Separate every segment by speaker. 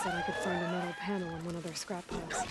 Speaker 1: said I could find a metal panel in one of their scrap piles.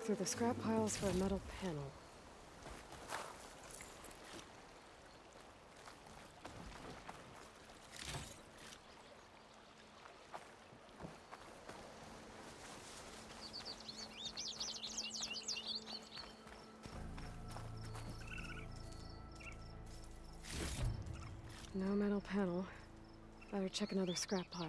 Speaker 1: Through the scrap piles for a metal panel. No metal panel. Better check another scrap pile.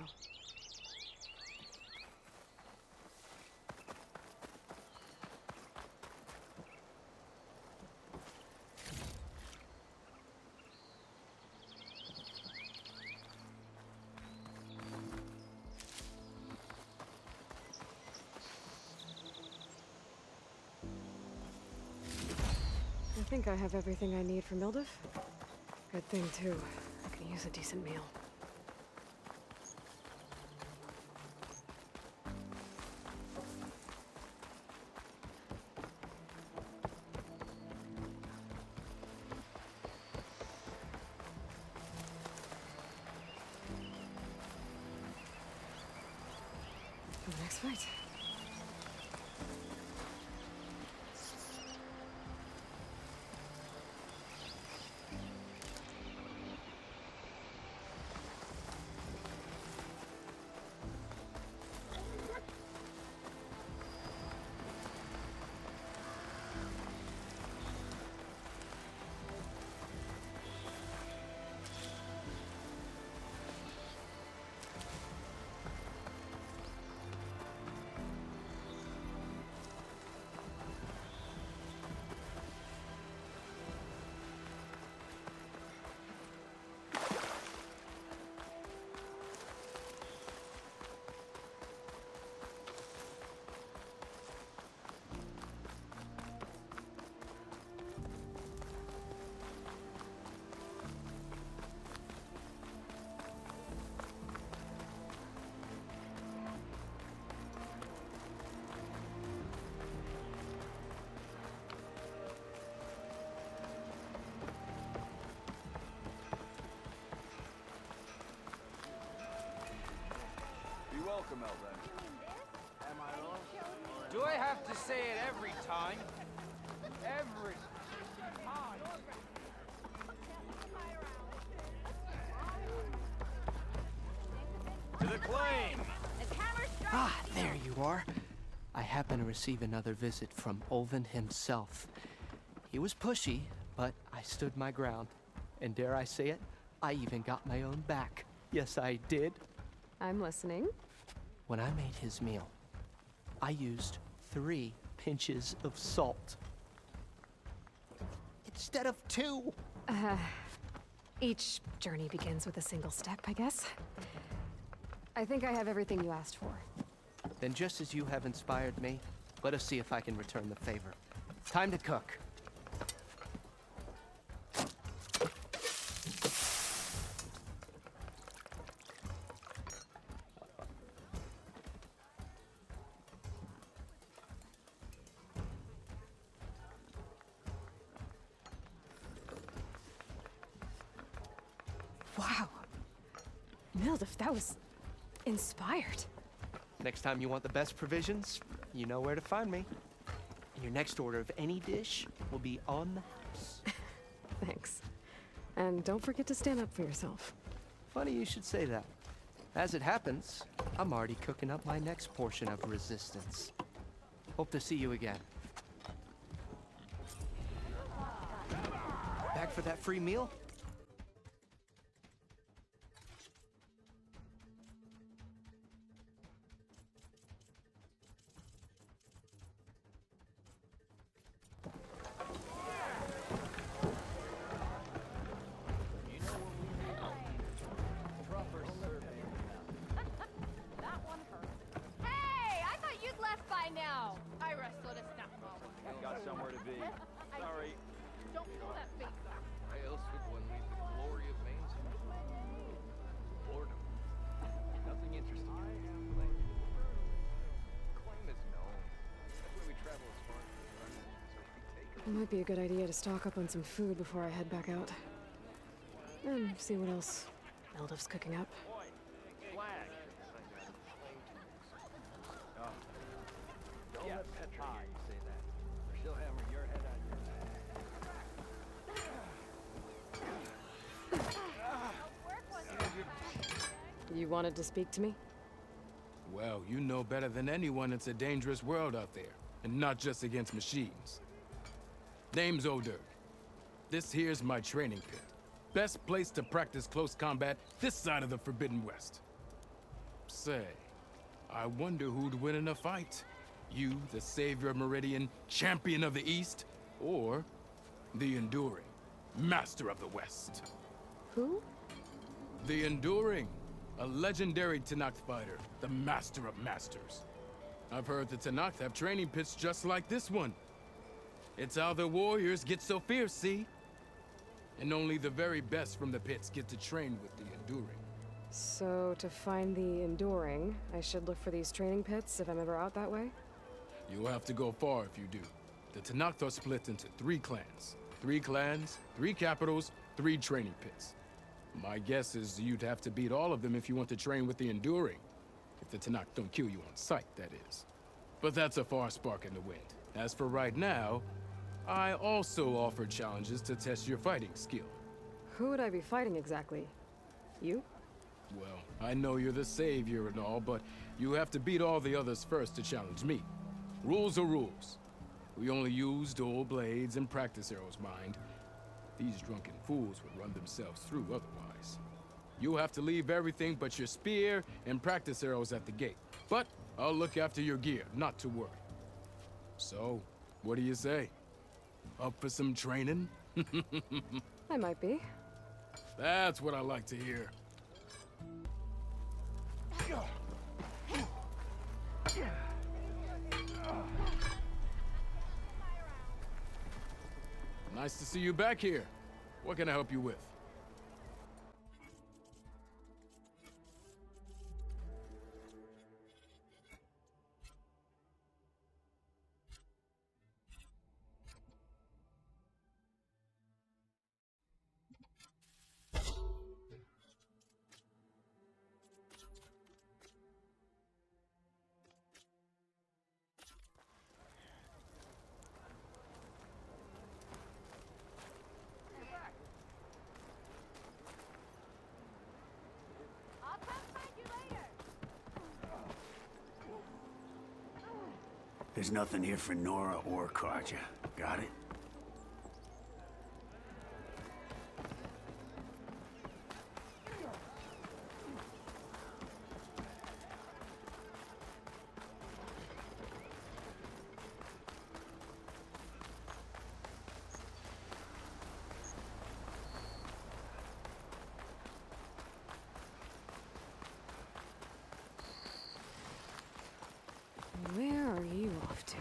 Speaker 1: I think I have everything I need for Mildev. Good thing, too. I can use a decent meal. For the next fight.
Speaker 2: Welcome, Elden. Am I on? Do I have to say it every time? Every time. To the claim!
Speaker 3: Ah, there you are. I happen to receive another visit from Olvin himself. He was pushy, but I stood my ground. And dare I say it, I even got my own back. Yes, I did.
Speaker 1: I'm listening.
Speaker 3: When I made his meal, I used 3 pinches of salt. Instead of 2.
Speaker 1: Each journey begins with a single step, I guess. I think I have everything you asked for.
Speaker 3: Then just as you have inspired me, let us see if I can return the favor. Time to cook.
Speaker 1: Wow. Mildif, that was inspired.
Speaker 3: Next time you want the best provisions, you know where to find me. Your next order of any dish will be on the house.
Speaker 1: Thanks. And don't forget to stand up for yourself.
Speaker 3: Funny you should say that. As it happens, I'm already cooking up my next portion of resistance. Hope to see you again. Back for that free meal?
Speaker 2: Got somewhere to be. Sorry.
Speaker 4: Don't pull that face off.
Speaker 2: Why else would one leave the glory of Main Street? Boredom. Nothing interesting. Claim is known. That's why we travel as far as we run. So we take
Speaker 1: It might be a good idea to stock up on some food before I head back out. And see what else Mildif's cooking up.
Speaker 2: flag. Don't let Petra hear you say that, or she'll hammer your head out your
Speaker 1: You wanted to speak to me?
Speaker 5: Well, you know better than anyone it's a dangerous world out there, and not just against machines. Name's O'Dirk. This here's my training pit. Best place to practice close combat this side of the Forbidden West. Say, I wonder who'd win in a fight. You, the savior of Meridian, champion of the East, or the Enduring, master of the West.
Speaker 1: Who?
Speaker 5: The Enduring, a legendary Tenakth fighter, the master of masters. I've heard the Tenakth have training pits just like this one. It's how the warriors get so fierce, see? And only the very best from the pits get to train with the Enduring.
Speaker 1: So, to find the Enduring, I should look for these training pits if I'm ever out that way?
Speaker 5: You'll have to go far if you do. The Tenakth are split into 3 clans. 3 clans, 3 capitals, 3 training pits. My guess is you'd have to beat all of them if you want to train with the Enduring. If the Tenakth don't kill you on sight, that is. But that's a far spark in the wind. As for right now, I also offer challenges to test your fighting skill.
Speaker 1: Who would I be fighting exactly? You?
Speaker 5: Well, I know you're the savior and all, but you have to beat all the others first to challenge me. Rules are rules. We only use dual blades and practice arrows, mind. These drunken fools would run themselves through otherwise. You'll have to leave everything but your spear and practice arrows at the gate. But I'll look after your gear, not to worry. So, what do you say? Up for some training?
Speaker 1: I might be.
Speaker 5: That's what I like to hear. Nice to see you back here. What can I help you with?
Speaker 6: There's nothing here for Nora or Karja. Got it?
Speaker 1: Where are you off to?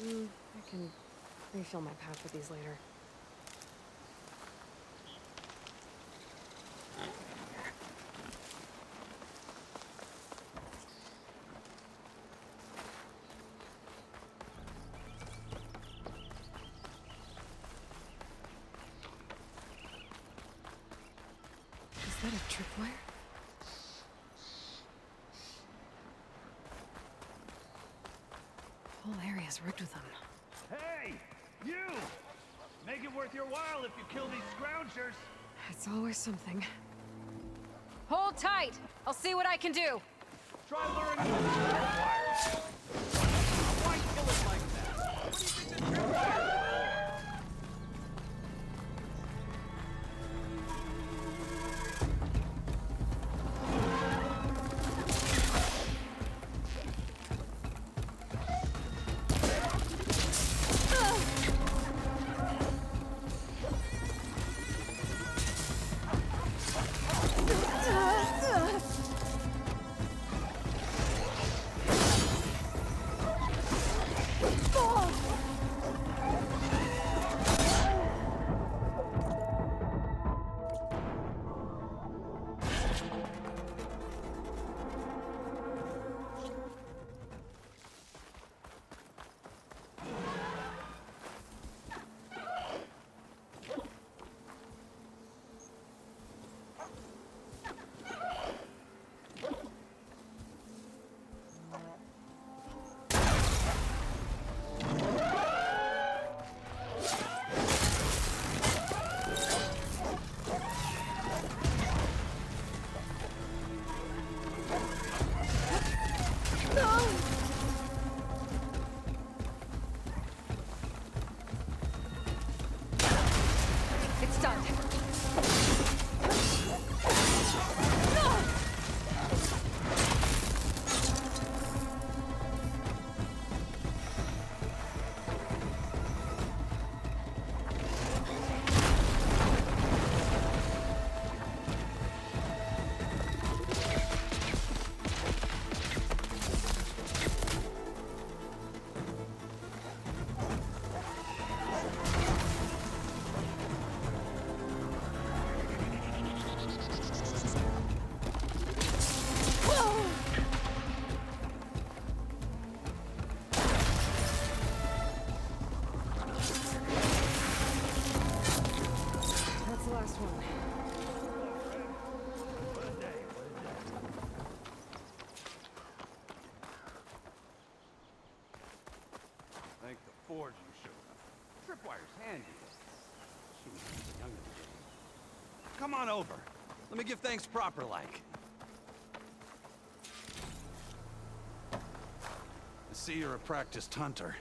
Speaker 1: I can refill my pack with these later. that a tripwire? The whole area's rigged with them.
Speaker 6: Hey, you! Make it worth your while if you kill these scroungers.
Speaker 1: It's always something. Hold tight! I'll see what I can do!
Speaker 6: Try luring them with tripwires. Why kill it like that? What do you think the tripwires are for?
Speaker 1: It's done. That's the last one.
Speaker 6: Thank the forge you showed up. Tripwire's handy. She was young in the game. Come on over. Let me give thanks proper like. I see you're a practiced hunter.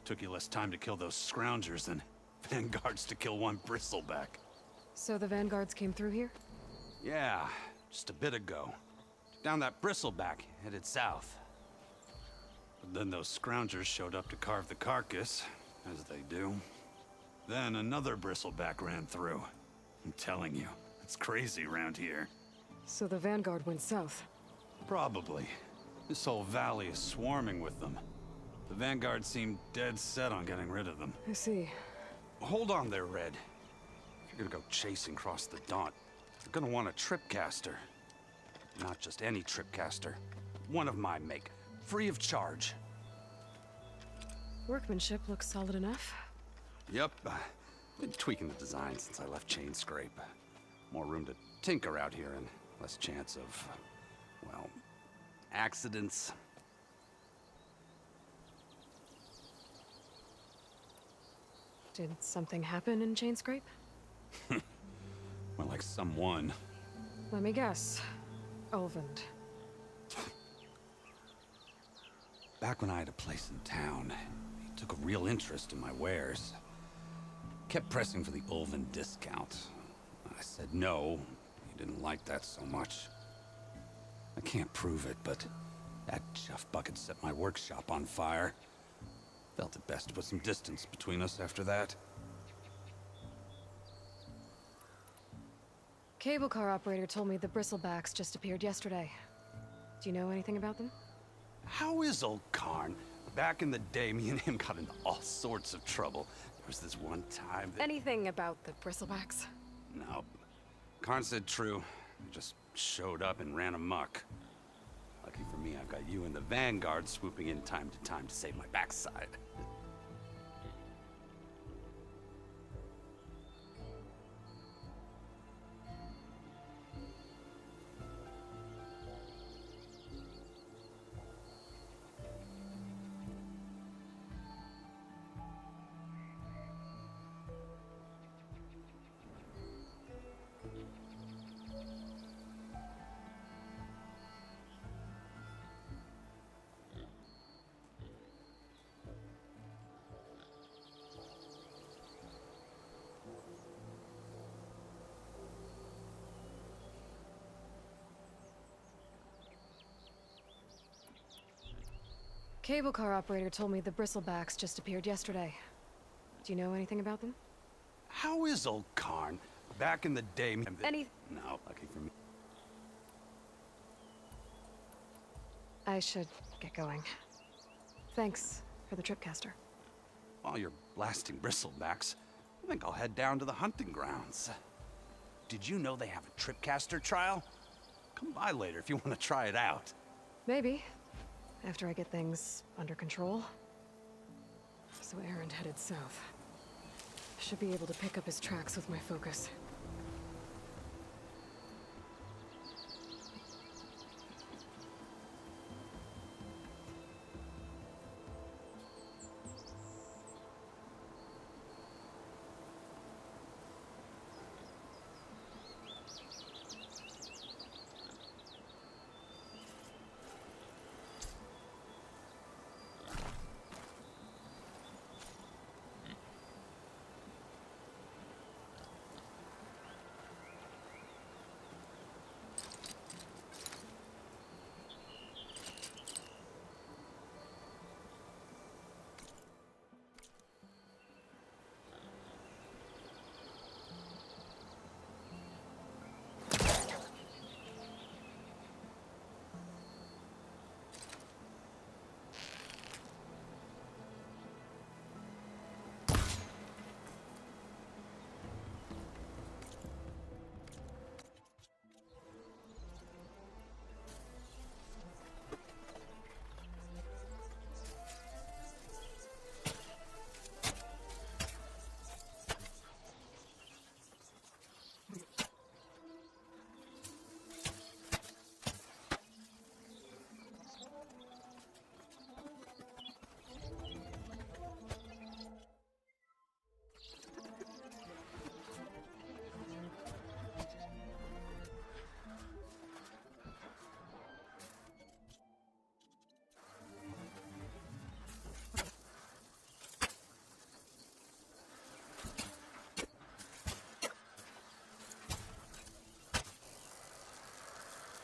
Speaker 6: Took you less time to kill those scroungers than vanguards to kill one bristleback.
Speaker 1: So the vanguards came through here?
Speaker 6: Yeah, just a bit ago. Took down that bristleback, headed south. But then those scroungers showed up to carve the carcass, as they do. Then another bristleback ran through. I'm telling you, it's crazy around here.
Speaker 1: So the vanguard went south.
Speaker 6: Probably. This whole valley is swarming with them. The vanguard seemed dead set on getting rid of them.
Speaker 1: I see.
Speaker 6: Hold on there, Red. If you're gonna go chasing across the Daunt, you're gonna want a tripcaster. Not just any tripcaster. One of my make. Free of charge.
Speaker 1: Workmanship looks solid enough.
Speaker 6: Yep. Been tweaking the design since I left Chain Scrape. More room to tinker out here and less chance of, well, accidents.
Speaker 1: Did something happen in Chain Scrape?
Speaker 6: Well, like someone.
Speaker 1: Let me guess. Olvend.
Speaker 6: Back when I had a place in town, he took a real interest in my wares. Kept pressing for the Ulven discount. I said no. He didn't like that so much. I can't prove it, but that chuff bucket set my workshop on fire. Felt it best to put some distance between us after that.
Speaker 1: Cable car operator told me the bristlebacks just appeared yesterday. Do you know anything about them?
Speaker 6: How is old Karn? Back in the day, me and him got into all sorts of trouble. There was this one time that...
Speaker 1: Anything about the bristlebacks?
Speaker 6: No. Karn said true. Just showed up and ran amok. Lucky for me, I've got you and the Vanguard swooping in time to time to save my backside.
Speaker 1: cable car operator told me the bristlebacks just appeared yesterday. Do you know anything about them?
Speaker 6: How is old Karn? Back in the day...
Speaker 1: Any...
Speaker 6: No, lucky for me.
Speaker 1: I should get going. Thanks for the tripcaster.
Speaker 6: While you're blasting bristlebacks, I think I'll head down to the hunting grounds. Did you know they have a tripcaster trial? Come by later if you want to try it out.
Speaker 1: Maybe. After I get things under control. So Aaron headed south. Should be able to pick up his tracks with my focus.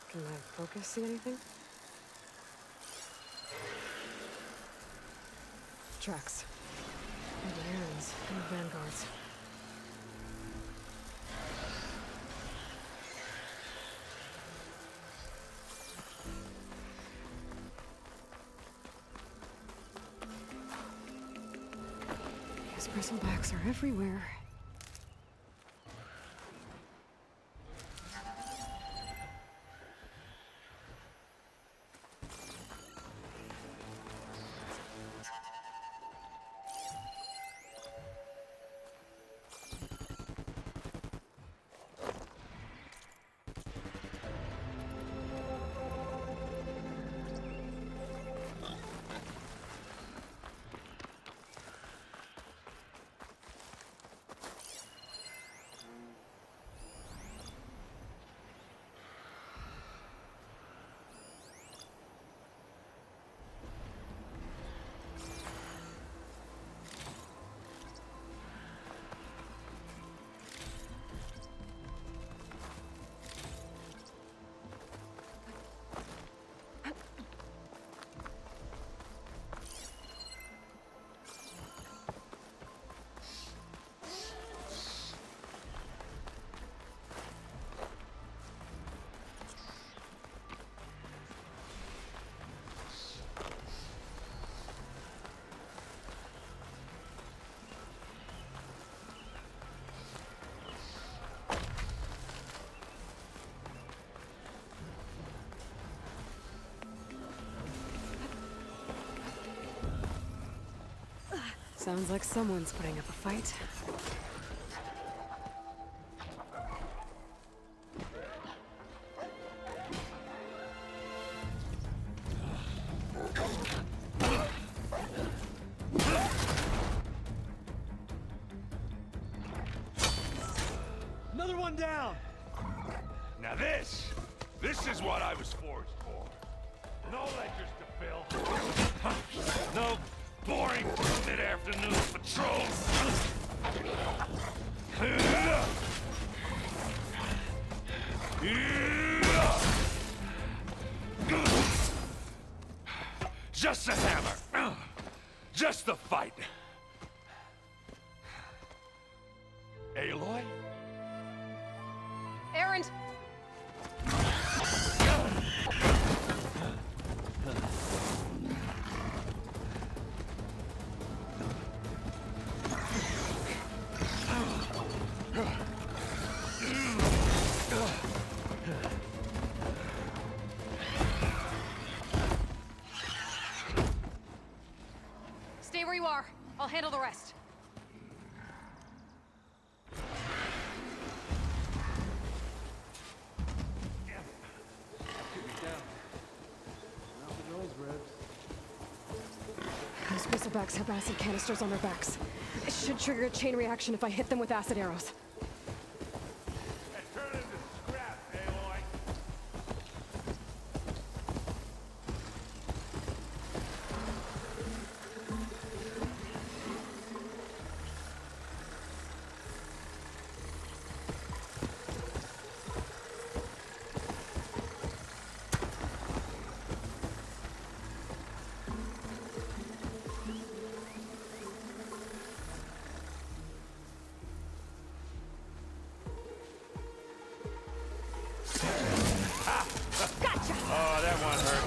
Speaker 1: Can my focus see anything? Tracks. Maybe Aaron's and the vanguards. These bristlebacks are everywhere. Sounds like someone's putting up a fight.
Speaker 2: Another one down!
Speaker 7: Now this is what I was forged for. No ledgers to fill. No boring mid-afternoon patrols. Just a hammer.
Speaker 1: Errand! Stay where you are. I'll handle the rest. Those bristlebacks have acid canisters on their backs. It should trigger a chain reaction if I hit them with acid arrows.
Speaker 7: And turn into scrap, Aloy. Oh, that one hurt.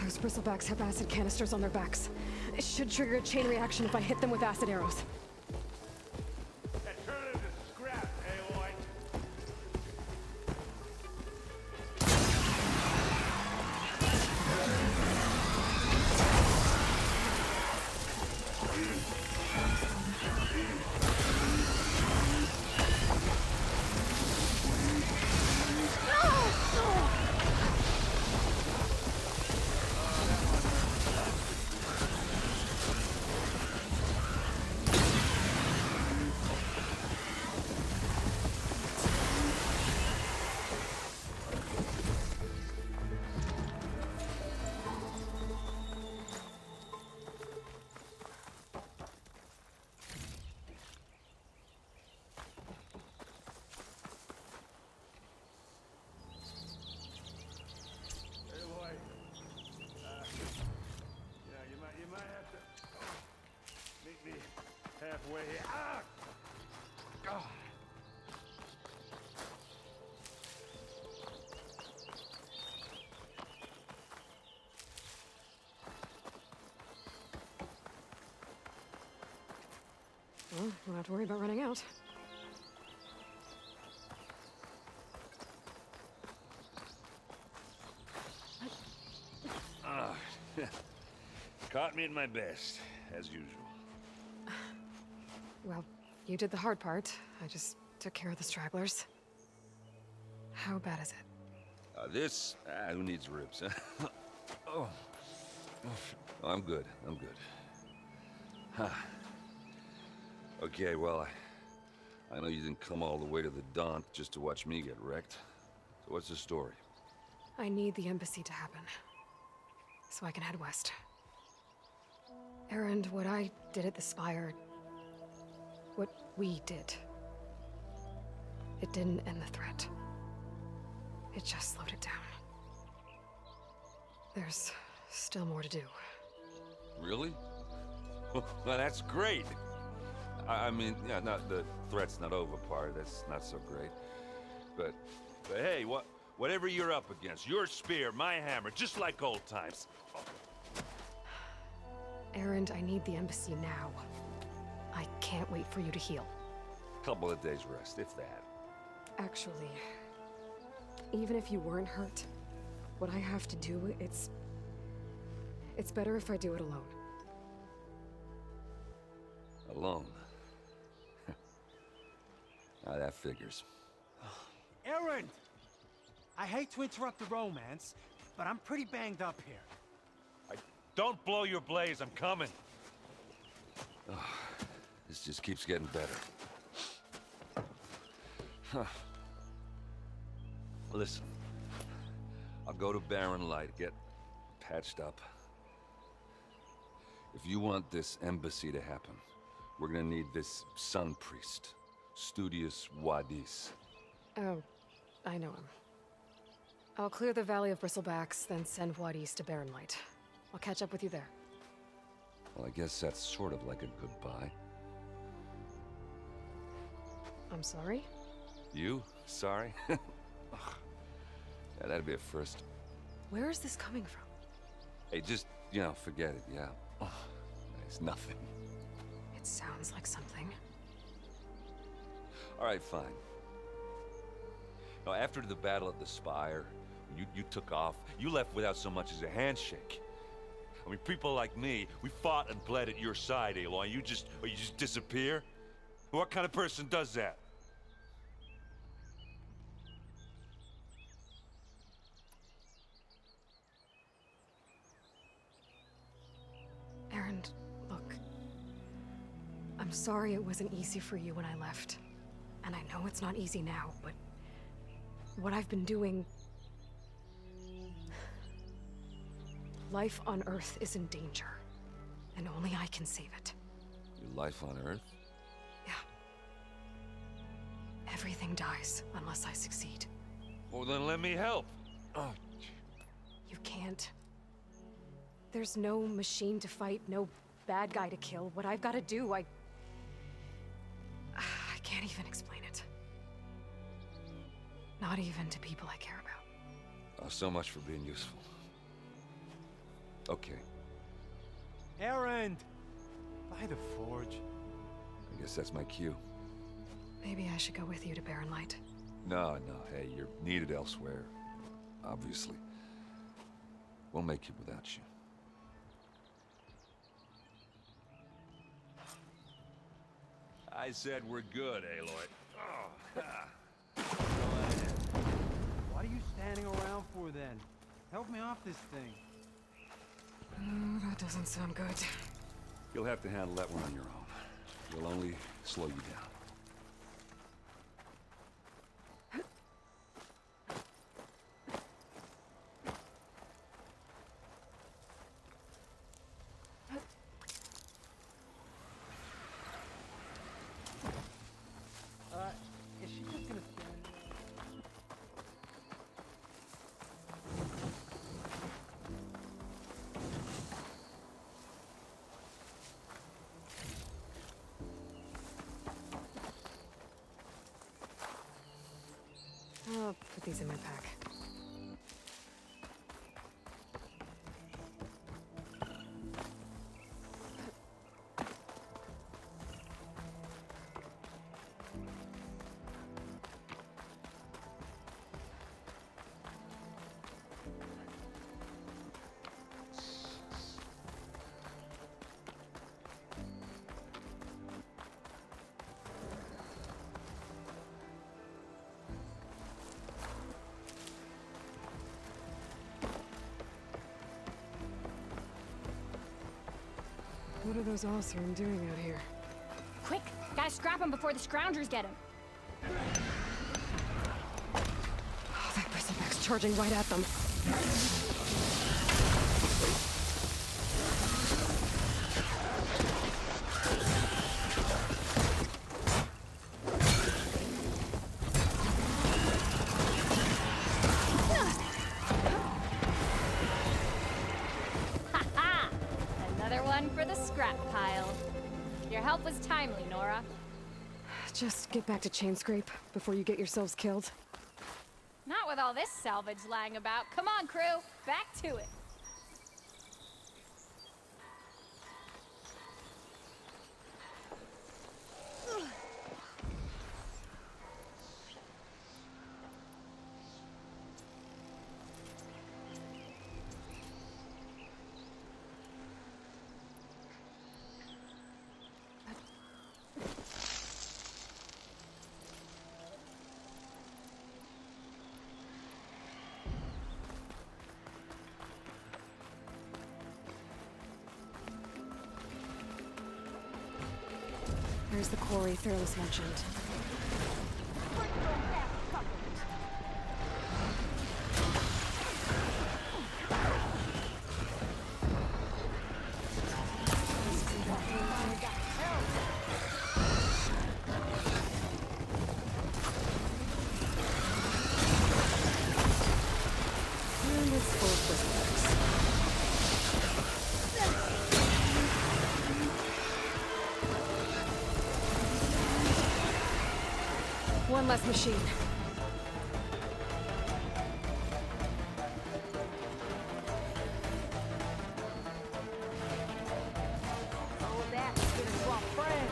Speaker 1: Those bristlebacks have acid canisters on their backs. It should trigger a chain reaction if I hit them with acid arrows.
Speaker 7: And turn into scrap, Aloy. Aloy. You might have to meet me halfway here. Ah! God.
Speaker 1: Well, don't have to worry about running out.
Speaker 7: Caught me at my best, as usual.
Speaker 1: Well, you did the hard part. I just took care of the stragglers. How bad is it?
Speaker 6: Who needs ribs, huh? Oh. Oh, I'm good. I'm good. Huh. Okay, well, I know you didn't come all the way to the Daunt just to watch me get wrecked. So what's the story?
Speaker 1: I need the embassy to happen, so I can head west. Errand, what I did at the Spire, what we did, it didn't end the threat. It just slowed it down. There's still more to do.
Speaker 6: Really? Well, that's great. I mean, yeah, not the threat's not over part. That's not so great. But hey, whatever you're up against, your spear, my hammer, just like old times.
Speaker 1: Errand, I need the embassy now. I can't wait for you to heal.
Speaker 6: Couple of days rest, if that.
Speaker 1: Actually, even if you weren't hurt, what I have to do, it's better if I do it alone.
Speaker 6: Alone.
Speaker 8: That figures.
Speaker 9: Aaron! I hate to interrupt the romance, but I'm pretty banged up here.
Speaker 7: Don't blow your blaze, I'm coming.
Speaker 8: This just keeps getting better. Huh. Listen, I'll go to Barren Light, get patched up. If you want this embassy to happen, we're gonna need this sun priest, Studius Wadis.
Speaker 1: Oh, I know him. I'll clear the Valley of Bristlebacks, then send Wadis to Barren Light. I'll catch up with you there.
Speaker 8: Well, I guess that's sort of like a goodbye.
Speaker 1: I'm sorry?
Speaker 8: You? Sorry? Ugh. Yeah, that'd be a first.
Speaker 1: Where is this coming from?
Speaker 8: Hey, just, forget it, yeah. Ugh. It's nothing.
Speaker 1: It sounds like something.
Speaker 8: All right, fine. Now, after the battle at the Spire, you took off, you left without so much as a handshake.
Speaker 7: I mean, people like me, we fought and bled at your side, Aloy. You just disappear? What kind of person does that?
Speaker 1: Aaron, look. I'm sorry it wasn't easy for you when I left. And I know it's not easy now, but what I've been doing... Life on Earth is in danger, and only I can save it.
Speaker 8: Your life on Earth?
Speaker 1: Yeah. Everything dies unless I succeed.
Speaker 7: Well, then let me help. Oh,
Speaker 1: You can't. There's no machine to fight, no bad guy to kill. What I've got to do, I can't even explain it. Not even to people I care about.
Speaker 8: Oh, so much for being useful. Okay,
Speaker 9: Aaron! By the forge.
Speaker 8: I guess that's my cue.
Speaker 1: Maybe I should go with you to Barren Light.
Speaker 8: No, hey, you're needed elsewhere. Obviously. We'll make it without you. I said we're good, Aloy. Oh,
Speaker 9: What are you standing around for then? Help me off this thing.
Speaker 1: Oh, that doesn't sound good.
Speaker 8: You'll have to handle that one on your own. It'll only slow you down.
Speaker 9: Is she just gonna stand there?
Speaker 1: I'll put these in my pack. What are those Osram doing out here?
Speaker 4: Quick! Gotta scrap him before the scroungers get him.
Speaker 1: Oh, that bristleback's charging right at them.
Speaker 4: Ha-ha! Another one for the scrap pile. Your help was timely, Nora.
Speaker 1: Just get back to Chainscrape before you get yourselves killed.
Speaker 4: Not with all this salvage lying about. Come on, crew. Back to it.
Speaker 1: Where's the quarry Fearless mentioned? And it's full of prisoners. One less machine.
Speaker 10: Oh, that's gonna swap friends.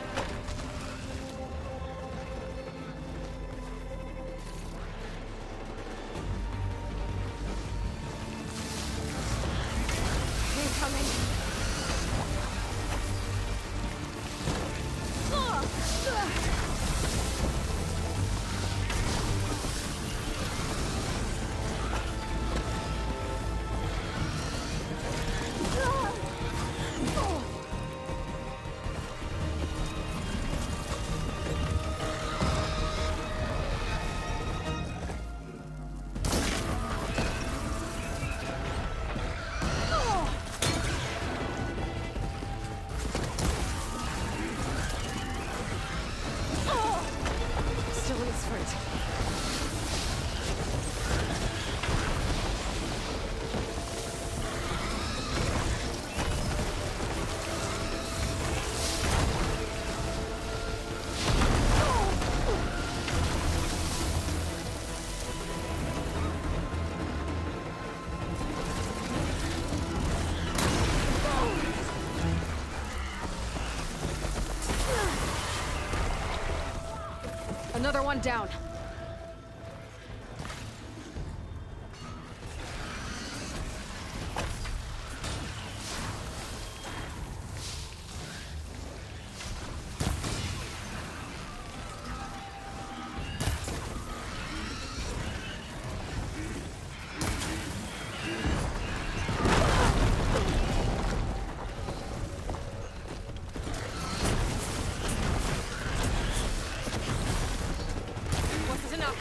Speaker 1: Incoming. Still in its fruit. Another one down. Once is enough.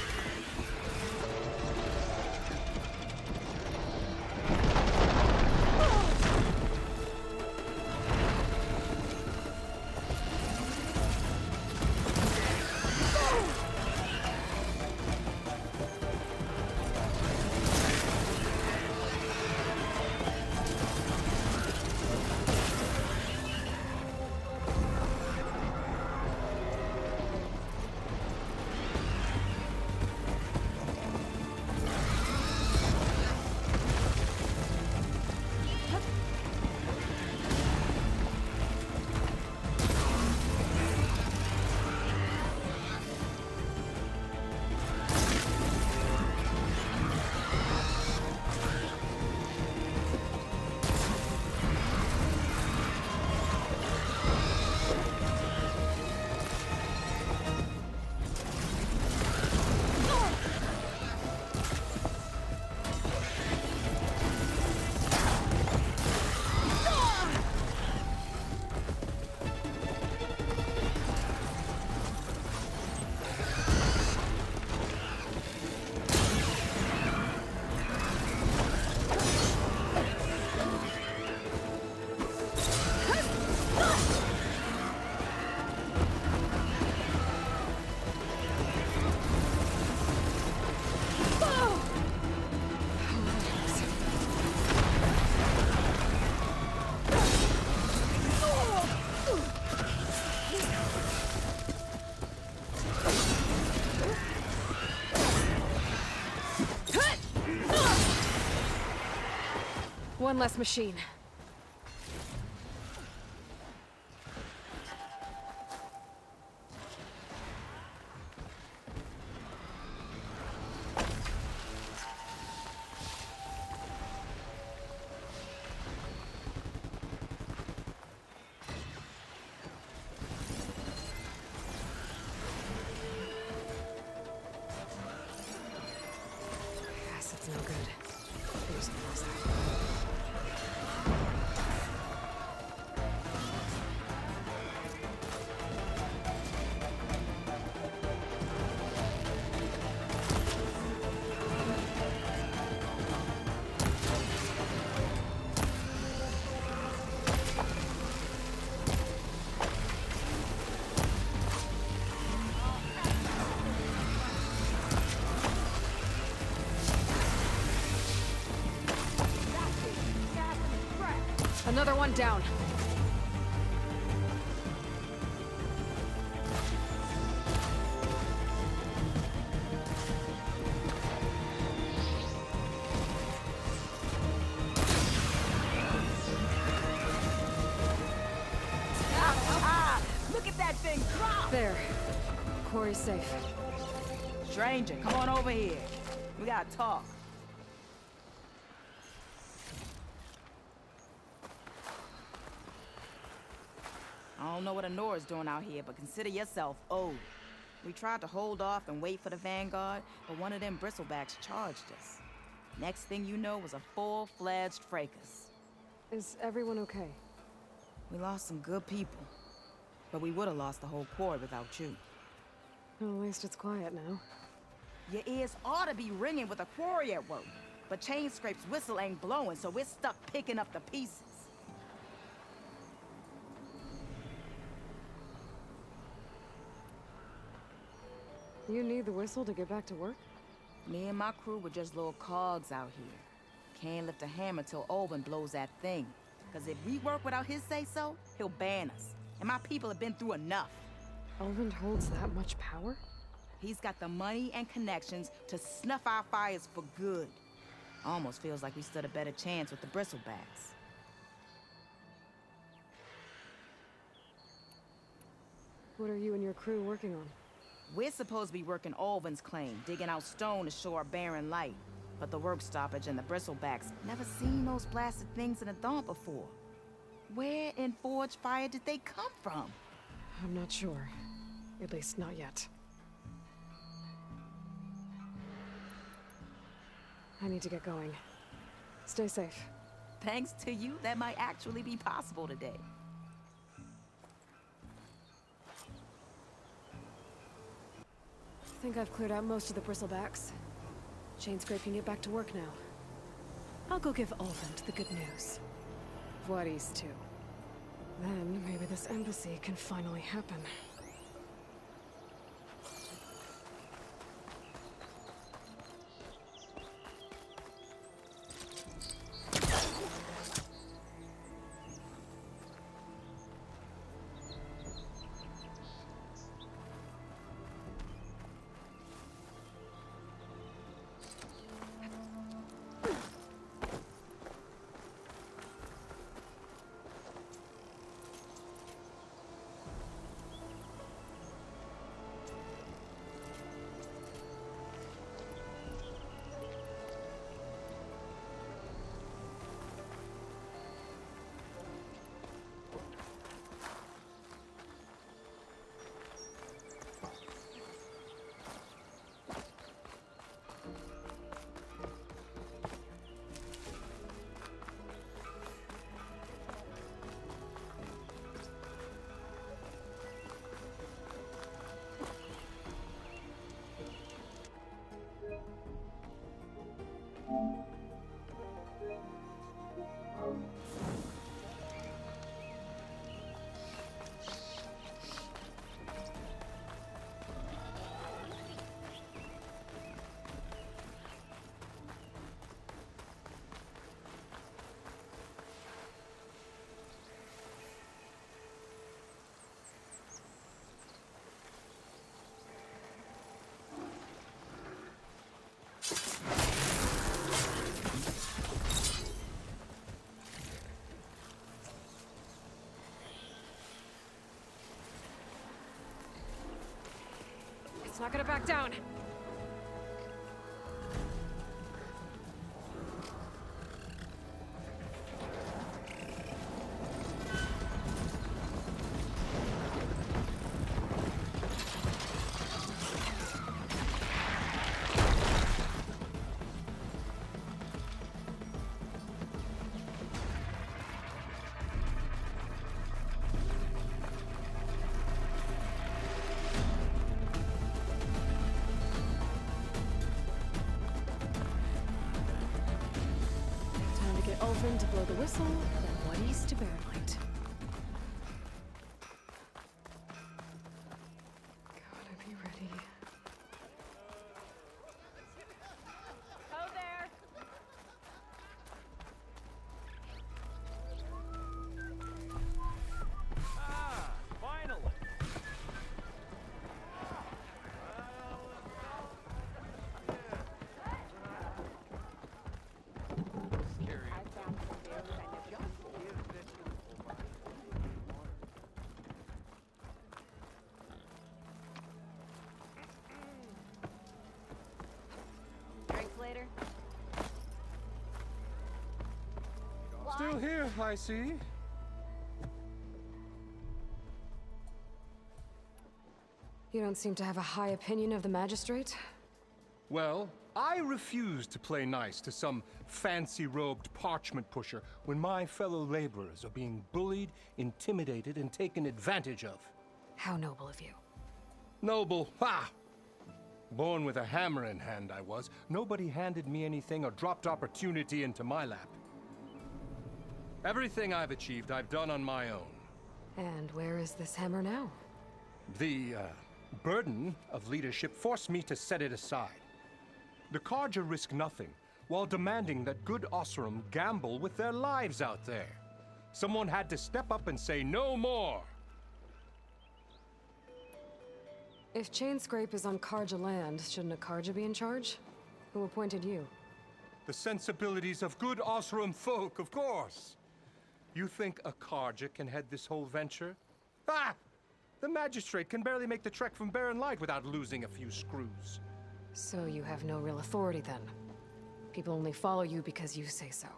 Speaker 1: One less machine. Yes, it's no good. There's no more side. Another one down.
Speaker 10: Look at that thing drop!
Speaker 1: There. Quarry's safe.
Speaker 10: Stranger, come on over here. We gotta talk. I don't know what Honora's doing out here, but consider yourself owed. We tried to hold off and wait for the Vanguard, but one of them bristlebacks charged us. Next thing you know was a full-fledged fracas.
Speaker 1: Is everyone okay?
Speaker 10: We lost some good people, but we would have lost the whole quarry without you.
Speaker 1: At least it's quiet now.
Speaker 10: Your ears ought to be ringing with a quarry at work, but Chainscrape's whistle ain't blowing, so we're stuck picking up the pieces.
Speaker 1: You need the whistle to get back to work?
Speaker 10: Me and my crew were just little cogs out here. Can't lift a hammer till Olvin blows that thing. Cause if we work without his say-so, he'll ban us. And my people have been through enough.
Speaker 1: Elvin holds that much power?
Speaker 10: He's got the money and connections to snuff our fires for good. Almost feels like we stood a better chance with the bristlebacks.
Speaker 1: What are you and your crew working on?
Speaker 10: We're supposed to be working Olvin's claim, digging out stone to show our barren light. But the work stoppage and the bristlebacks never seen those blasted things in the dawn before. Where in Forge Fire did they come from?
Speaker 1: I'm not sure. At least not yet. I need to get going. Stay safe.
Speaker 10: Thanks to you, that might actually be possible today.
Speaker 1: I think I've cleared out most of the bristlebacks. Chainscrape can get back to work now. I'll go give Olvin the good news. Voorhees too. Then maybe this embassy can finally happen. It's not gonna back down. Olvin to blow the whistle, then Voorhees to bear light. Gotta be ready.
Speaker 4: Ho there! later.
Speaker 11: Still here, I see.
Speaker 1: You don't seem to have a high opinion of the magistrate?
Speaker 11: Well, I refuse to play nice to some fancy-robed parchment pusher when my fellow laborers are being bullied, intimidated, and taken advantage of.
Speaker 1: How noble of you.
Speaker 11: Noble, ha! Born with a hammer in hand, I was. Nobody handed me anything or dropped opportunity into my lap. Everything I've achieved, I've done on my own.
Speaker 1: And where is this hammer now?
Speaker 11: The, burden of leadership forced me to set it aside. The Carja risk nothing, while demanding that good Osram gamble with their lives out there. Someone had to step up and say no more!
Speaker 1: If Chainscrape is on Carja land, shouldn't a Carja be in charge? Who appointed you?
Speaker 11: The sensibilities of good Osram folk, of course! You think a Carja can head this whole venture? Ah! The magistrate can barely make the trek from Barren Light without losing a few screws.
Speaker 1: So you have no real authority then? People only follow you because you say so.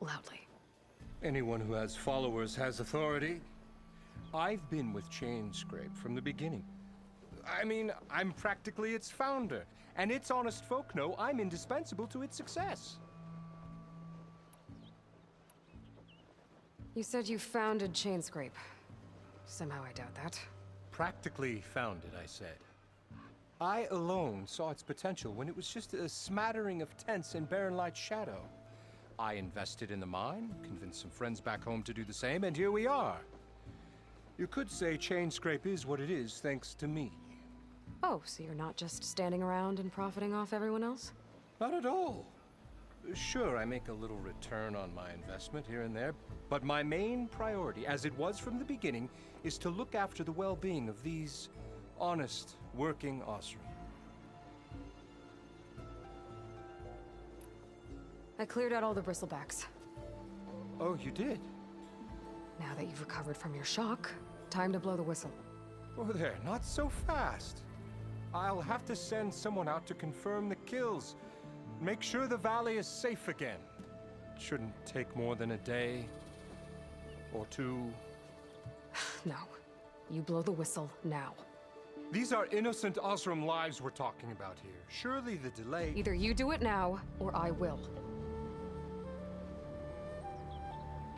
Speaker 1: Loudly.
Speaker 11: Anyone who has followers has authority. I've been with Chainscrape from the beginning. I mean, I'm practically its founder, and its honest folk know I'm indispensable to its success.
Speaker 1: You said you founded Chainscrape. Somehow I doubt that.
Speaker 11: Practically founded, I said. I alone saw its potential when it was just a smattering of tents in Barren Light's shadow. I invested in the mine, convinced some friends back home to do the same, and here we are. You could say Chainscrape is what it is thanks to me.
Speaker 1: Oh, so you're not just standing around and profiting off everyone else?
Speaker 11: Not at all. Sure, I make a little return on my investment here and there, but my main priority, as it was from the beginning, is to look after the well-being of these honest, working Osram.
Speaker 1: I cleared out all the bristlebacks.
Speaker 11: Oh, you did?
Speaker 1: Now that you've recovered from your shock, time to blow the whistle.
Speaker 11: Oh there, not so fast. I'll have to send someone out to confirm the kills. Make sure the valley is safe again. It shouldn't take more than a day or two.
Speaker 1: No. You blow the whistle now.
Speaker 11: These are innocent Osram lives we're talking about here. Surely the delay...
Speaker 1: Either you do it now, or I will.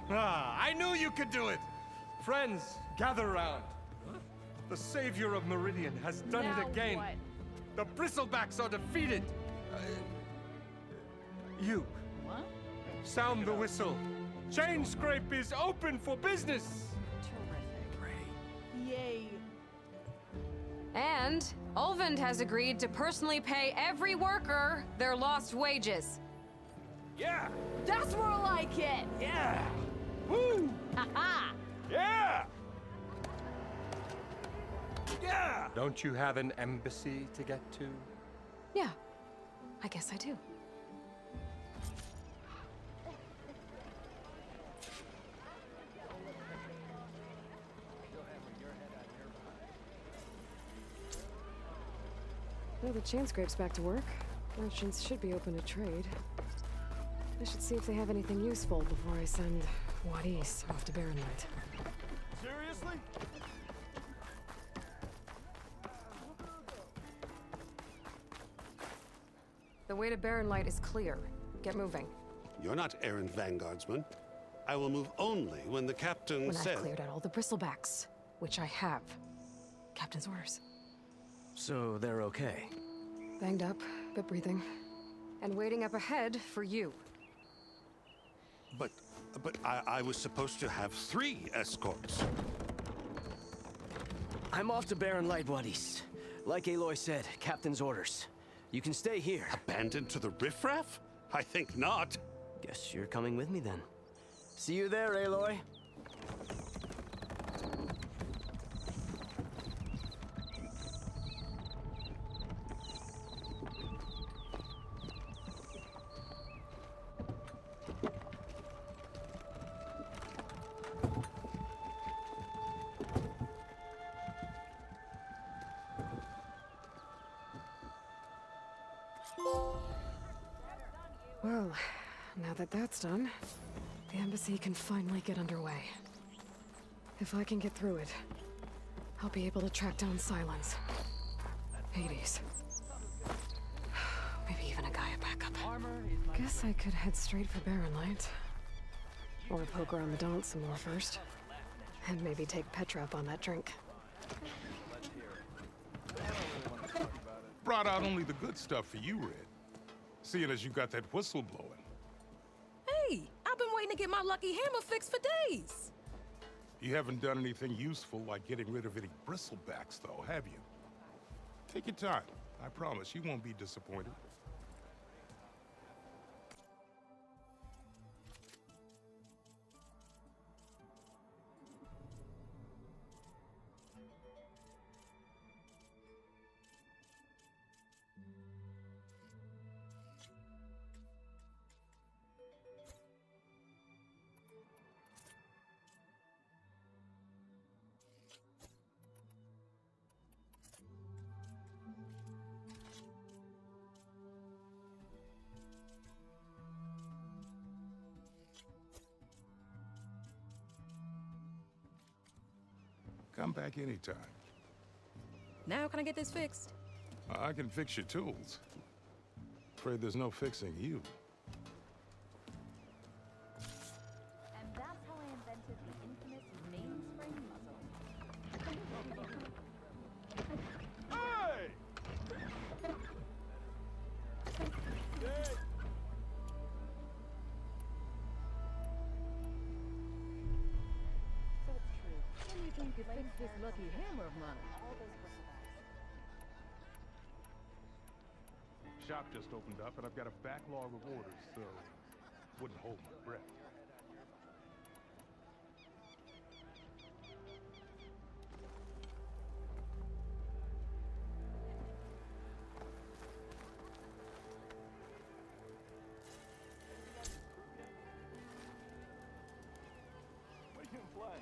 Speaker 11: Ah, I knew you could do it! Friends, gather around. The savior of Meridian has done
Speaker 4: Now
Speaker 11: it again.
Speaker 4: what?
Speaker 11: The bristlebacks are defeated. You.
Speaker 4: What?
Speaker 11: Sound the whistle. Chainscrape is open for business.
Speaker 10: Yay.
Speaker 1: And Ulvund has agreed to personally pay every worker their lost wages.
Speaker 2: Yeah!
Speaker 10: That's more like it!
Speaker 2: Yeah!
Speaker 11: Woo!
Speaker 4: Ha-ha!
Speaker 2: Yeah! Yeah!
Speaker 11: Don't you have an embassy to get to?
Speaker 1: Yeah, I guess I do. Well, the Chainscrape's back to work. Merchants should be open to trade. I should see if they have anything useful before I send Wadis off to Barren Light.
Speaker 2: Seriously?
Speaker 1: The way to Barren Light is clear. Get moving.
Speaker 12: You're not errant vanguardsman. I will move only when the captain
Speaker 1: When
Speaker 12: says...
Speaker 1: I've cleared out all the bristlebacks, which I have. Captain's orders.
Speaker 3: So they're okay?
Speaker 1: Banged up, but breathing. And waiting up ahead for you.
Speaker 12: But I was supposed to have 3 escorts.
Speaker 3: I'm off to Barren Light, Wadis. Like Aloy said, Captain's orders. You can stay here.
Speaker 12: Abandoned to the riffraff? I think not.
Speaker 3: Guess you're coming with me then. See you there, Aloy.
Speaker 1: Well, now that that's done, the embassy can finally get underway. If I can get through it, I'll be able to track down Silence. Hades. Maybe even a Gaia backup. Guess I could head straight for Barren Light. Or poke around the Daunt some more first. And maybe take Petra up on that drink.
Speaker 13: Brought out only the good stuff for you, Red. Seeing as you got that whistle blowing.
Speaker 14: Hey, I've been waiting to get my lucky hammer fixed for days.
Speaker 13: You haven't done anything useful like getting rid of any bristlebacks, though, have you? Take your time. I promise you won't be disappointed. Come back anytime.
Speaker 14: Now can I get this fixed?
Speaker 13: I can fix your tools. Afraid there's no fixing you.
Speaker 4: And that's how I invented the infamous mainspring muzzle.
Speaker 2: Hey!
Speaker 14: So it's true. Anything could fix this lucky hammer of mine.
Speaker 13: Shop just opened up, and I've got a backlog of orders, so wouldn't hold my breath.
Speaker 2: We can play.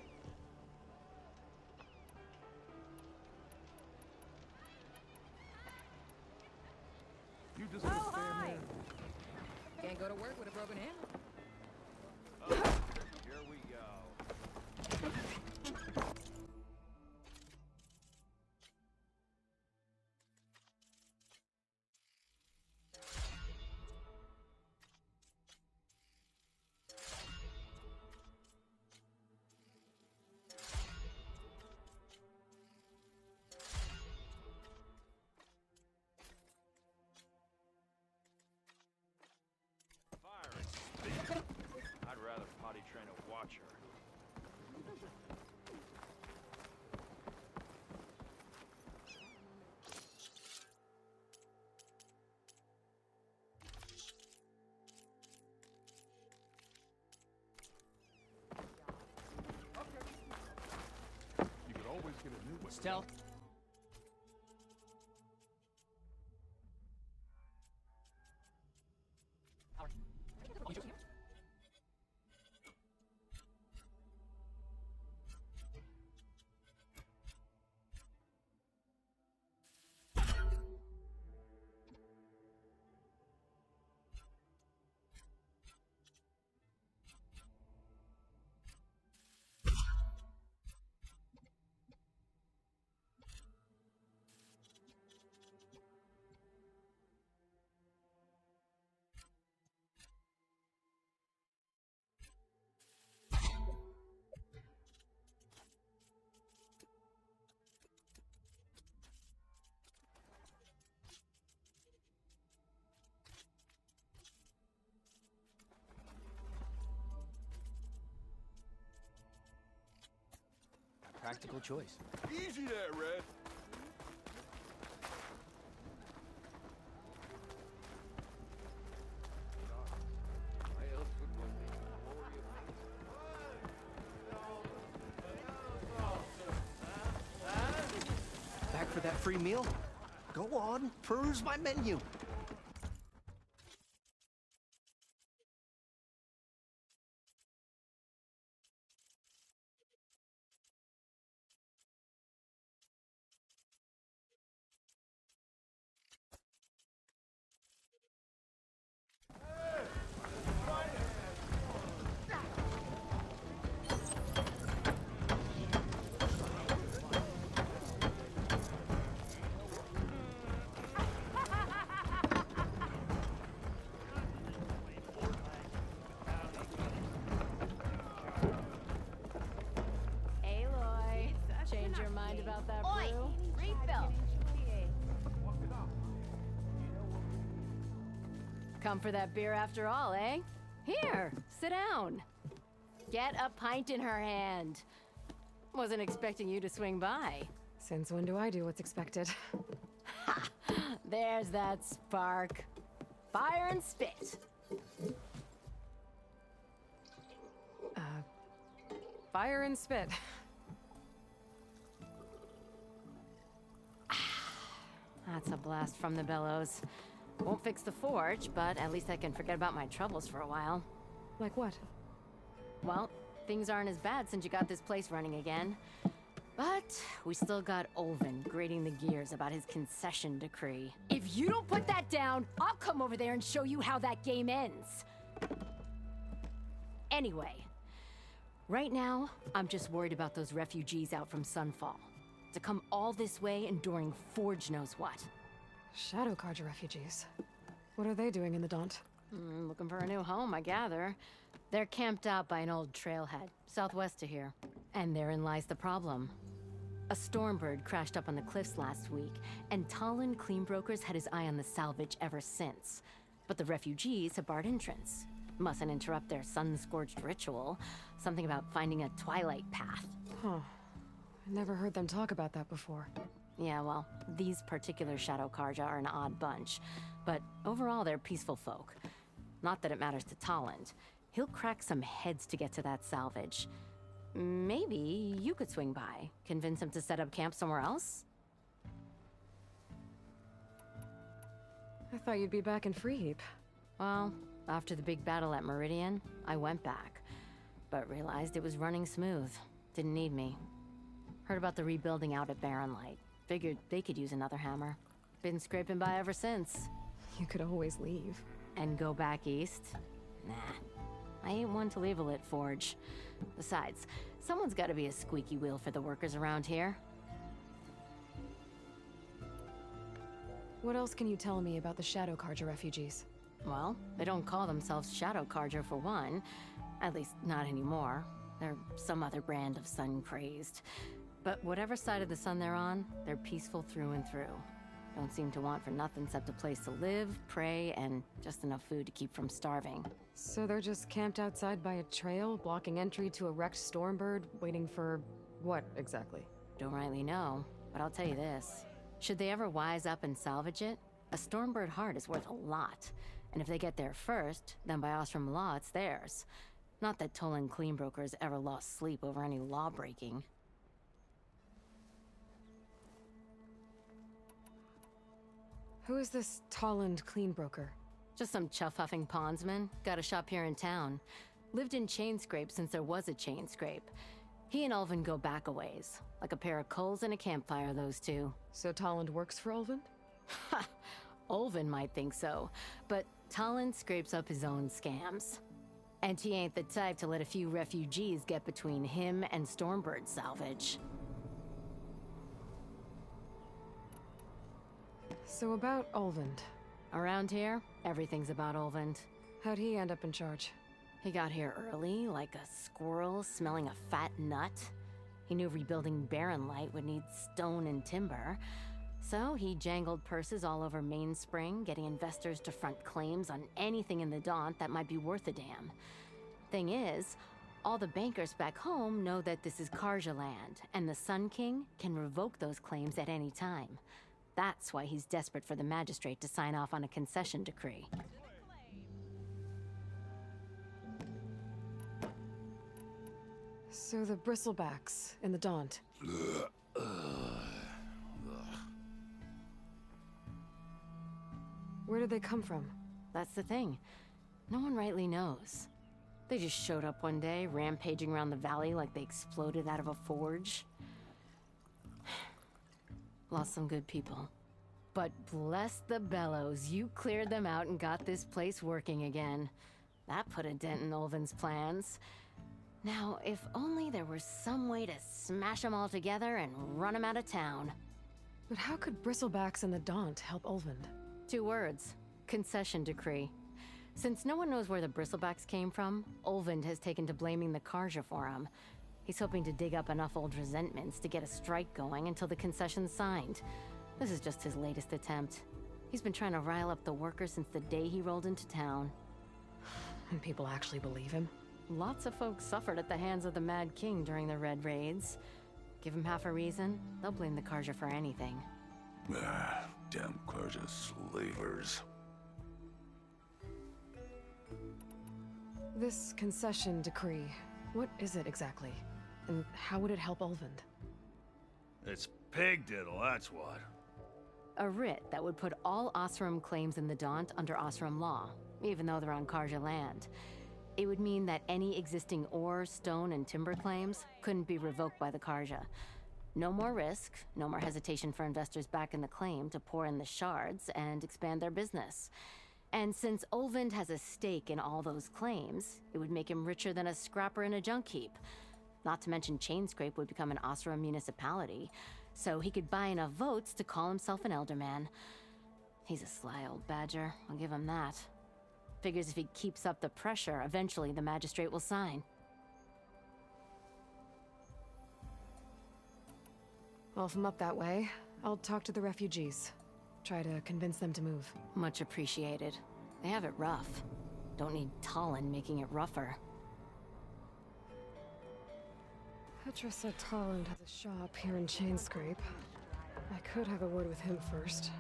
Speaker 13: You just
Speaker 14: Oh, hi! Can't go to work with a broken hammer.
Speaker 2: Here we go. Fire and speed. I'd rather potty train a watcher.
Speaker 13: You could always get a new one.
Speaker 3: Stealth. Practical choice.
Speaker 2: Easy there, Red.
Speaker 3: Back for that free meal? Go on, peruse my menu.
Speaker 15: Come for that beer after all, eh? Here, sit down. Get a pint in her hand. Wasn't expecting you to swing by.
Speaker 1: Since when do I do what's expected?
Speaker 15: Ha! There's that spark. Fire and spit.
Speaker 1: Fire and spit.
Speaker 15: That's a blast from the bellows. Won't fix the forge, but at least I can forget about my troubles for a while.
Speaker 1: Like what?
Speaker 15: Well, things aren't as bad since you got this place running again. But we still got Olvin grating the gears about his concession decree. If you don't put that down, I'll come over there and show you how that game ends. Anyway, right now, I'm just worried about those refugees out from Sunfall. To come all this way enduring Forge knows what.
Speaker 1: Shadow Carja refugees. What are they doing in the Daunt?
Speaker 15: Looking for a new home, I gather. They're camped out by an old trailhead, southwest of here. And therein lies the problem. A Stormbird crashed up on the cliffs last week, and Talon Cleanbrokers had his eye on the salvage ever since. But the refugees have barred entrance. Mustn't interrupt their sun-scorched ritual. Something about finding a twilight path.
Speaker 1: Huh. I never heard them talk about that before.
Speaker 15: Yeah, well, these particular Shadow Carja are an odd bunch. But overall, they're peaceful folk. Not that it matters to Talon. He'll crack some heads to get to that salvage. Maybe you could swing by, convince him to set up camp somewhere else?
Speaker 1: I thought you'd be back in Freeheap.
Speaker 15: Well, after the big battle at Meridian, I went back, but realized it was running smooth. Didn't need me. Heard about the rebuilding out at Barren Light. Figured they could use another hammer. Been scraping by ever since.
Speaker 1: You could always leave.
Speaker 15: And go back east? Nah. I ain't one to leave a lit forge. Besides, someone's gotta be a squeaky wheel for the workers around here.
Speaker 1: What else can you tell me about the Shadow Carja refugees?
Speaker 15: Well, they don't call themselves Shadow Carja for one. At least, not anymore. They're some other brand of sun-crazed. But whatever side of the sun they're on, they're peaceful through and through. Don't seem to want for nothing except a place to live, pray, and just enough food to keep from starving.
Speaker 1: So they're just camped outside by a trail, blocking entry to a wrecked Stormbird, waiting for what, exactly?
Speaker 15: Don't rightly know, but I'll tell you this. Should they ever wise up and salvage it, a Stormbird heart is worth a lot. And if they get there first, then by Ostrom law, it's theirs. Not that Tolan Cleanbrokers ever lost sleep over any law-breaking.
Speaker 1: Who is this Tolland Cleanbroker?
Speaker 15: Just some chuff-huffing pondsman. Got a shop here in town. Lived in Chainscrape since there was a Chainscrape. He and Ulvin go back a ways. Like a pair of coals and a campfire, those two.
Speaker 1: So Tolland works for Ulvin?
Speaker 15: Ha! Ulvin might think so, but Tolland scrapes up his own scams. And he ain't the type to let a few refugees get between him and Stormbird salvage.
Speaker 1: So about Ulvund.
Speaker 15: Around here, everything's about Ulvund.
Speaker 1: How'd he end up in charge?
Speaker 15: He got here early, like a squirrel smelling a fat nut. He knew rebuilding Barren Light would need stone and timber. So he jangled purses all over Mainspring, getting investors to front claims on anything in the Daunt that might be worth a damn. Thing is, all the bankers back home know that this is Carja land, and the Sun King can revoke those claims at any time. That's why he's desperate for the magistrate to sign off on a concession decree.
Speaker 1: So the Bristlebacks in the Daunt. Where did they come from?
Speaker 15: That's the thing. No one rightly knows. They just showed up one day, rampaging around the valley like they exploded out of a forge. Lost some good people. But bless the bellows, you cleared them out and got this place working again. That put a dent in Ulvin's plans. Now, if only there were some way to smash them all together and run them out of town.
Speaker 1: But how could Bristlebacks and the Daunt help Ulvund?
Speaker 15: 2 words. Concession decree. Since no one knows where the Bristlebacks came from, Ulvund has taken to blaming the Carja for them. He's hoping to dig up enough old resentments to get a strike going until the concession's signed. This is just his latest attempt. He's been trying to rile up the workers since the day he rolled into town.
Speaker 1: And people actually believe him?
Speaker 15: Lots of folks suffered at the hands of the Mad King during the Red Raids. Give them half a reason, they'll blame the Carja for anything.
Speaker 12: Ah, damn Carja slavers.
Speaker 1: This concession decree, what is it exactly? And how would it help Ulvund?
Speaker 16: It's pig diddle, that's what.
Speaker 15: A writ that would put all Osram claims in the Daunt under Osram law, even though they're on Carja land. It would mean that any existing ore, stone, and timber claims couldn't be revoked by the Carja. No more risk, no more hesitation for investors back in the claim to pour in the shards and expand their business. And since Ulvund has a stake in all those claims, it would make him richer than a scrapper in a junk heap. Not to mention Chainscrape would become an Osram municipality, so he could buy enough votes to call himself an elderman. He's a sly old badger, I'll give him that. Figures if he keeps up the pressure, eventually the magistrate will sign.
Speaker 1: Well, if I'm up that way, I'll talk to the refugees. Try to convince them to move.
Speaker 15: Much appreciated. They have it rough. Don't need Talon making it rougher.
Speaker 1: Petra said Talon has a shop here in Chainscrape. I could have a word with him first.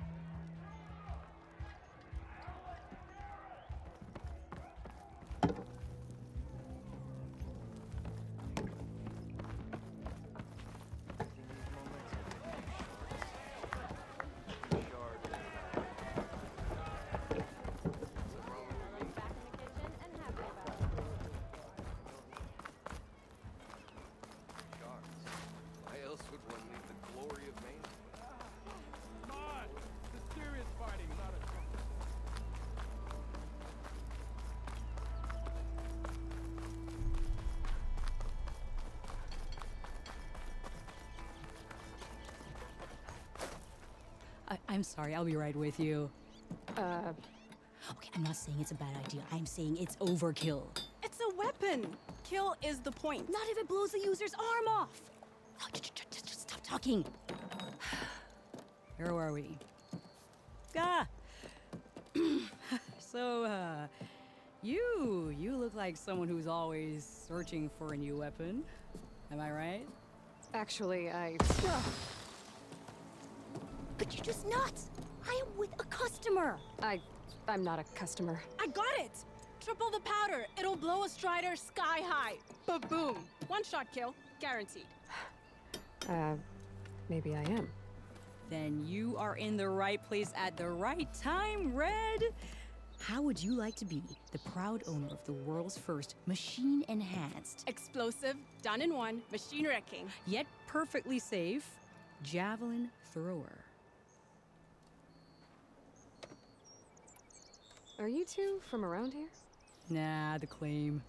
Speaker 17: I'm sorry, I'll be right with you.
Speaker 18: Okay, I'm not saying it's a bad idea. I'm saying it's overkill.
Speaker 19: It's a weapon. Kill is the point.
Speaker 18: Not if it blows the user's arm off. No, just stop talking.
Speaker 17: Where are we? Ah! So, you look like someone who's always searching for a new weapon. Am I right?
Speaker 1: Actually,
Speaker 18: But you're just nuts! I am with a customer!
Speaker 1: I'm not a customer.
Speaker 19: I got it! Triple the powder. It'll blow a Strider sky high. Ba-boom. One-shot kill. Guaranteed.
Speaker 1: Maybe I am.
Speaker 17: Then you are in the right place at the right time, Red! How would you like to be the proud owner of the world's first machine-enhanced,
Speaker 19: explosive, done in one, machine wrecking,
Speaker 17: yet perfectly safe, javelin thrower?
Speaker 1: Are you two from around here?
Speaker 17: Nah, the claim.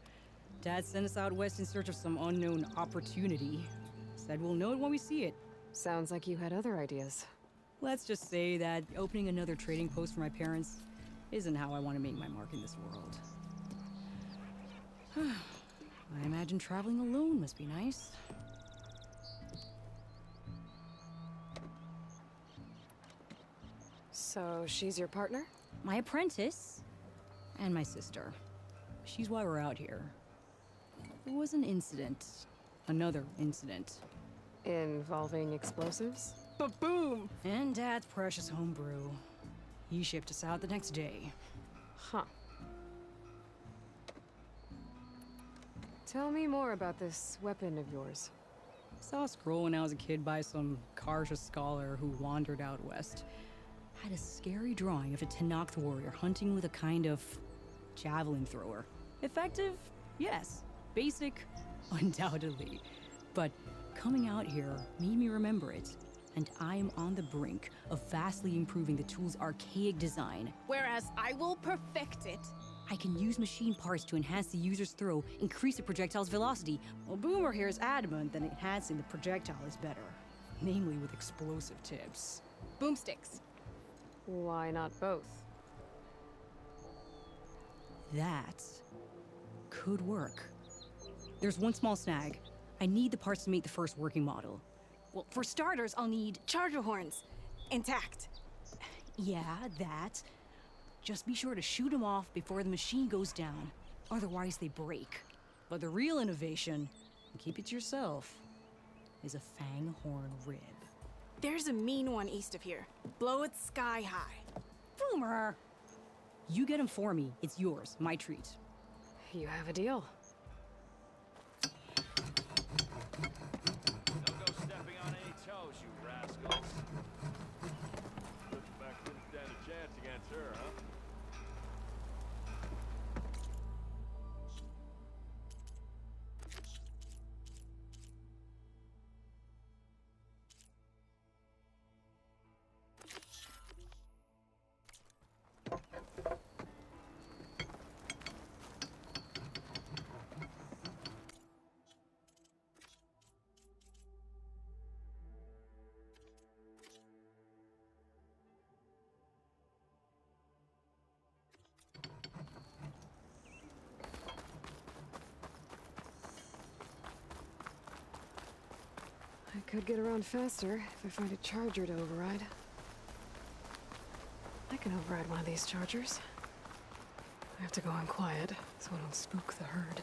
Speaker 17: Dad sent us out west in search of some unknown opportunity. Said we'll know it when we see it.
Speaker 1: Sounds like you had other ideas.
Speaker 17: Let's just say that opening another trading post for my parents isn't how I want to make my mark in this world. I imagine traveling alone must be nice.
Speaker 1: So she's your partner?
Speaker 17: My apprentice and my sister. She's why we're out here. There was an incident. Another incident.
Speaker 1: Involving explosives?
Speaker 19: Ba-boom!
Speaker 17: And Dad's precious homebrew. He shipped us out the next day.
Speaker 1: Huh. Tell me more about this weapon of yours.
Speaker 17: Saw a scroll when I was a kid by some Karja scholar who wandered out west. Had a scary drawing of a Tenakth warrior hunting with a kind of javelin thrower. Effective? Yes. Basic? Undoubtedly. But coming out here made me remember it. And I am on the brink of vastly improving the tool's archaic design.
Speaker 19: Whereas I will perfect it.
Speaker 17: I can use machine parts to enhance the user's throw, increase the projectile's velocity. Well, Boomer here is adamant that enhancing the projectile is better. Namely with explosive tips.
Speaker 19: Boomsticks.
Speaker 1: Why not both?
Speaker 17: That could work. There's one small snag. I need the parts to make the first working model.
Speaker 19: Well, for starters, I'll need charger horns. Intact.
Speaker 18: Yeah, that. Just be sure to shoot them off before the machine goes down. Otherwise, they break.
Speaker 17: But the real innovation, and keep it to yourself, is a fanghorn rib.
Speaker 19: There's a mean one east of here. Blow it sky high.
Speaker 17: Boomer! You get him for me. It's yours. My treat.
Speaker 1: You have a deal.
Speaker 16: Don't go stepping on any toes, you rascals. Back didn't stand a chance against her, huh?
Speaker 1: I could get around faster if I find a charger to override. I can override one of these chargers. I have to go in quiet so I don't spook the herd.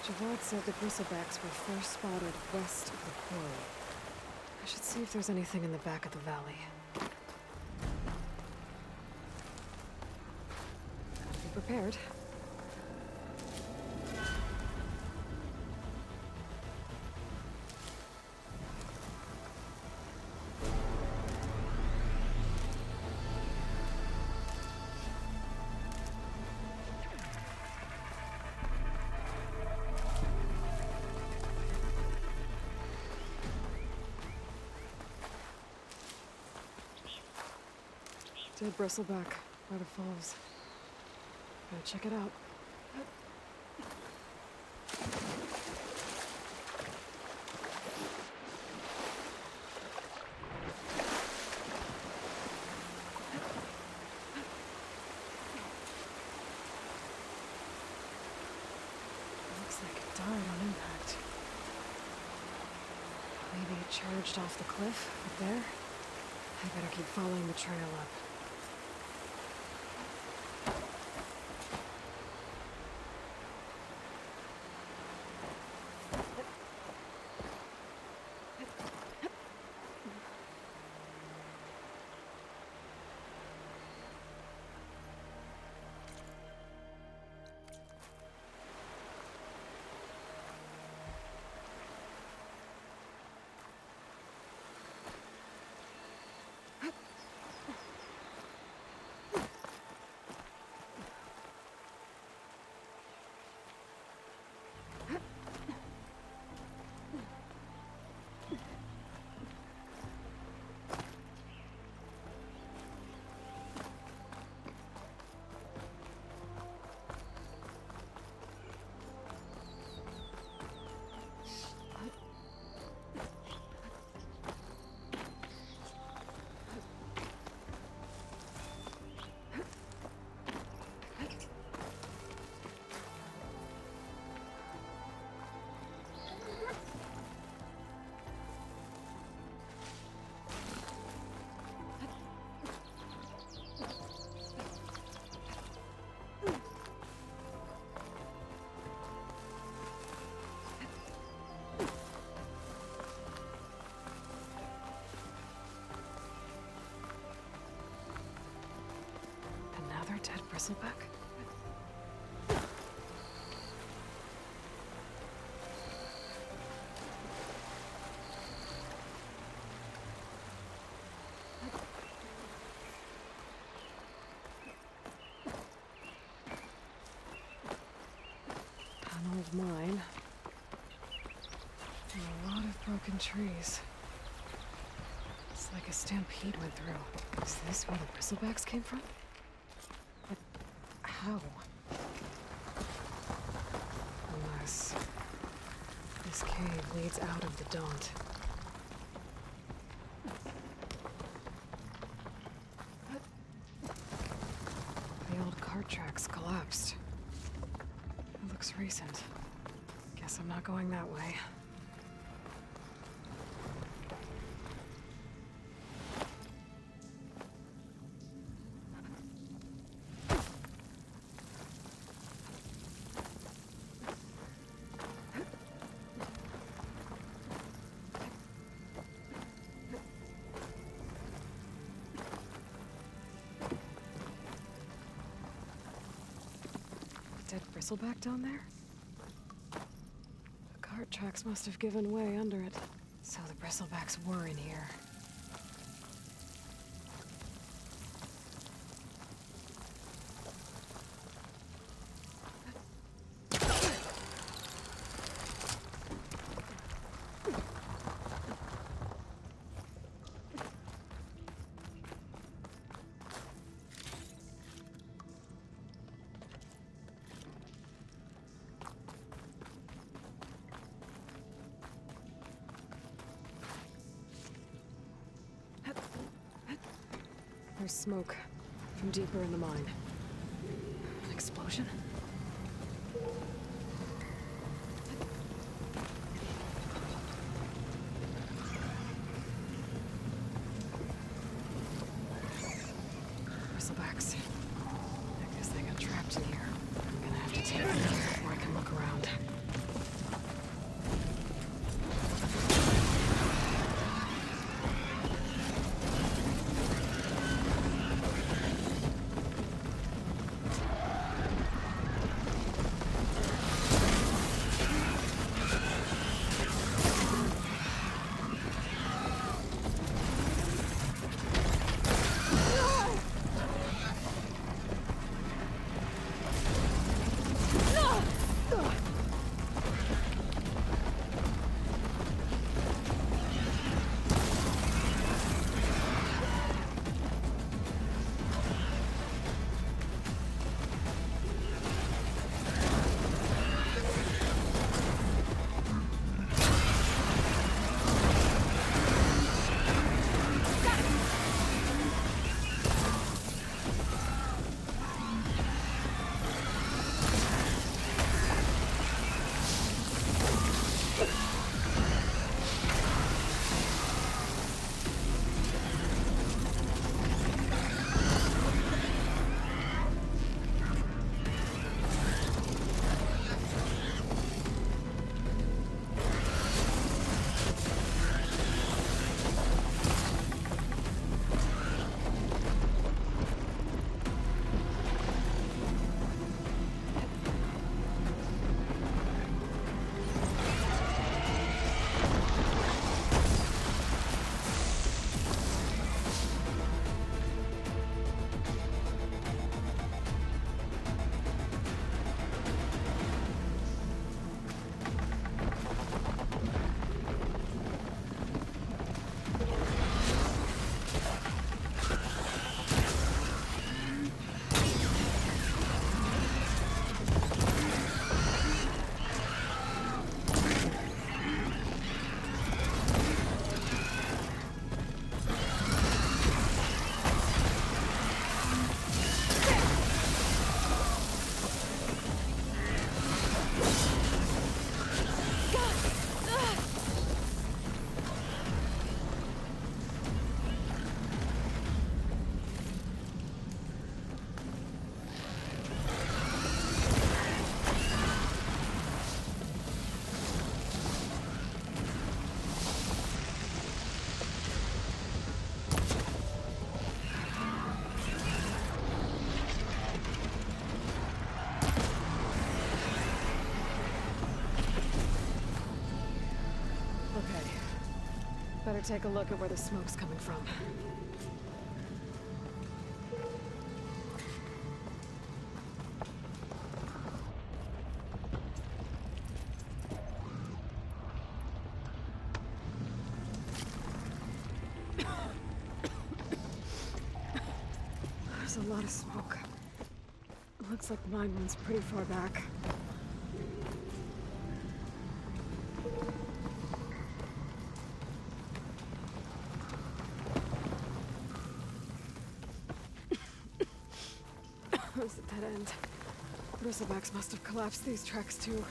Speaker 1: Javard said the bristlebacks were first spotted west of the quarry. I should see if there's anything in the back of the valley. Gotta be prepared. Dead bristleback by the falls. Gotta check it out. Looks like it died on impact. Maybe it charged off the cliff up there. I better keep following the trail up. Dead bristleback? old mine. And a lot of broken trees. It's like a stampede went through. Is this where the bristlebacks came from? But how? Unless this cave leads out of the Daunt. The old cart tracks collapsed. It looks recent. Guess I'm not going that way. Dead bristleback down there? The cart tracks must have given way under it. So the bristlebacks were in here. There's smoke from deeper in the mine. An explosion? Bristlebacks. I guess they got trapped in here. I'm gonna have to take them out before I can look around. Better take a look at where the smoke's coming from. a lot of smoke. Looks like the mine runs pretty far back. It's a dead end. Bristlebacks must have collapsed these tracks too.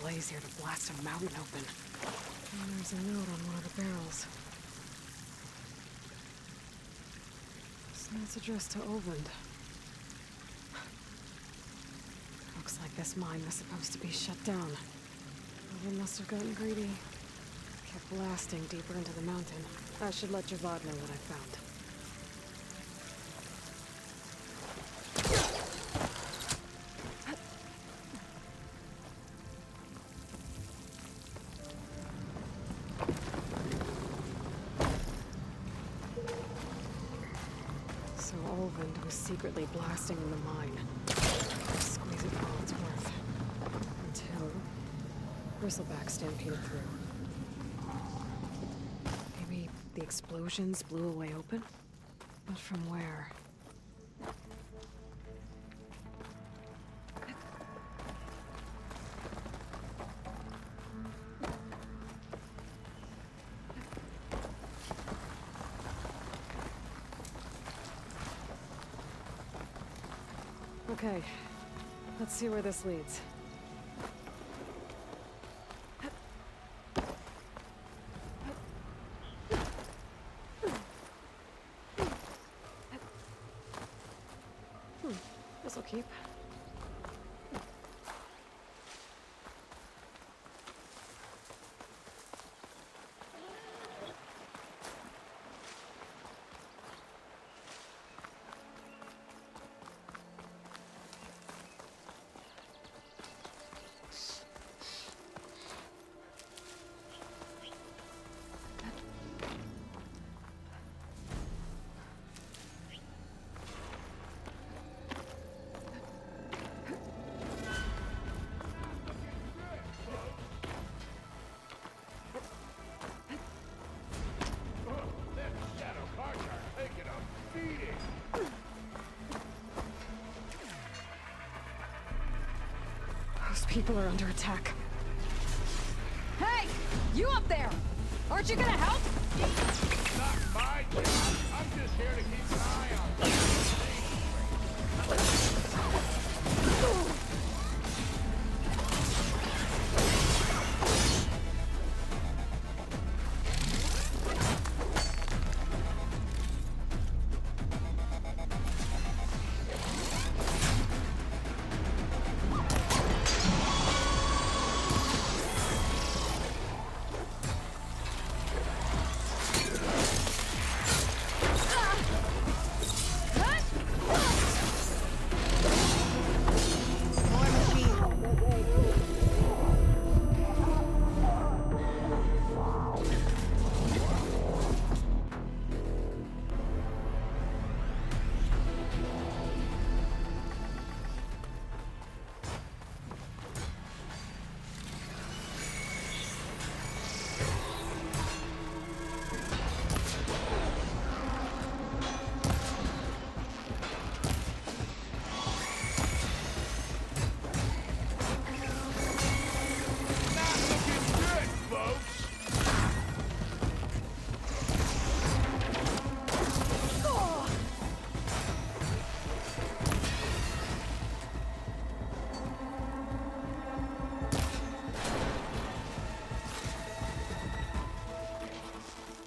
Speaker 1: Blaze here to blast a mountain open. And there's a note on one of the barrels. This note's addressed to Olvend. Looks like this mine was supposed to be shut down. Olvend must have gotten greedy. Kept blasting deeper into the mountain. I should let Javad know what I found. Was secretly blasting in the mine. Squeeze it for all it's worth. Until Bristleback stampeded through. Maybe the explosions blew a way open? But from where? Okay, let's see where this leads. This'll keep. People are under attack.
Speaker 18: Hey! You up there! Aren't you gonna help?
Speaker 13: Not my job. I'm just here to keep an eye on you.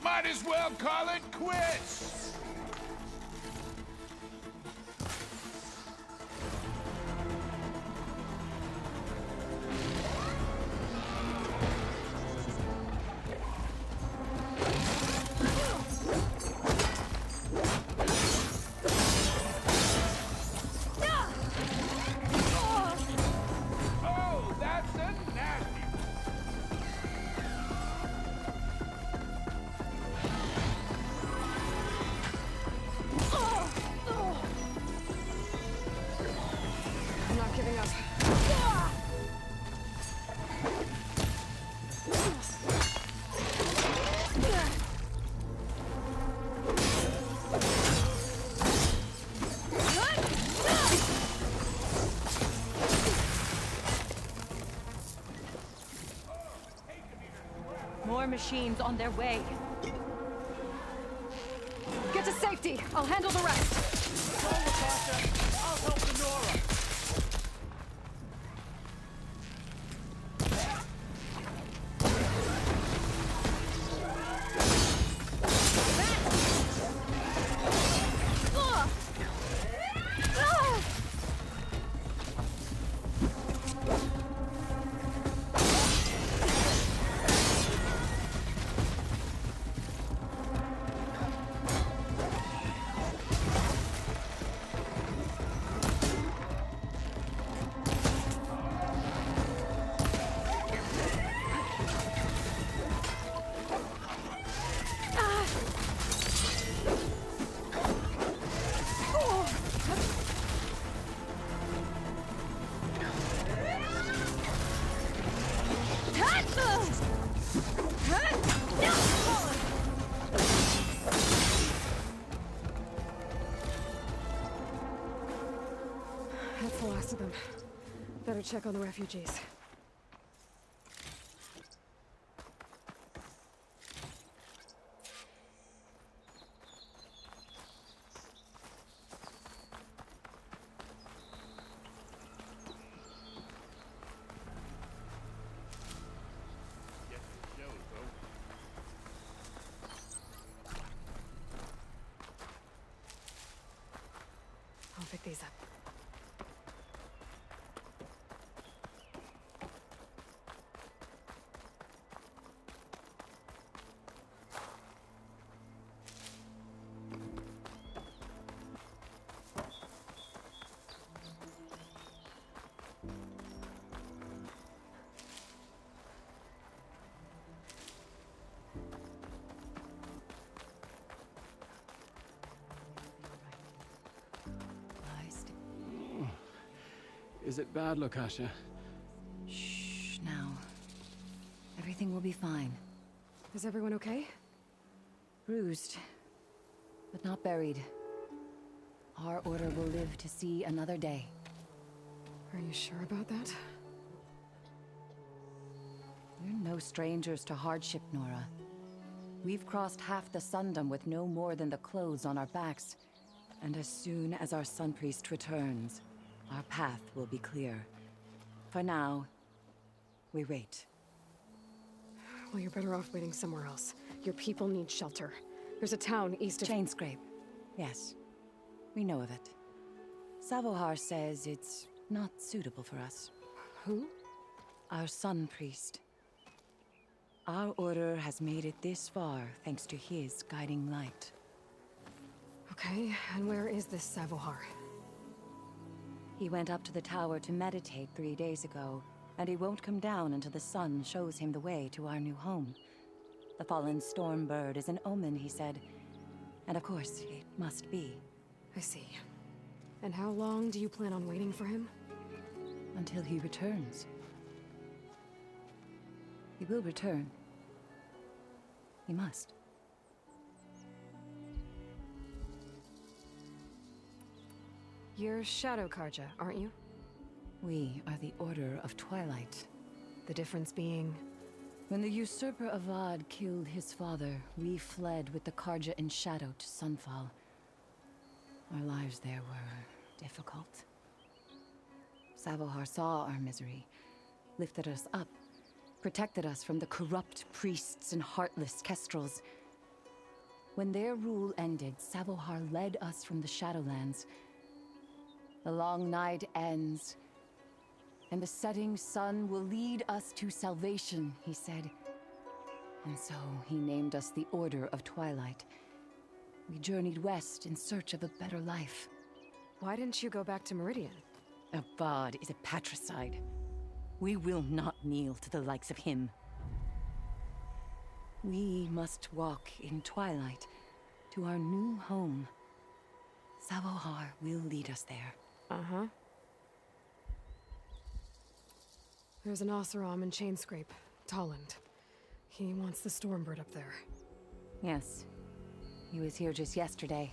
Speaker 13: Might as well call it quits!
Speaker 1: up.
Speaker 18: More machines on their way.
Speaker 1: Get to safety. I'll handle the rest.
Speaker 9: Go, Natasha. I'll help the Nora.
Speaker 1: That's the last of them. Better check on the refugees. I'll pick these up.
Speaker 20: Is it bad, Lokasha?
Speaker 18: Shh, now. Everything will be fine.
Speaker 1: Is everyone okay?
Speaker 18: Bruised, but not buried. Our order will live to see another day.
Speaker 1: Are you sure about that?
Speaker 18: We're no strangers to hardship, Nora. We've crossed half the Sundom with no more than the clothes on our backs. And as soon as our Sun Priest returns, our path will be clear. For now, we wait.
Speaker 1: Well, you're better off waiting somewhere else. Your people need shelter. There's a town east of...
Speaker 18: Chainscrape. Yes. We know of it. Savohar says it's not suitable for us.
Speaker 1: Who?
Speaker 18: Our Sun Priest. Our order has made it this far thanks to his guiding light.
Speaker 1: Okay, and where is this Savohar?
Speaker 18: He went up to the tower to meditate 3 days ago, and he won't come down until the sun shows him the way to our new home. The fallen storm bird is an omen, he said. And of course, it must be.
Speaker 1: I see. And how long do you plan on waiting for him?
Speaker 18: Until he returns. He will return. He must.
Speaker 1: You're Shadow Karja, aren't you?
Speaker 18: We are the Order of Twilight.
Speaker 1: The difference being...
Speaker 18: When the usurper Avad killed his father, we fled with the Karja in shadow to Sunfall. Our lives there were difficult. Savohar saw our misery, lifted us up, protected us from the corrupt priests and heartless kestrels. When their rule ended, Savohar led us from the Shadowlands. The long night ends, and the setting sun will lead us to salvation, he said. And so he named us the Order of Twilight. We journeyed west in search of a better life.
Speaker 1: Why didn't you go back to Meridian?
Speaker 18: Avad is a patricide. We will not kneel to the likes of him. We must walk in twilight to our new home. Savohar will lead us there.
Speaker 1: Uh-huh. There's an Oseram in Chainscrape, Tolland. He wants the Stormbird up there.
Speaker 18: Yes. He was here just yesterday.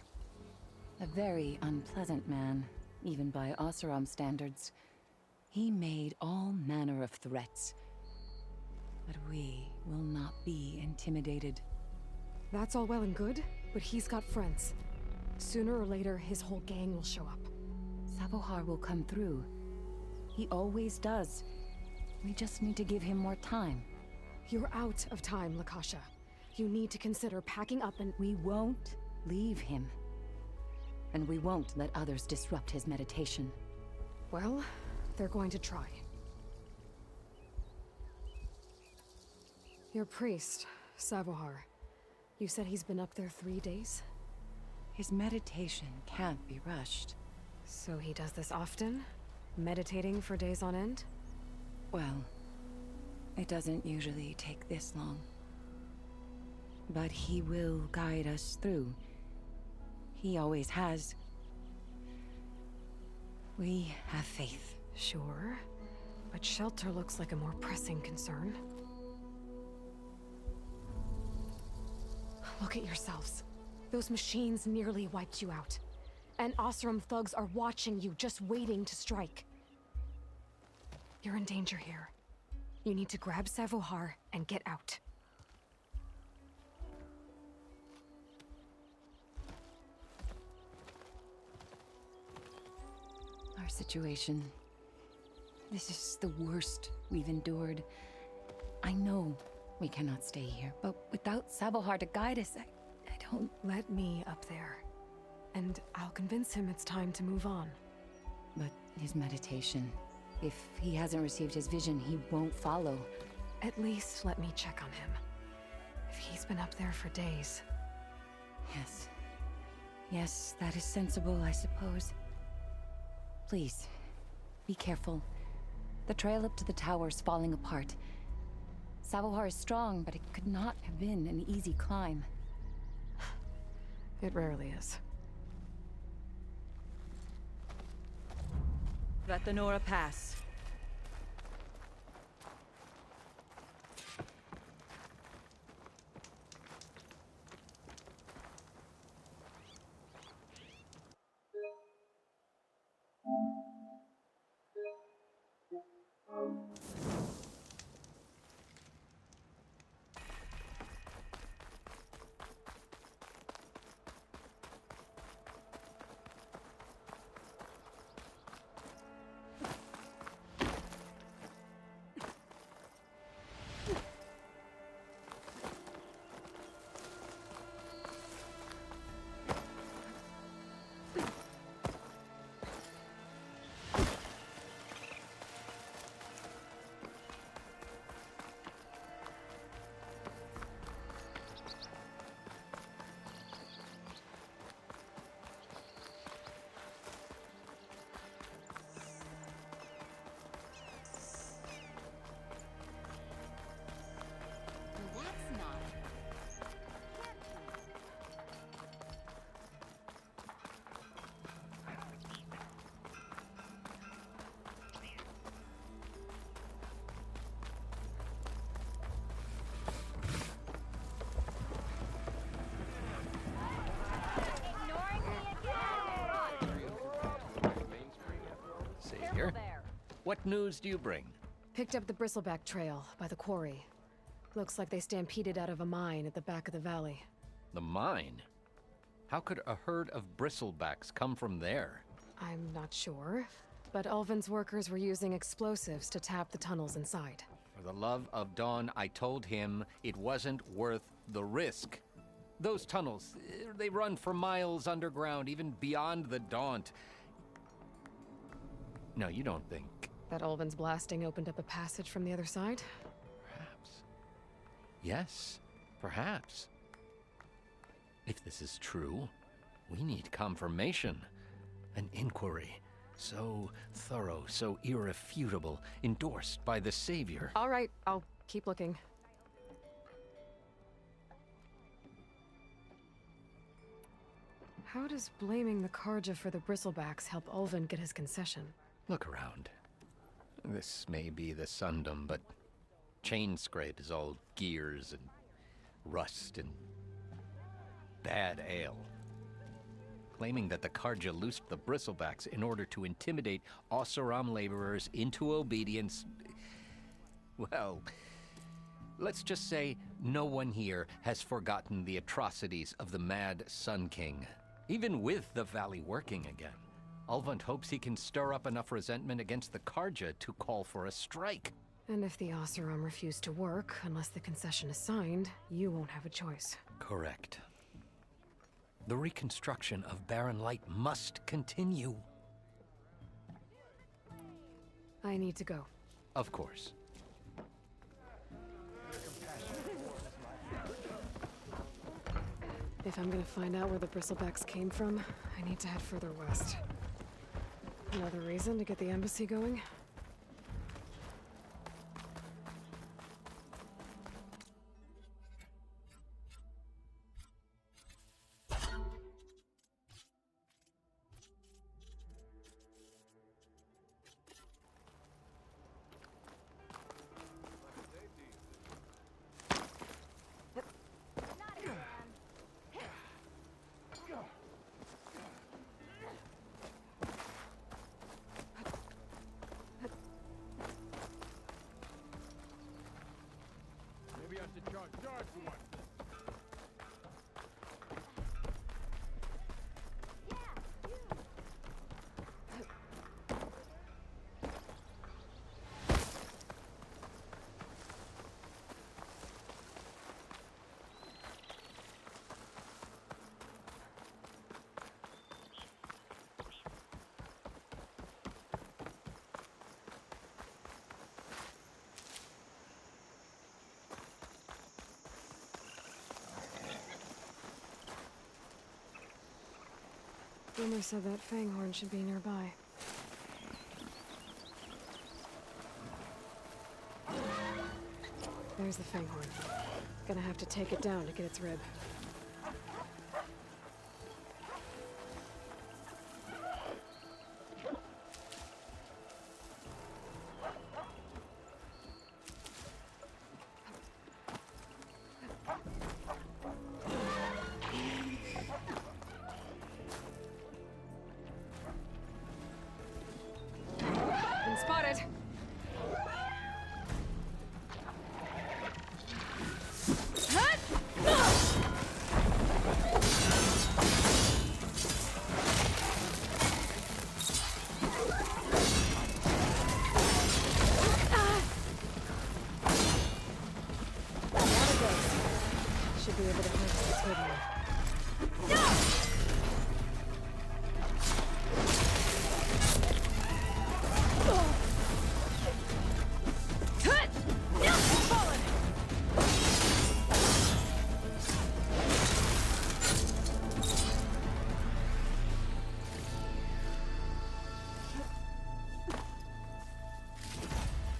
Speaker 18: A very unpleasant man, even by Oseram standards. He made all manner of threats. But we will not be intimidated.
Speaker 1: That's all well and good, but he's got friends. Sooner or later, his whole gang will show up.
Speaker 18: Savohar will come through. He always does. We just need to give him more time.
Speaker 1: You're out of time, Lakasha. You need to consider packing up and—
Speaker 18: We won't leave him. And we won't let others disrupt his meditation.
Speaker 1: Well, they're going to try. Your priest, Savohar. You said he's been up there 3 days?
Speaker 18: His meditation can't be rushed.
Speaker 1: So he does this often? Meditating for days on end?
Speaker 18: Well, it doesn't usually take this long. But he will guide us through. He always has. We have faith.
Speaker 1: Sure. But shelter looks like a more pressing concern. Look at yourselves. Those machines nearly wiped you out. And Oseram thugs are watching you, just waiting to strike. You're in danger here. You need to grab Savohar and get out.
Speaker 18: Our situation. This is the worst we've endured. I know we cannot stay here, but without Savohar to guide us, I don't...
Speaker 1: Let me up there. And I'll convince him it's time to move on.
Speaker 18: But his meditation... If he hasn't received his vision, he won't follow.
Speaker 1: At least let me check on him. If he's been up there for days.
Speaker 18: Yes. Yes, that is sensible, I suppose. Please, be careful. The trail up to the tower's falling apart. Savohar is strong, but it could not have been an easy climb.
Speaker 1: It rarely is.
Speaker 10: Let the Nora pass.
Speaker 21: Savior, what news do you bring?
Speaker 1: Picked up the Bristleback trail by the quarry. Looks like they stampeded out of a mine at the back of the valley.
Speaker 21: The mine? How could a herd of bristlebacks come from there?
Speaker 1: I'm not sure, but Ulvin's workers were using explosives to tap the tunnels inside.
Speaker 21: For the love of Dawn, I told him it wasn't worth the risk. Those tunnels, they run for miles underground, even beyond the Daunt. No, you don't think...
Speaker 1: That Ulvin's blasting opened up a passage from the other side?
Speaker 21: Perhaps. Yes, perhaps. If this is true, we need confirmation. An inquiry. So thorough, so irrefutable, endorsed by the Savior.
Speaker 1: All right, I'll keep looking. How does blaming the Karja for the Bristlebacks help Ulvin get his concession?
Speaker 21: Look around. This may be the Sundom, but chain scrape is all gears and rust and bad ale. Claiming that the Karja loosed the bristlebacks in order to intimidate Oseram laborers into obedience. Well, let's just say no one here has forgotten the atrocities of the Mad Sun King. Even with the valley working again, Ulvund hopes he can stir up enough resentment against the Karja to call for a strike.
Speaker 1: And if the Oseram refuse to work, unless the concession is signed, you won't have a choice.
Speaker 21: Correct. The reconstruction of Barren Light must continue.
Speaker 1: I need to go.
Speaker 21: Of course.
Speaker 1: If I'm gonna find out where the bristlebacks came from, I need to head further west. Another reason to get the embassy going?
Speaker 2: Maybe I should charge for one.
Speaker 1: Rumor said that Fanghorn should be nearby. There's the Fanghorn. Gonna have to take it down to get its rib. Been spotted. Should be able to harvest its rib now.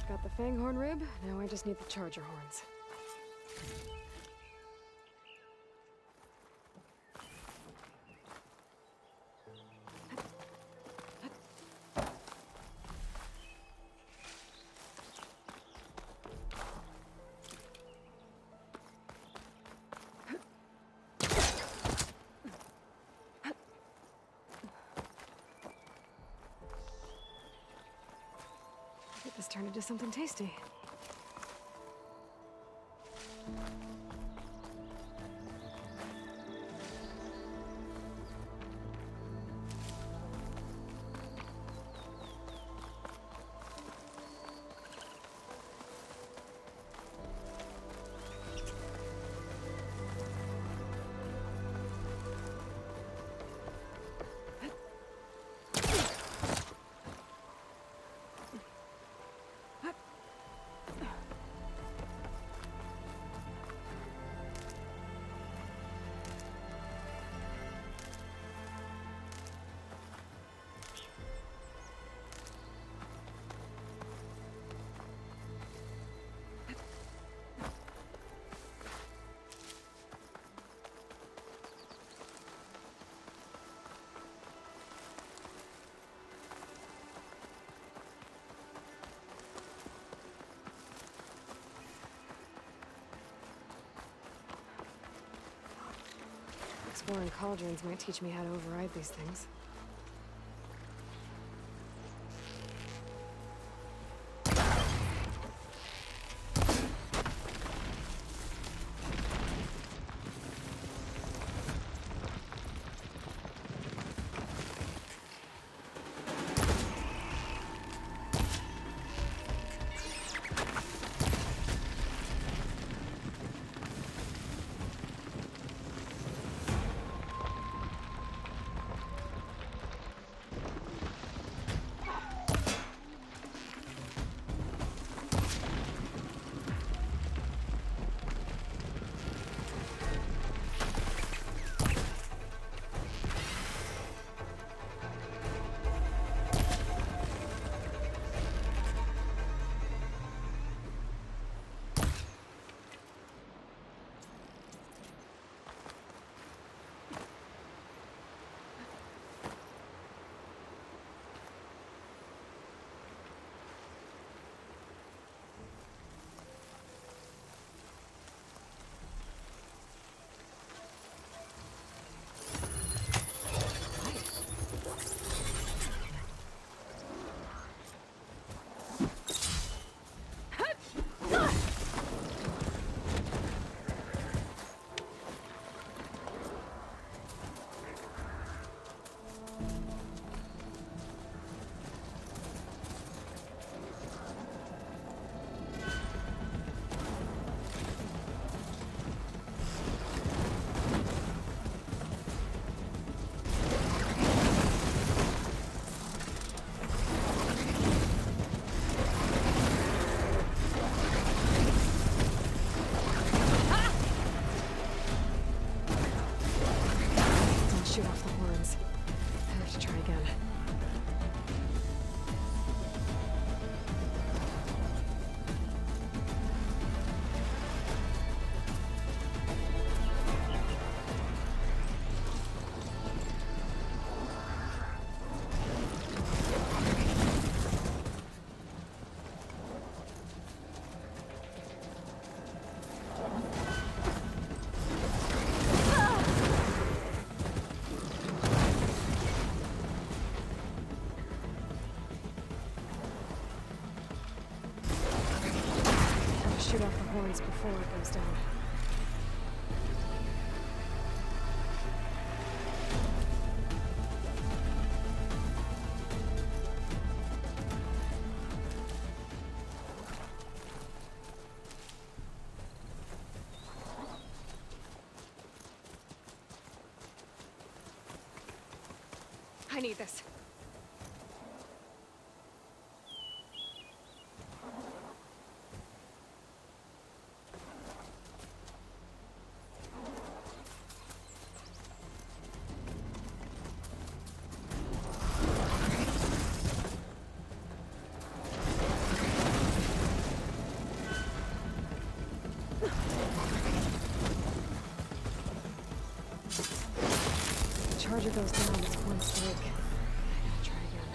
Speaker 1: Got the Fanghorn rib, now I just need the charger horns. Get this turned into something tasty. exploring cauldrons might teach me how to override these things. Shoot off the horns. I have to try again. Shoot off the horns before it goes down. I need this. Charger goes down, it's one stake. I gotta try again.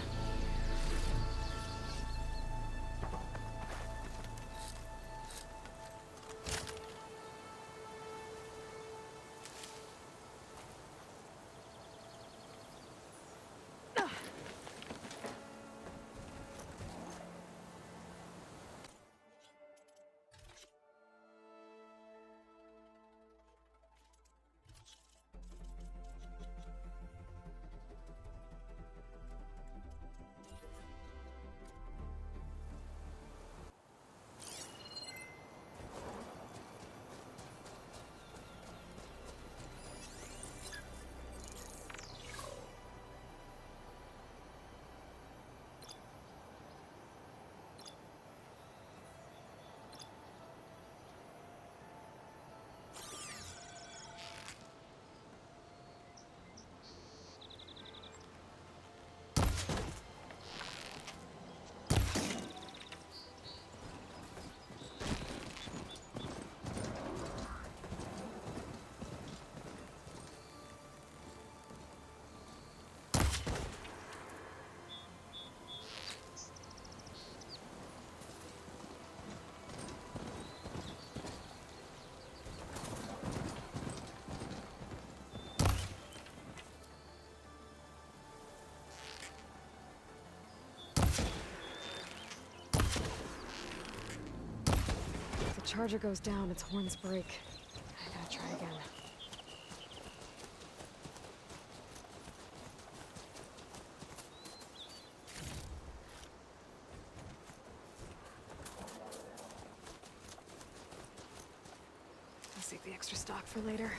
Speaker 1: charger goes down, its horns break. I gotta try again. I'll save the extra stock for later.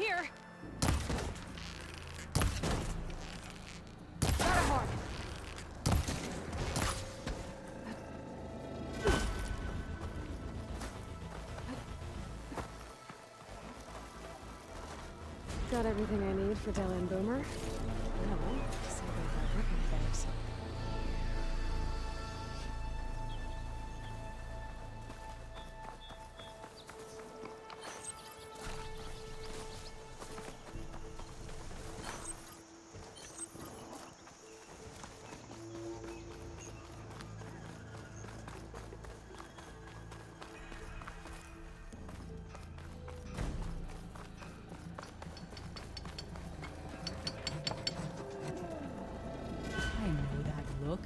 Speaker 19: here.
Speaker 1: Matterhorn! Got everything I need for Della and Boomer. Now, see about that ripping phase.
Speaker 17: I know that look.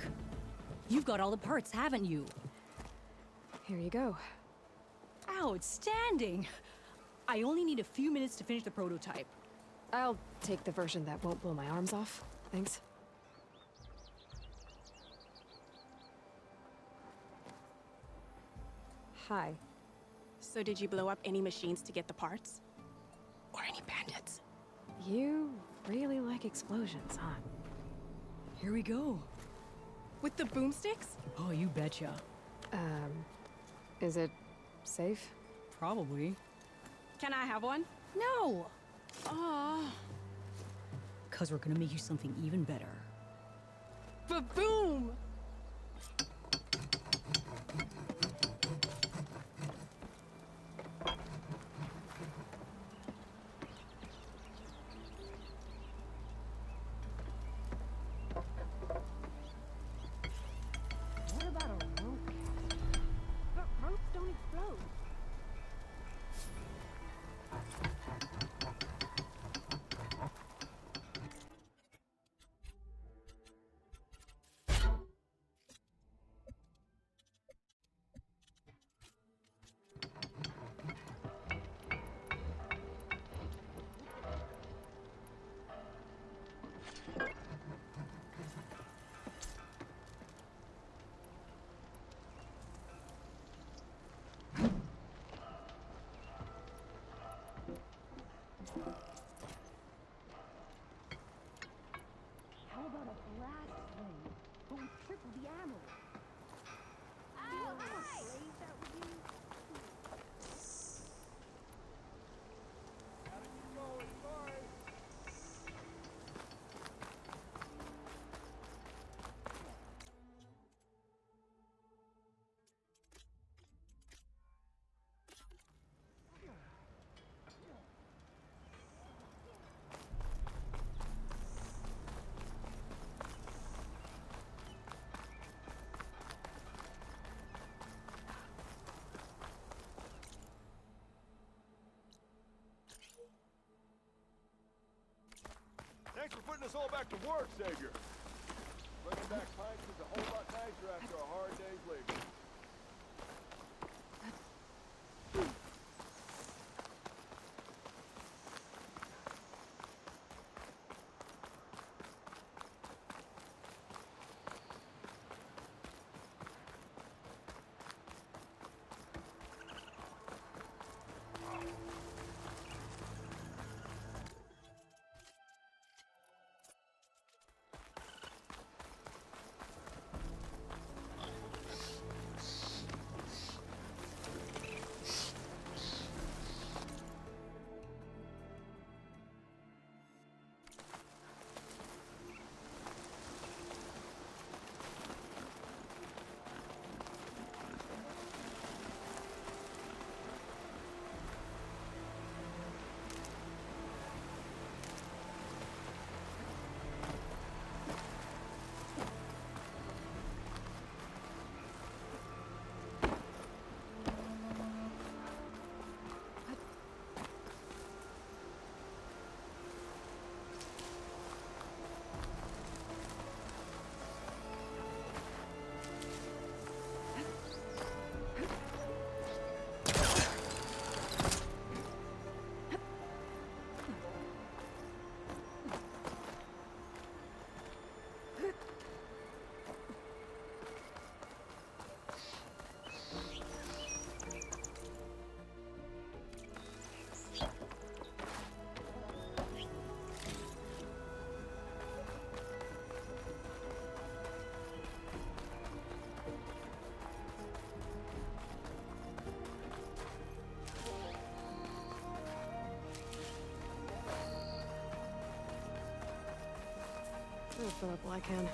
Speaker 17: You've got all the parts, haven't you?
Speaker 1: Here you go.
Speaker 17: Outstanding! I only need a few minutes to finish the prototype.
Speaker 1: I'll take the version that won't blow my arms off. Thanks. Hi.
Speaker 19: So did you blow up any machines to get the parts? Or any bandits?
Speaker 1: You really like explosions, huh?
Speaker 17: Here we go.
Speaker 19: With the boomsticks?
Speaker 17: Oh, you betcha.
Speaker 1: Is it safe?
Speaker 17: Probably.
Speaker 19: Can I have one?
Speaker 17: No!
Speaker 19: Aw.
Speaker 17: Cause we're gonna make you something even better.
Speaker 19: Ba-boom!
Speaker 14: What about a rope? But ropes don't explode. How about a blast flame? But with triple the ammo.
Speaker 2: Thanks for putting us all back to work, Savior. Bringing back pints is a whole lot nicer after a hard day's labor.
Speaker 1: foot up while I can.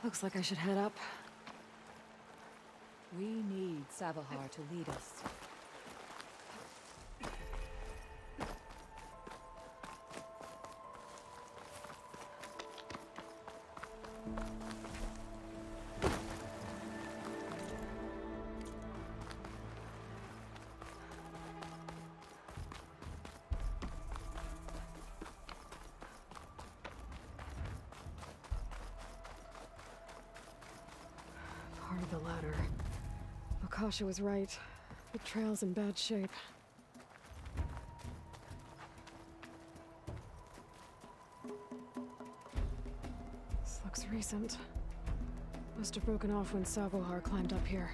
Speaker 1: Looks like I should head up.
Speaker 18: We need Savahar to lead us.
Speaker 1: Part of the ladder. Akasha was right. The trail's in bad shape. This looks recent. Must have broken off when Savahar climbed up here.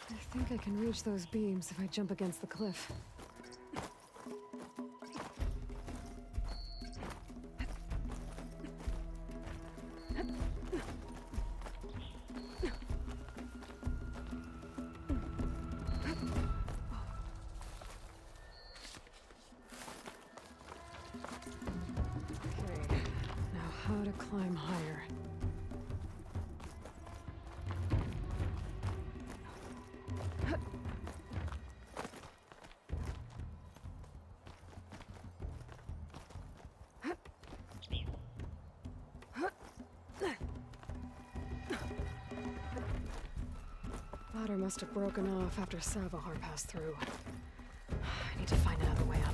Speaker 1: I think I can reach those beams if I jump against the cliff. Okay, now how to climb higher. Ladder must have broken off after Savahar passed through. I need to find another way up.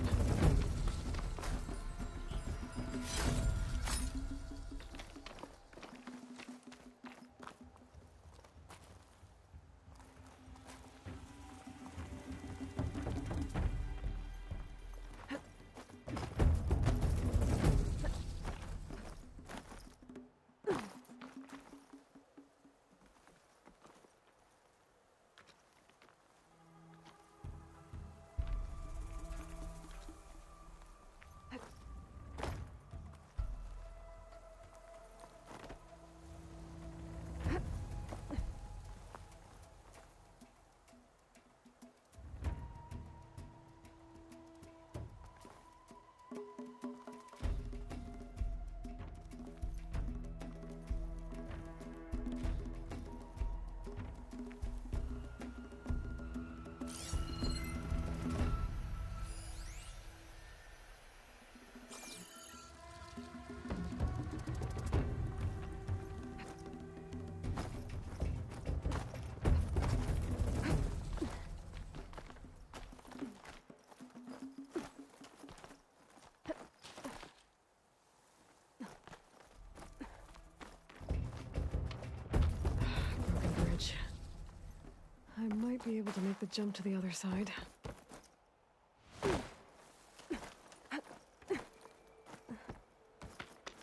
Speaker 1: I might be able to make the jump to the other side.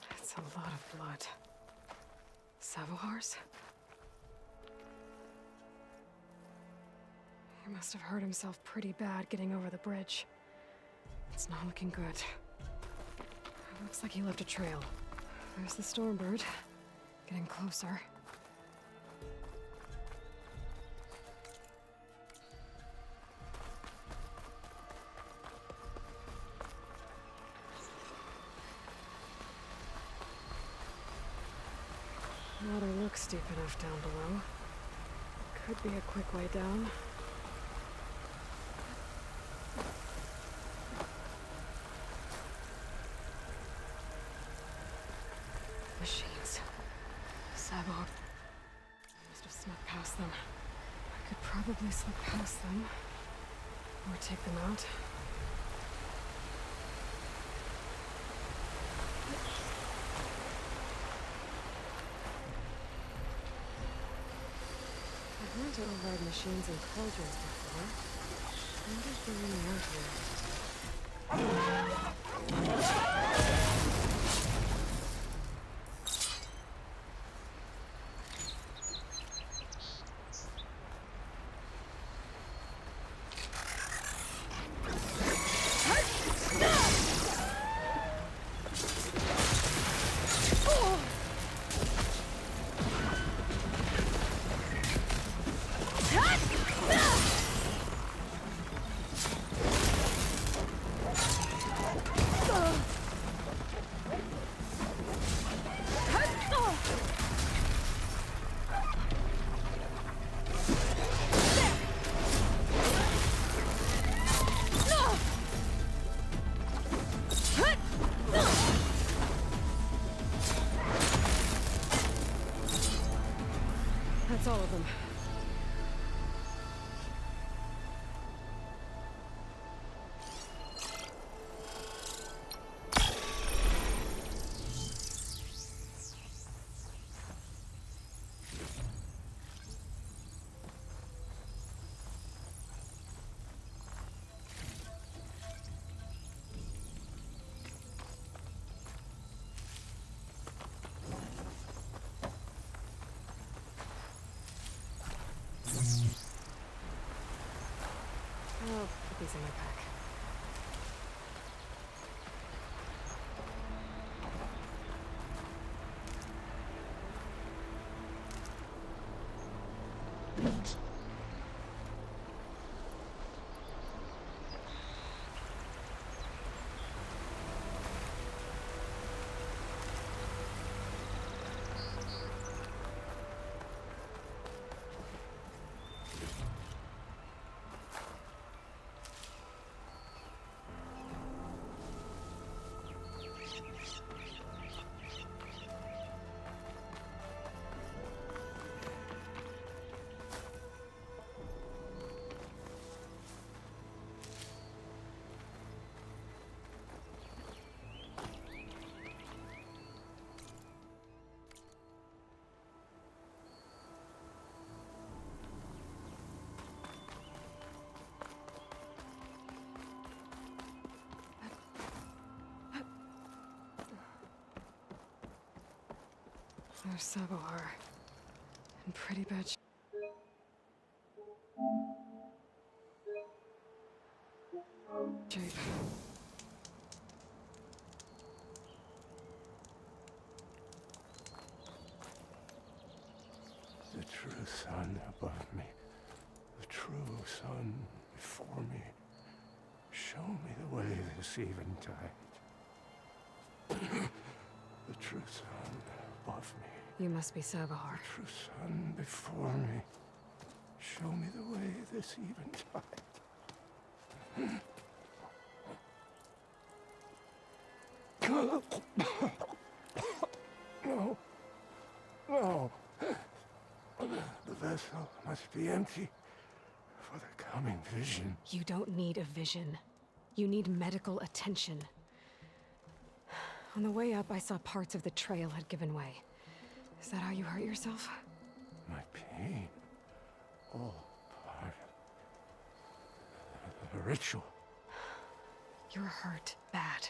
Speaker 1: That's a lot of blood. Savohars? He must have hurt himself pretty bad getting over the bridge. It's not looking good. It looks like he left a trail. There's the Stormbird. Getting closer. Water looks deep enough down below. Could be a quick way down. Machines. Sabo must have snuck past them. I could probably slip past them. Or take them out. I've learned to override machines and cauldrons before. I wonder if they're really out here. That's all of them. I'll put these in my pack. There's Sabohar. In pretty bad shape.
Speaker 5: The true sun above me. The true sun before me. Show me the way this eventide. The true sun above me.
Speaker 1: You must be Sabohar.
Speaker 5: The true sun before me. Show me the way this eventide. No. No. The vessel must be empty for the coming vision.
Speaker 1: You don't need a vision. You need medical attention. On the way up, I saw parts of the trail had given way. Is that how you hurt yourself?
Speaker 5: My pain. All ritual.
Speaker 1: You're hurt bad,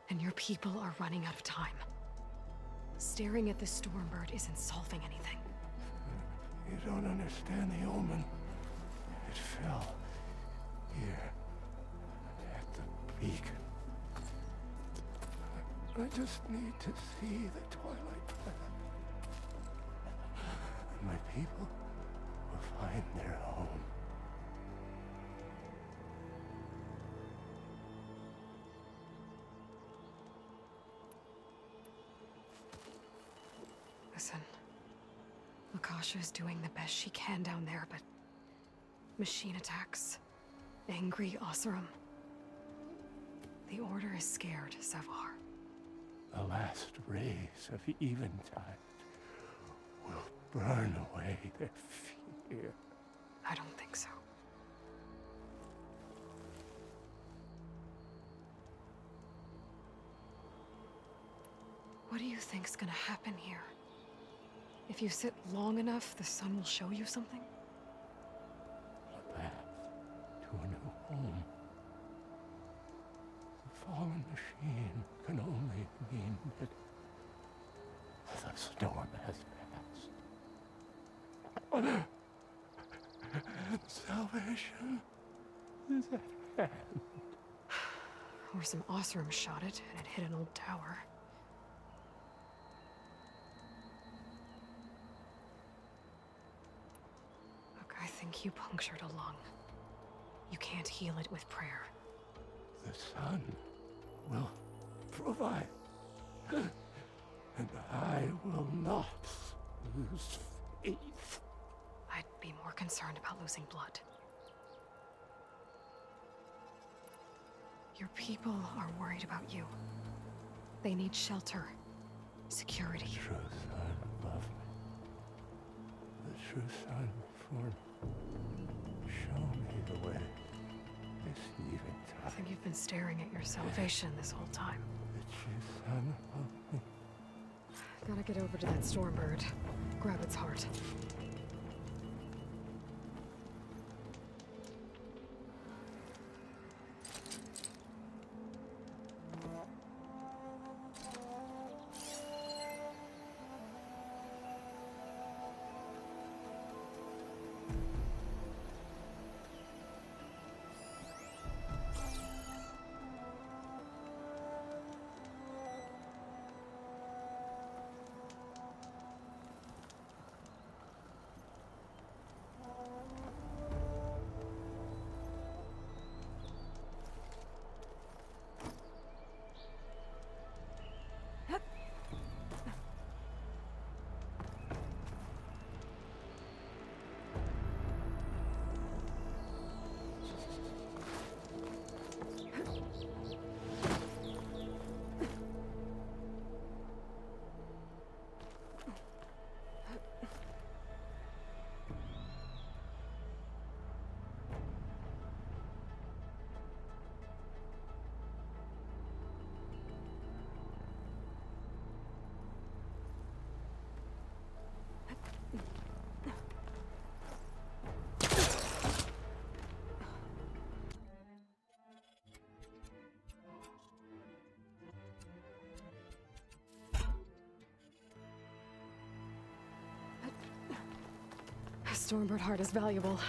Speaker 1: and your people are running out of time. Staring at the Stormbird isn't solving anything.
Speaker 5: You don't understand the omen. It fell here at the beacon. I just need to see the twilight path. And my people will find their home.
Speaker 1: Listen, Lakasha's doing the best she can down there, but machine attacks, angry Oseram. The Order is scared, Savar.
Speaker 5: The last rays of Eventide will burn away their fear.
Speaker 1: I don't think so. What do you think's gonna happen here? If you sit long enough, the sun will show you something?
Speaker 5: A path to a new home. The fallen machine can only mean that the storm has passed. Salvation is at hand.
Speaker 1: Or some Oseram shot it, and it hit an old tower. Look, I think you punctured a lung. You can't heal it with prayer.
Speaker 5: The sun will provide. And I will not lose faith.
Speaker 1: I'd be more concerned about losing blood. Your people are worried about you. They need shelter, security.
Speaker 5: The true sun above me. The true sun before me. Show me the way. This eventide.
Speaker 1: I think you've been staring at your salvation this whole time.
Speaker 5: The true sun above me.
Speaker 1: Gotta get over to that Stormbird. Grab its heart. Stormbird heart is valuable.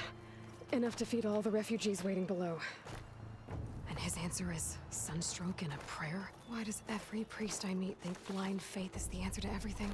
Speaker 1: Enough to feed all the refugees waiting below. And his answer is sunstroke and a prayer? Why does every priest I meet think blind faith is the answer to everything?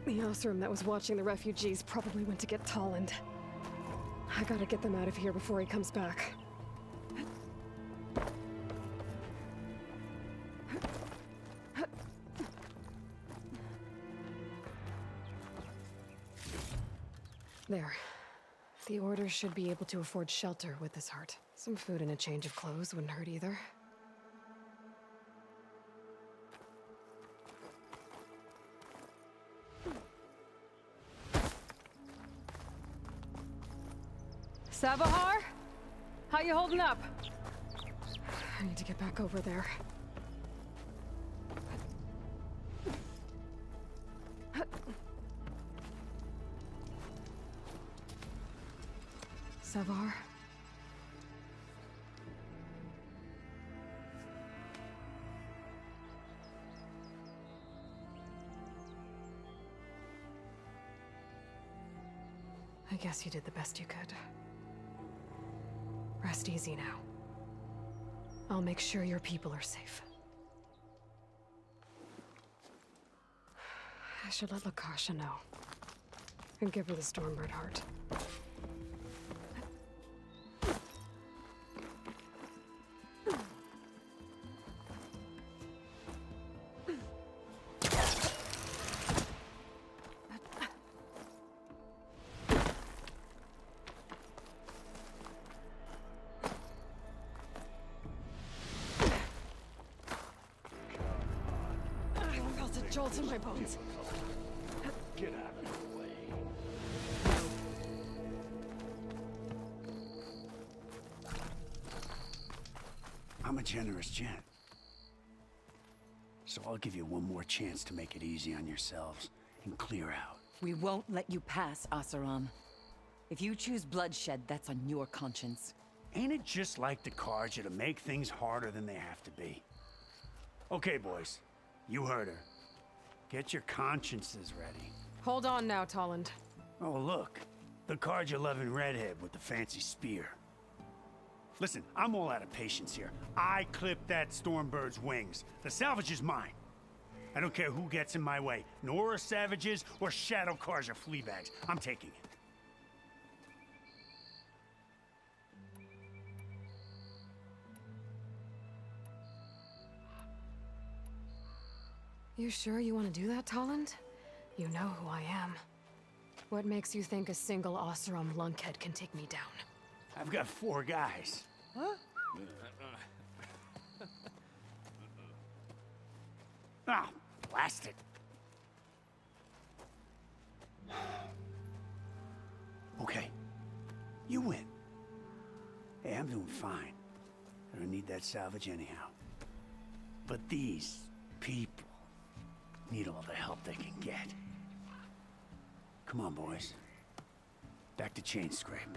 Speaker 1: The Osram that was watching the refugees probably went to get Tolland. I gotta get them out of here before he comes back. There. The Order should be able to afford shelter with this heart. Some food and a change of clothes wouldn't hurt either. Savahar? How you holding up? I need to get back over there. Savahar? I guess you did the best you could. Rest easy now. I'll make sure your people are safe. I should let Lakasha know. And give her the Stormbird heart. Jolt in my bones.
Speaker 16: Get out of the way.
Speaker 9: I'm a generous gent. So I'll give you one more chance to make it easy on yourselves and clear out.
Speaker 18: We won't let you pass, Oseram. If you choose bloodshed, that's on your conscience.
Speaker 9: Ain't it just like the Carja to make things harder than they have to be? Okay, boys. You heard her. Get your consciences ready.
Speaker 1: Hold on now, Tolland.
Speaker 9: Oh, look. The Carja-loving redhead with the fancy spear. Listen, I'm all out of patience here. I clipped that Stormbird's wings. The salvage is mine. I don't care who gets in my way. Nora savages or Shadow Carja fleabags. I'm taking it.
Speaker 1: You sure you want to do that, Tolland? You know who I am. What makes you think a single Oseram lunkhead can take me down?
Speaker 9: I've got 4 guys.
Speaker 1: Huh?
Speaker 9: Ah, blast it. Okay. You win. Hey, I'm doing fine. I don't need that salvage anyhow. But these people need all the help they can get. Come on, boys. Back to Chain Scrape.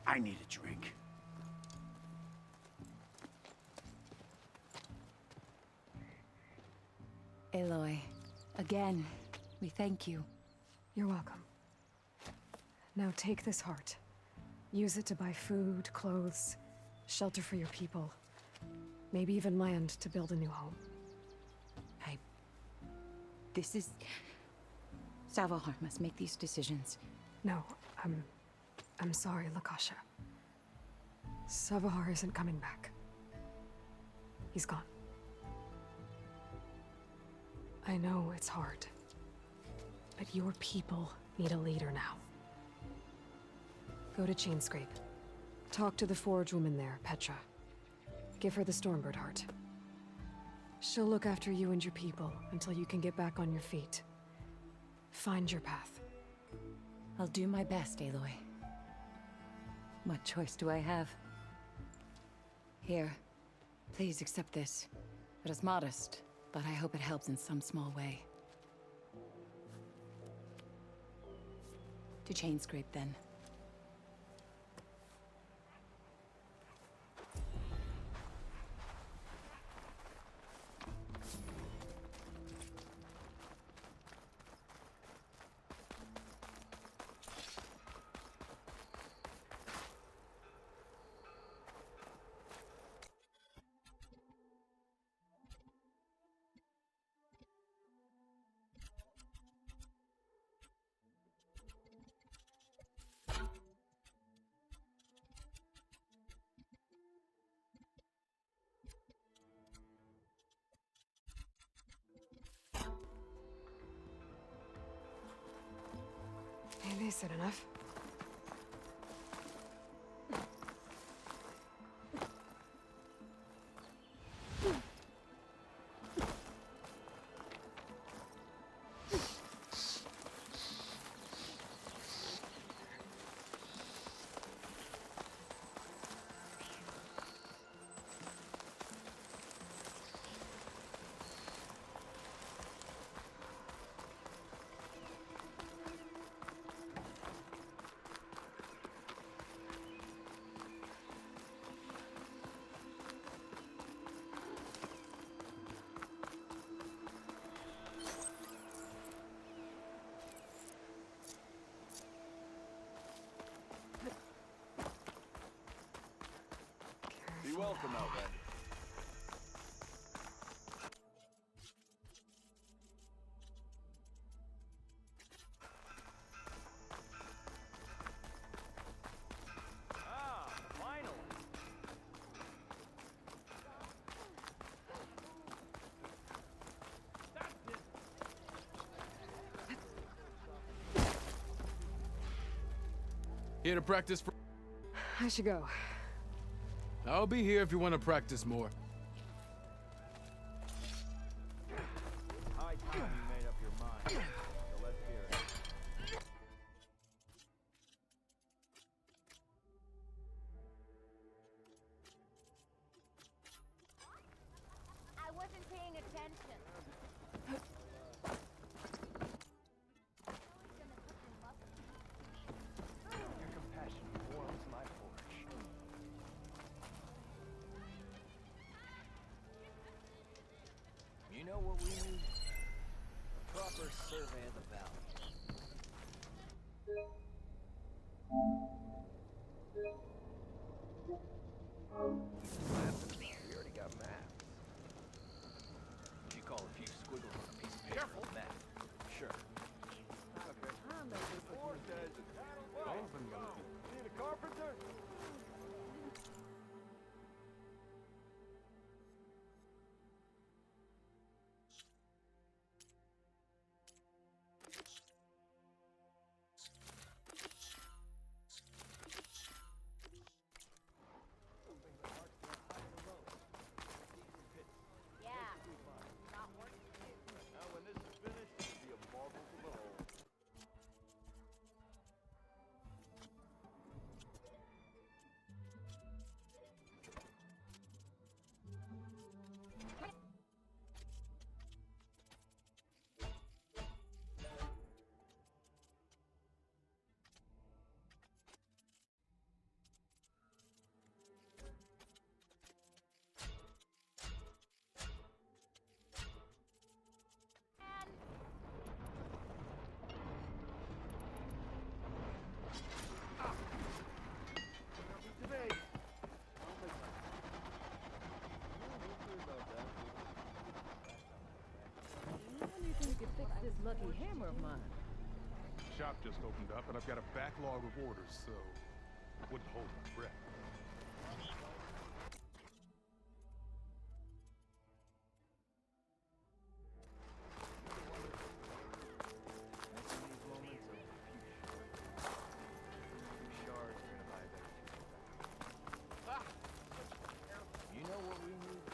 Speaker 9: I need a drink.
Speaker 18: Aloy, again, we thank you.
Speaker 1: You're welcome. Now take this heart. Use it to buy food, clothes, shelter for your people. Maybe even land to build a new home.
Speaker 18: This is... Savahar must make these decisions.
Speaker 1: No, I'm sorry, Lakasha. Savahar isn't coming back. He's gone. I know it's hard, but your people need a leader now. Go to Chainscrape. Talk to the forge woman there, Petra. Give her the Stormbird heart. She'll look after you and your people until you can get back on your feet. Find your path.
Speaker 18: I'll do my best, Aloy. What choice do I have? Here, please accept this. It is modest, but I hope it helps in some small way. To Chainscrape, then.
Speaker 1: Decent enough.
Speaker 2: Be welcome, Outlander. Ah, finally.
Speaker 20: Here to practice for...
Speaker 1: I should go.
Speaker 20: I'll be here if you want to practice more.
Speaker 2: High time you made up your mind. So let's hear it.
Speaker 4: I wasn't paying attention.
Speaker 2: Your compassion warms my forge. You know what we need? A proper survey of the valley. We already got maps. You call a few squiggles on a piece of paper a map. Sure. Okay. Need a carpenter?
Speaker 4: Yeah. Not working.
Speaker 2: Now when this is finished, it'll be a marvel to behold.
Speaker 14: This lucky hammer of mine.
Speaker 13: Shop just opened up, and I've got a backlog of orders, so wouldn't hold my breath.
Speaker 2: You know what we need?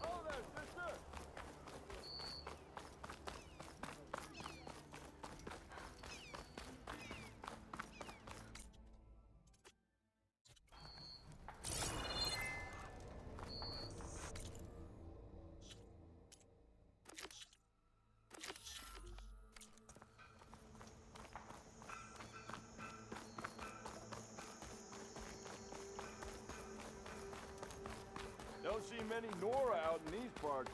Speaker 2: Oh, there, sister! Don't see many Nora out in these parts.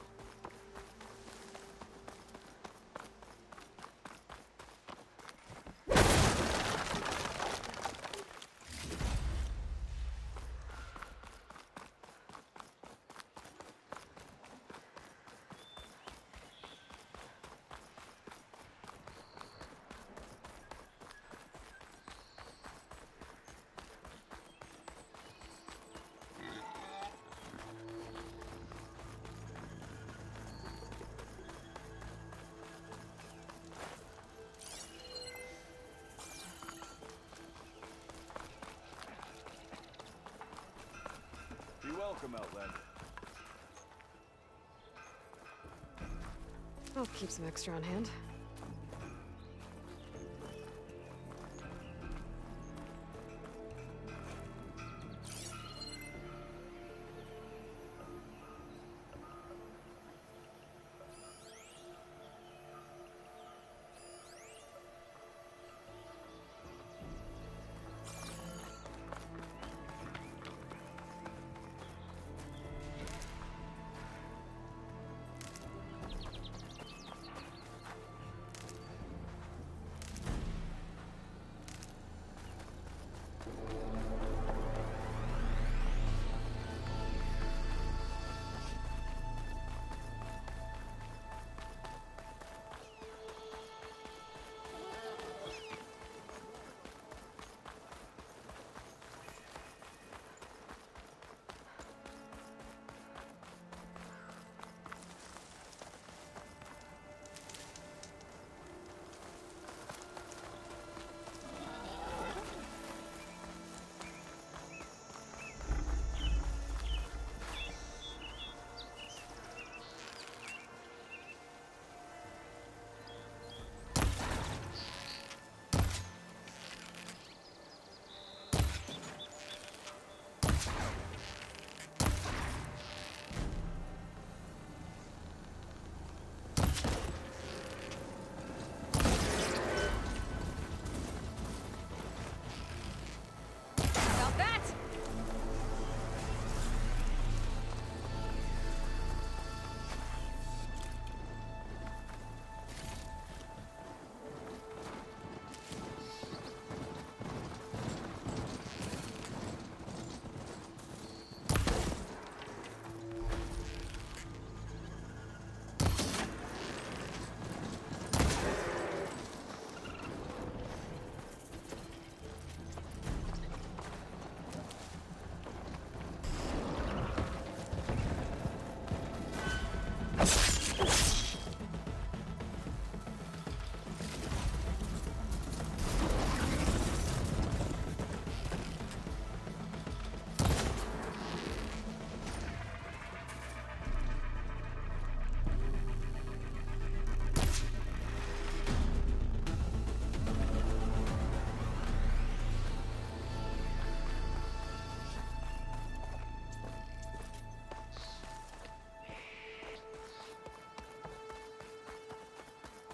Speaker 2: welcome, Outlander.
Speaker 1: I'll keep some extra on hand.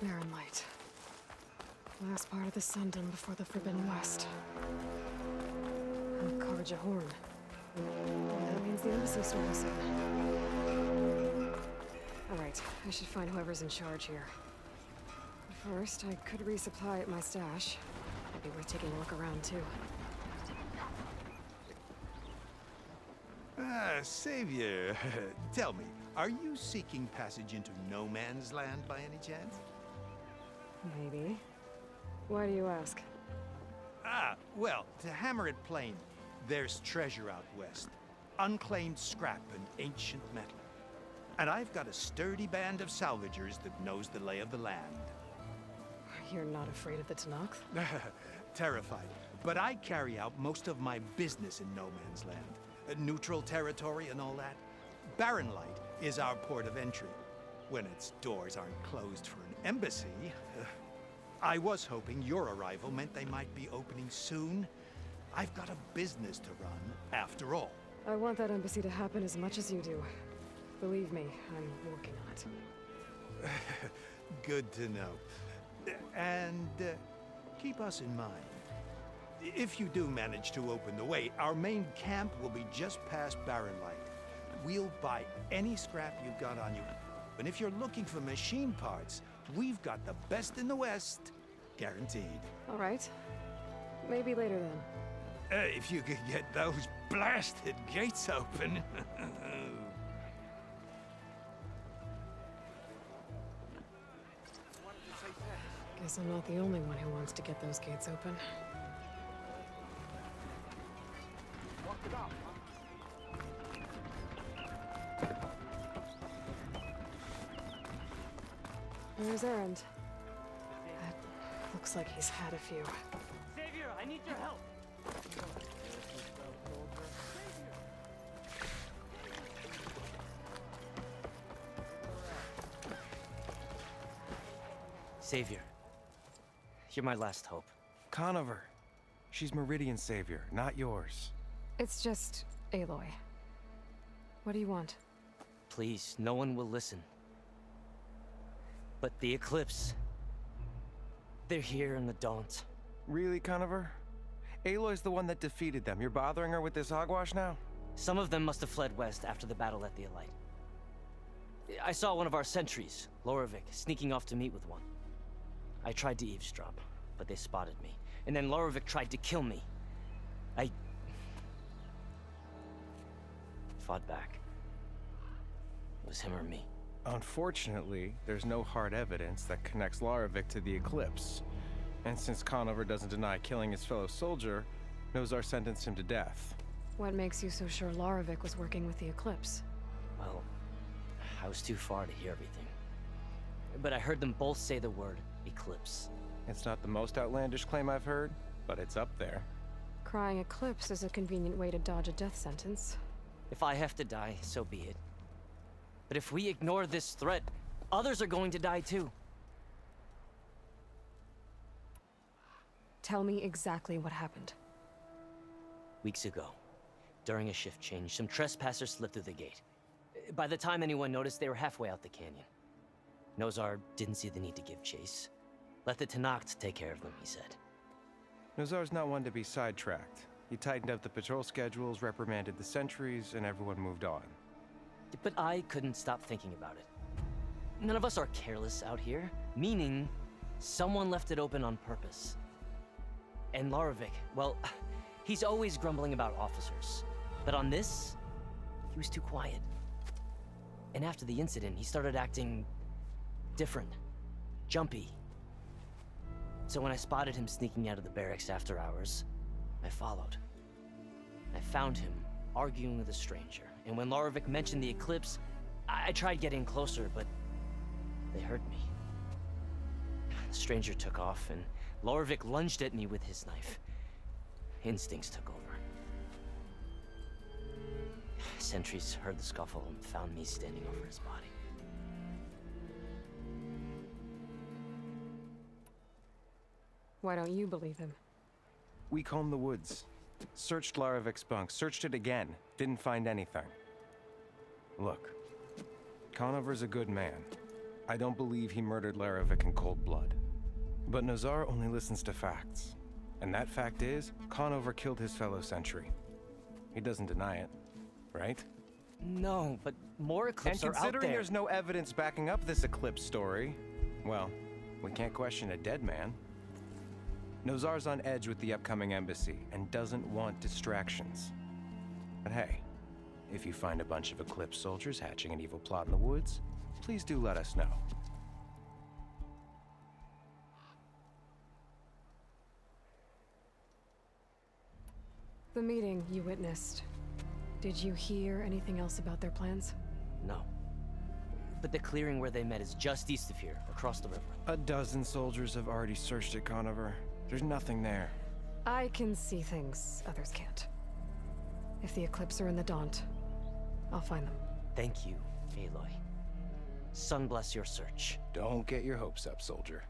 Speaker 1: Barren light. Last part of the Sundom before the Forbidden West. And Karja Horn. That means the embassy store was in. Alright, I should find whoever's in charge here. But first, I could resupply at my stash. It'd be worth taking a look around, too.
Speaker 12: Savior, tell me, are you seeking passage into no man's land by any chance?
Speaker 1: Maybe. Why do you ask?
Speaker 12: Ah, well, to hammer it plain, there's treasure out west. Unclaimed scrap and ancient metal. And I've got a sturdy band of salvagers that knows the lay of the land.
Speaker 1: You're not afraid of the Tenakth?
Speaker 12: Terrified. But I carry out most of my business in no man's land. Neutral territory and all that. Barren Light is our port of entry. When its doors aren't closed for an embassy. I was hoping your arrival meant they might be opening soon. I've got a business to run, after all.
Speaker 1: I want that embassy to happen as much as you do. Believe me, I'm working on it.
Speaker 12: Good to know. And keep us in mind. If you do manage to open the way, our main camp will be just past Barren Light. We'll buy any scrap you've got on you. And if you're looking for machine parts, we've got the best in the West. Guaranteed.
Speaker 1: All right. Maybe later then.
Speaker 12: If you could get those blasted gates open.
Speaker 1: Guess I'm not the only one who wants to get those gates open. Where's Erend? That looks like he's had a few.
Speaker 6: Savior, I need your help. savior. You're my last hope.
Speaker 22: Conover. She's Meridian's savior, not yours.
Speaker 1: It's just Aloy. What do you want?
Speaker 6: Please, no one will listen. But the Eclipse... they're here in the Daunt.
Speaker 22: Really, Conover? Aloy's the one that defeated them. You're bothering her with this hogwash now?
Speaker 6: Some of them must have fled west after the battle at the Elite. I saw one of our sentries, Loravik, sneaking off to meet with one. I tried to eavesdrop, but they spotted me. And then Loravik tried to kill me. I... fought back. It was him or me.
Speaker 22: Unfortunately, there's no hard evidence that connects Loravik to the Eclipse. And since Conover doesn't deny killing his fellow soldier, Nozar sentenced him to death.
Speaker 1: What makes you so sure Loravik was working with the Eclipse?
Speaker 6: Well, I was too far to hear everything. But I heard them both say the word Eclipse.
Speaker 22: It's not the most outlandish claim I've heard, but it's up there.
Speaker 1: Crying Eclipse is a convenient way to dodge a death sentence.
Speaker 6: If I have to die, so be it. But if we ignore this threat, others are going to die too.
Speaker 1: Tell me exactly what happened.
Speaker 6: Weeks ago, during a shift change, some trespassers slipped through the gate. By the time anyone noticed, they were halfway out the canyon. Nozar didn't see the need to give chase. Let the Tenakth take care of them, he said.
Speaker 22: Nozar's not one to be sidetracked. He tightened up the patrol schedules, reprimanded the sentries, and everyone moved on.
Speaker 6: But I couldn't stop thinking about it. None of us are careless out here, meaning someone left it open on purpose. And Loravik, well, he's always grumbling about officers. But on this, he was too quiet. And after the incident, he started acting different, jumpy. So when I spotted him sneaking out of the barracks after hours, I followed. I found him arguing with a stranger. And when Loravik mentioned the Eclipse, I tried getting closer, but they heard me. The stranger took off, and Loravik lunged at me with his knife. Instincts took over. Sentries heard the scuffle and found me standing over his body.
Speaker 1: Why don't you believe him?
Speaker 22: We combed the woods. Searched Laravik's bunk, searched it again, didn't find anything. Look, Conover's a good man. I don't believe he murdered Laravik in cold blood. But Nozar only listens to facts. And that fact is, Conover killed his fellow sentry. He doesn't deny it, right?
Speaker 6: No, but more Eclipse are out there.
Speaker 22: And considering there's no evidence backing up this Eclipse story, well, we can't question a dead man. Nozar's on edge with the upcoming embassy and doesn't want distractions. But hey, if you find a bunch of Eclipse soldiers hatching an evil plot in the woods, please do let us know.
Speaker 1: The meeting you witnessed. Did you hear anything else about their plans?
Speaker 6: No. But the clearing where they met is just east of here, across the river.
Speaker 22: A dozen soldiers have already searched it, Conover. There's nothing there.
Speaker 1: I can see things others can't. If the Eclipse are in the Daunt, I'll find them.
Speaker 6: Thank you, Aloy. Sun bless your search.
Speaker 22: Don't get your hopes up, soldier.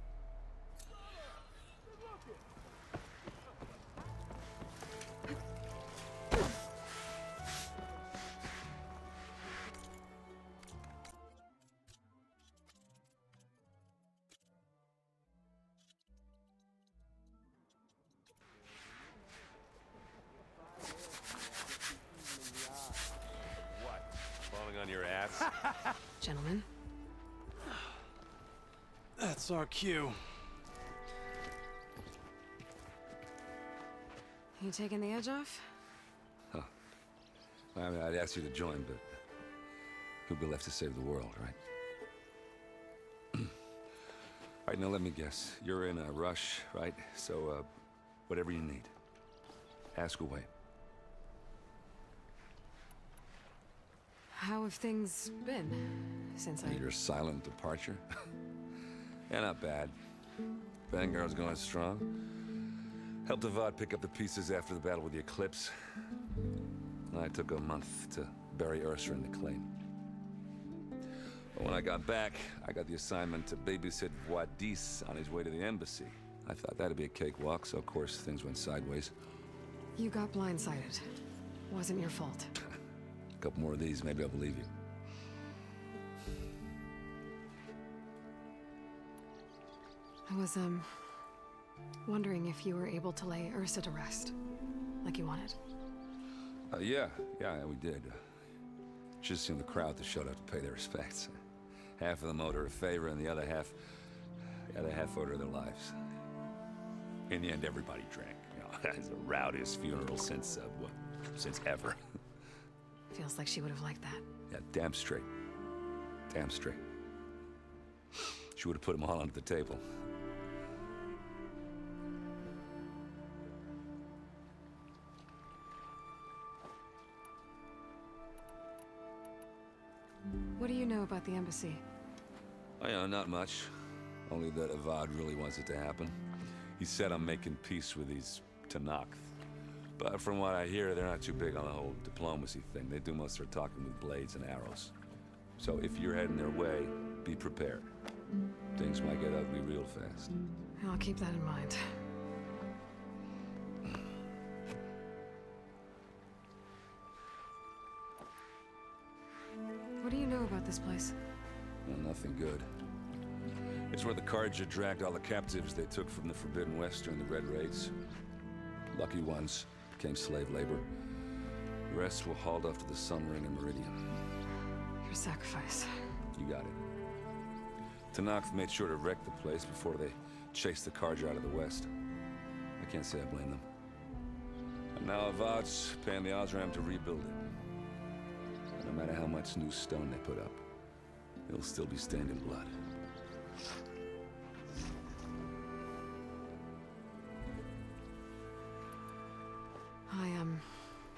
Speaker 8: On your ass.
Speaker 1: Gentlemen.
Speaker 20: That's our cue.
Speaker 1: You taking the edge off?
Speaker 8: Huh. I mean, I'd ask you to join, but who'd be left to save the world, right? All right, now let me guess. You're in a rush, right? So, whatever you need, ask away.
Speaker 1: How have things been since
Speaker 8: Your silent departure? Yeah, not bad. Vanguard's going strong. Helped Avad pick up the pieces after the battle with the Eclipse. I took a month to bury Ursa in the claim. But when I got back, I got the assignment to babysit Wadis on his way to the embassy. I thought that'd be a cakewalk, so of course things went sideways.
Speaker 1: You got blindsided. Wasn't your fault.
Speaker 8: A couple more of these, maybe I'll believe you.
Speaker 1: I was, wondering if you were able to lay Ursa to rest, like you wanted.
Speaker 8: Yeah, we did. Just seemed the crowd that showed up to pay their respects. Half of them owed her a favor, and the other half owed her their lives. In the end, everybody drank. You know, it's the rowdiest funeral since ever.
Speaker 1: Feels like she would have liked that.
Speaker 8: Yeah, damn straight. Damn straight. She would have put them all onto the table.
Speaker 1: What do you know about the embassy?
Speaker 8: Oh, yeah, not much. Only that Avad really wants it to happen. He said I'm making peace with these Tanakh. But from what I hear, they're not too big on the whole diplomacy thing. They do most of their talking with blades and arrows. So if you're heading their way, be prepared. Things might get ugly real fast.
Speaker 1: I'll keep that in mind. What do you know about this place?
Speaker 8: Well, nothing good. It's where the Carja dragged all the captives they took from the Forbidden West during the Red Raids. Lucky ones became slave labor. The rest were hauled off to the Sun Ring and Meridian.
Speaker 1: Your sacrifice.
Speaker 8: You got it. Tanakh made sure to wreck the place before they chased the Carja out of the West. I can't say I blame them. And now Avad's paying the Osram to rebuild it. No matter how much new stone they put up, it'll still be stained in blood.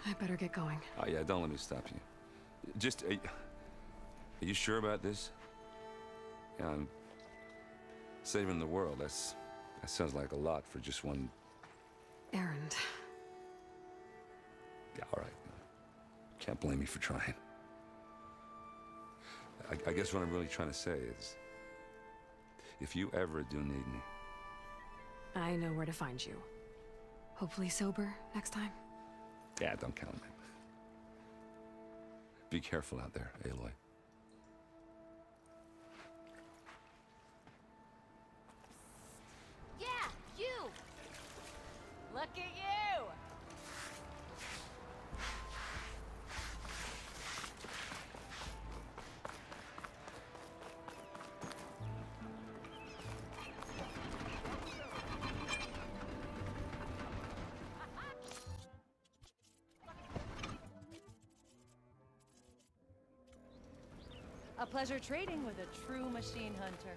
Speaker 1: I better get going.
Speaker 8: Oh yeah, don't let me stop you. Just, are you sure about this? Yeah, I'm saving the world. That sounds like a lot for just one
Speaker 1: errand.
Speaker 8: Yeah, all right. Can't blame me for trying. I guess what I'm really trying to say is, if you ever do need me...
Speaker 1: I know where to find you. Hopefully sober next time.
Speaker 8: Yeah, don't count on me. Be careful out there, Aloy.
Speaker 4: Yeah, you! Look at you! A pleasure trading with a true machine hunter.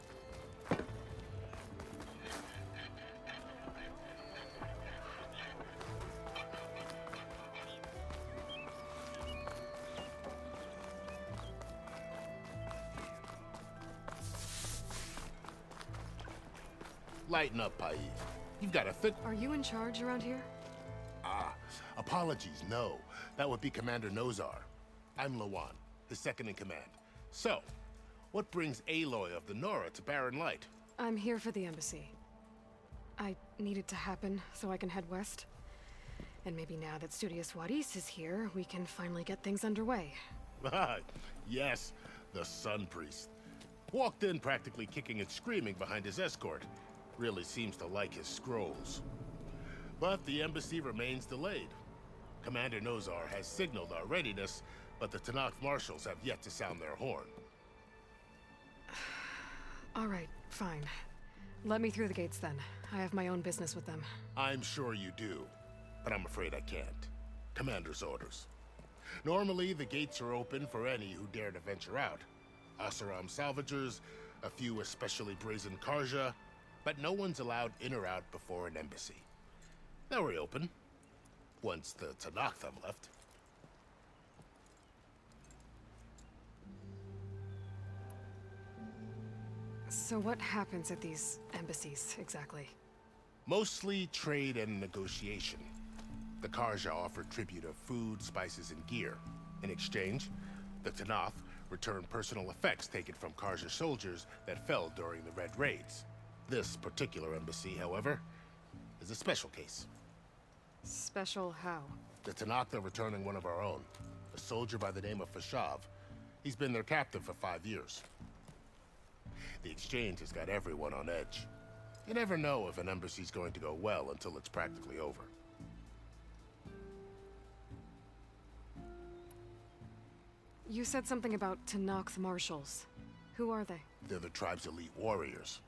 Speaker 7: Lighten up, Paid. You've got a fit.
Speaker 1: Are you in charge around here?
Speaker 7: Ah, apologies, no. That would be Commander Nozar. I'm Lawan, his second in command. So, what brings Aloy of the Nora to Barren Light?
Speaker 1: I'm here for the embassy. I need it to happen so I can head west. And maybe now that Studious Wadis is here, we can finally get things underway.
Speaker 7: Yes, the Sun Priest. Walked in practically kicking and screaming behind his escort. Really seems to like his scrolls. But the embassy remains delayed. Commander Nozar has signaled our readiness, but the Tanakh marshals have yet to sound their horn.
Speaker 1: All right, fine. Let me through the gates then. I have my own business with them.
Speaker 7: I'm sure you do, but I'm afraid I can't. Commander's orders. Normally, the gates are open for any who dare to venture out. Asaram salvagers, a few especially brazen Karja, but no one's allowed in or out before an embassy. They'll reopen, once the Tanakh have left.
Speaker 1: So what happens at these embassies, exactly?
Speaker 7: Mostly trade and negotiation. The Karja offer tribute of food, spices, and gear. In exchange, the Tanakh return personal effects taken from Karja soldiers that fell during the Red Raids. This particular embassy, however, is a special case.
Speaker 1: Special how?
Speaker 7: The Tanakh are returning one of our own, a soldier by the name of Fashav. He's been their captive for 5 years. The exchange has got everyone on edge. You never know if an embassy's going to go well until it's practically over.
Speaker 1: You said something about Tanakh marshals. Who are they?
Speaker 7: They're the tribe's elite warriors.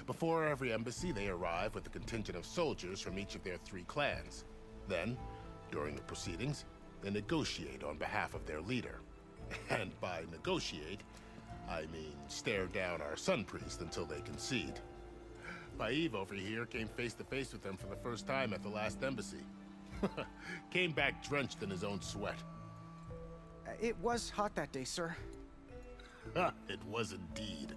Speaker 7: Before every embassy, they arrive with a contingent of soldiers from each of their 3 clans. Then, during the proceedings, they negotiate on behalf of their leader. And by negotiate, I mean stare down our sun priest until they concede. Baiv over here came face to face with them for the first time at the last embassy. Came back drenched in his own sweat.
Speaker 3: It was hot that day, sir.
Speaker 7: It was indeed.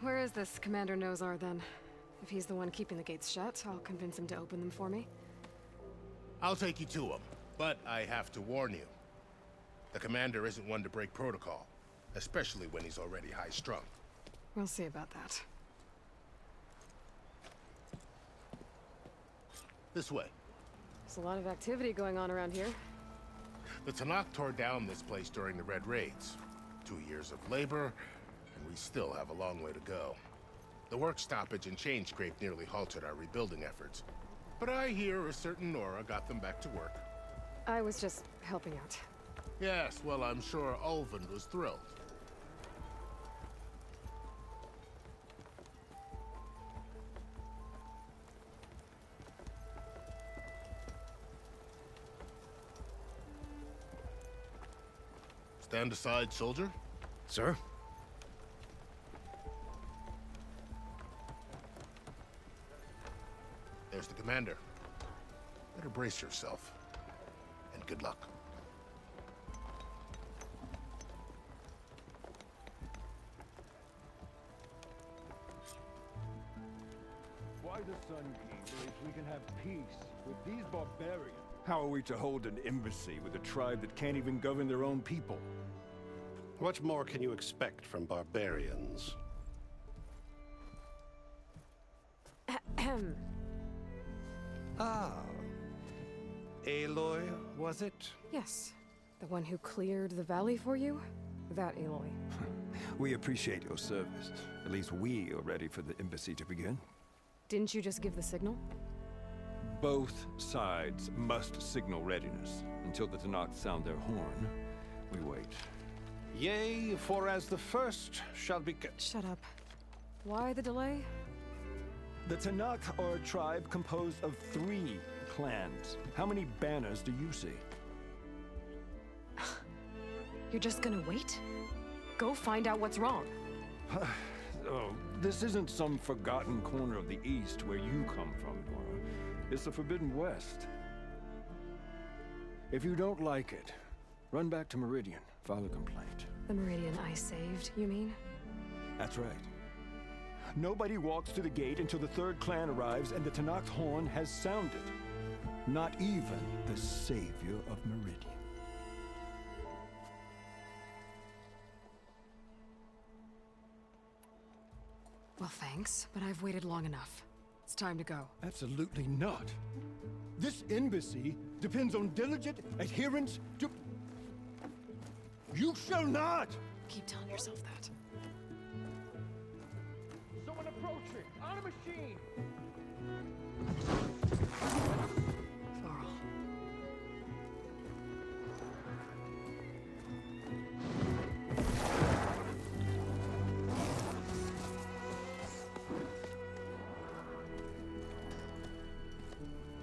Speaker 1: Where is this Commander Nozar, then? If he's the one keeping the gates shut, I'll convince him to open them for me.
Speaker 7: I'll take you to him, but I have to warn you. The commander isn't one to break protocol, especially when he's already high-strung.
Speaker 1: We'll see about that.
Speaker 7: This way.
Speaker 1: There's a lot of activity going on around here.
Speaker 7: The Tanakh tore down this place during the Red Raids. 2 years of labor, and we still have a long way to go. The work stoppage and chain scrape nearly halted our rebuilding efforts. But I hear a certain Nora got them back to work.
Speaker 1: I was just helping out.
Speaker 7: Yes, well, I'm sure Ulvund was thrilled. Stand aside, soldier.
Speaker 22: Sir?
Speaker 7: There's the commander. Better brace yourself. And good luck.
Speaker 11: Why the Sun King believes we can have peace with these barbarians? How are we to hold an embassy with a tribe that can't even govern their own people?
Speaker 23: What more can you expect from barbarians?
Speaker 1: Ahem.
Speaker 22: Ah. Aloy, was it?
Speaker 1: Yes. The one who cleared the valley for you? That Aloy.
Speaker 11: We appreciate your service. At least we are ready for the embassy to begin.
Speaker 1: Didn't you just give the signal?
Speaker 11: Both sides must signal readiness. Until the Tanakh sound their horn, we wait.
Speaker 23: Yea, for as the first shall be...
Speaker 1: Shut up. Why the delay?
Speaker 11: The Tanakh are a tribe composed of 3 clans. How many banners do you see?
Speaker 1: You're just gonna wait? Go find out what's wrong.
Speaker 11: Oh, this isn't some forgotten corner of the East where you come from, Nora. It's the Forbidden West. If you don't like it, run back to Meridian, file a complaint.
Speaker 1: The Meridian I saved, you mean?
Speaker 11: That's right. Nobody walks to the gate until the 3rd clan arrives and the Tanakh horn has sounded. Not even the savior of Meridian.
Speaker 1: Well, thanks, but I've waited long enough. It's time to go.
Speaker 11: Absolutely not. This embassy depends on diligent adherence to... You shall not!
Speaker 1: Keep telling yourself that.
Speaker 11: Someone approaching! On a machine!
Speaker 1: Varl.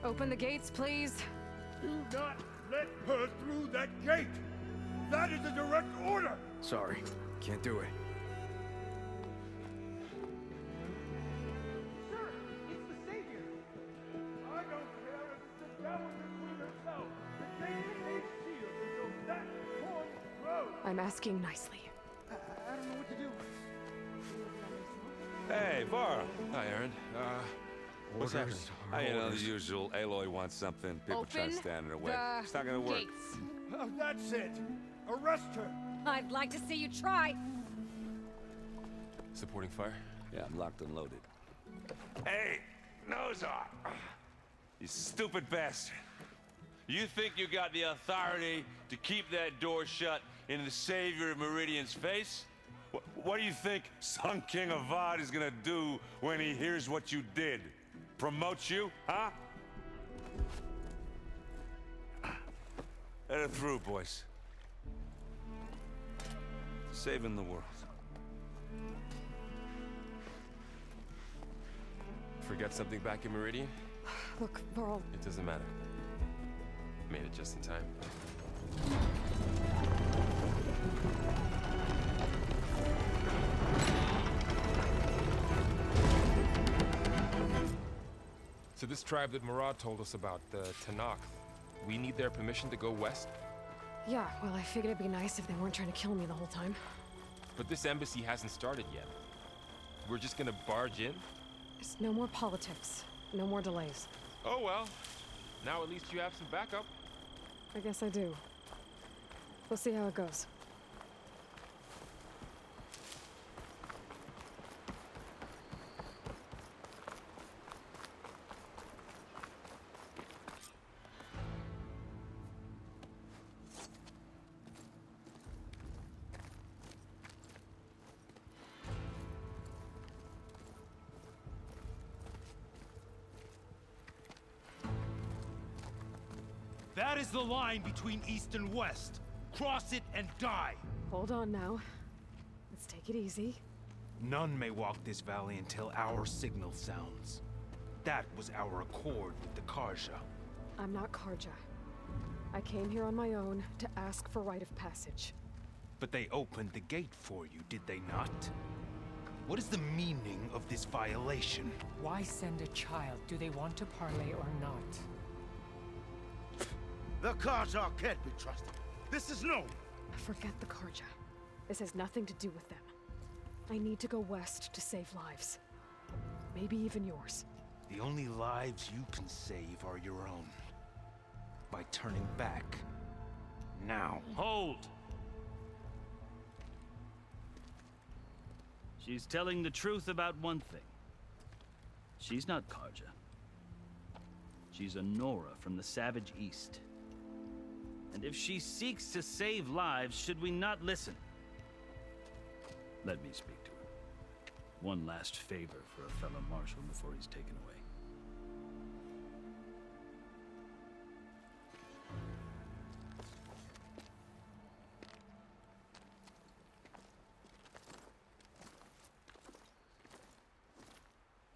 Speaker 1: Open the gates, please.
Speaker 11: Do not let her through that gate! That is a direct order!
Speaker 22: Sorry, can't do it.
Speaker 11: Sir, it's the savior! I don't care if it's the devil between herself. The gate is sealed until that horn grows!
Speaker 1: I'm asking nicely.
Speaker 3: I don't know what to do.
Speaker 22: Hey, Varl.
Speaker 12: Hi, Aaron.
Speaker 8: What's happening? You know, the usual. Aloy wants something. People try to stand in her way. It's not gonna work.
Speaker 9: Oh, that's it. Arrest her.
Speaker 14: I'd like to see you try.
Speaker 10: Supporting fire?
Speaker 8: Yeah, I'm locked and loaded. Hey, Nozar! You stupid bastard. You think you got the authority to keep that door shut in the savior of Meridian's face? What do you think Sun King Avad is gonna do when he hears what you did? Promote you, huh? Let it through, boys. Saving the world.
Speaker 10: Forget something back in Meridian?
Speaker 1: Look, Varl.
Speaker 10: It doesn't matter. Made it just in time. So this tribe that Murad told us about, the Tanakh, we need their permission to go west?
Speaker 1: Yeah, well, I figured it'd be nice if they weren't trying to kill me the whole time.
Speaker 10: But this embassy hasn't started yet. We're just gonna barge in?
Speaker 1: It's no more politics. No more delays.
Speaker 10: Oh well. Now at least you have some backup.
Speaker 1: I guess I do. We'll see how it goes.
Speaker 12: That is the line between East and West. Cross it and die.
Speaker 1: Hold on now. Let's take it easy.
Speaker 12: None may walk this valley until our signal sounds. That was our accord with the Karja.
Speaker 1: I'm not Karja. I came here on my own to ask for rite of passage.
Speaker 12: But they opened the gate for you, did they not? What is the meaning of this violation?
Speaker 15: Why send a child? Do they want to parley or not?
Speaker 9: The Karja can't be trusted. This is known.
Speaker 1: Forget the Karja. This has nothing to do with them. I need to go west to save lives. Maybe even yours.
Speaker 12: The only lives you can save are your own. By turning back. Now.
Speaker 16: Hold! She's telling the truth about one thing. She's not Karja. She's a Nora from the Savage East. And if she seeks to save lives, should we not listen? Let me speak to her. One last favor for a fellow marshal before he's taken away.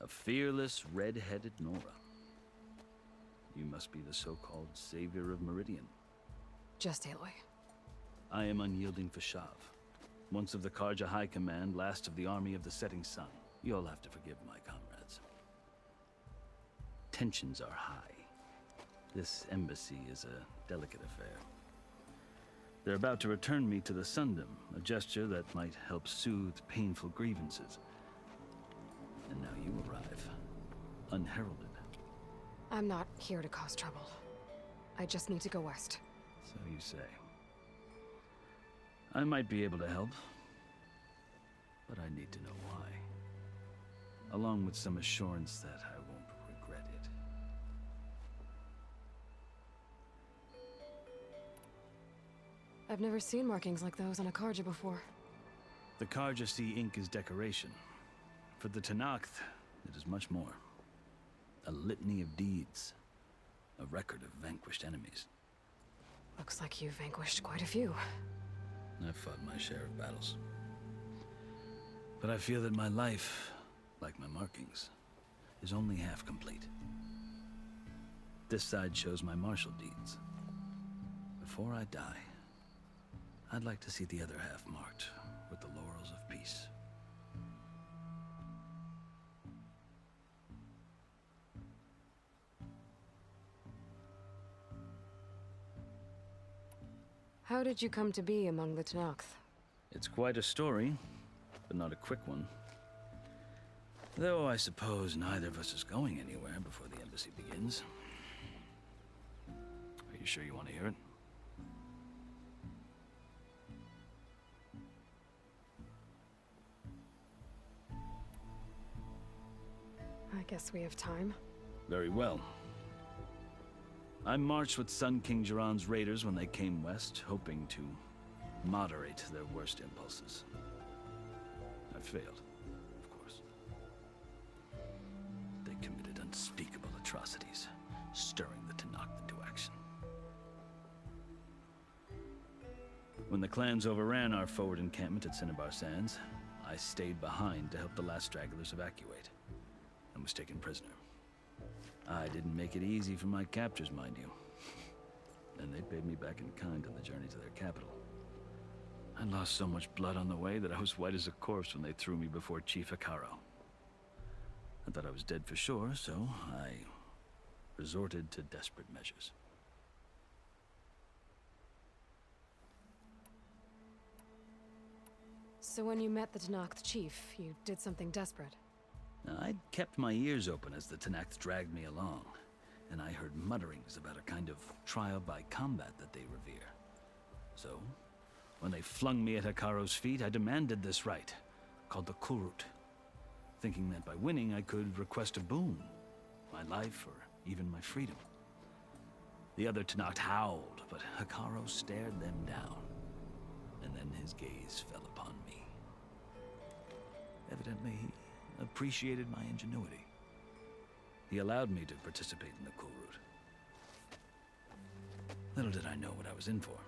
Speaker 16: A fearless, red-headed Nora. You must be the so-called savior of Meridian.
Speaker 1: Just Aloy.
Speaker 16: I am unyielding Fashav. Once of the Karja High Command, last of the army of the setting sun. You'll have to forgive my comrades. Tensions are high. This embassy is a delicate affair. They're about to return me to the Sundom, a gesture that might help soothe painful grievances. And now you arrive, unheralded.
Speaker 1: I'm not here to cause trouble. I just need to go west.
Speaker 16: So you say. I might be able to help, but I need to know why. Along with some assurance that I won't regret it.
Speaker 1: I've never seen markings like those on a Karja before.
Speaker 16: The Karja see ink as decoration. For the Tanakh, it is much more. A litany of deeds. A record of vanquished enemies.
Speaker 1: Looks like you've vanquished quite a few.
Speaker 16: I've fought my share of battles. But I feel that my life, like my markings, is only half complete. This side shows my martial deeds. Before I die, I'd like to see the other half marked with the laurels of peace.
Speaker 1: How did you come to be among the Tanakh?
Speaker 16: It's quite a story, but not a quick one. Though I suppose neither of us is going anywhere before the embassy begins. Are you sure you want to hear it?
Speaker 1: I guess we have time.
Speaker 16: Very well. I marched with Sun King Jiran's raiders when they came west, hoping to moderate their worst impulses. I failed, of course. They committed unspeakable atrocities, stirring the Tenakth into action. When the clans overran our forward encampment at Cinnabar Sands, I stayed behind to help the last stragglers evacuate, and was taken prisoner. I didn't make it easy for my captors, mind you. And they paid me back in kind on the journey to their capital. I lost so much blood on the way that I was white as a corpse when they threw me before Chief Hekaro. I thought I was dead for sure, so I resorted to desperate measures.
Speaker 1: So when you met the Tenakth chief, you did something desperate.
Speaker 16: I'd kept my ears open as the Tenakth dragged me along, and I heard mutterings about a kind of trial by combat that they revere. So, when they flung me at Hekaro's feet, I demanded this right, called the Kurut, thinking that by winning I could request a boon, my life or even my freedom. The other Tenakth howled, but Hekaro stared them down, and then his gaze fell upon me. Evidently, he appreciated my ingenuity. He allowed me to participate in the Kurut. Little did I know what I was in for.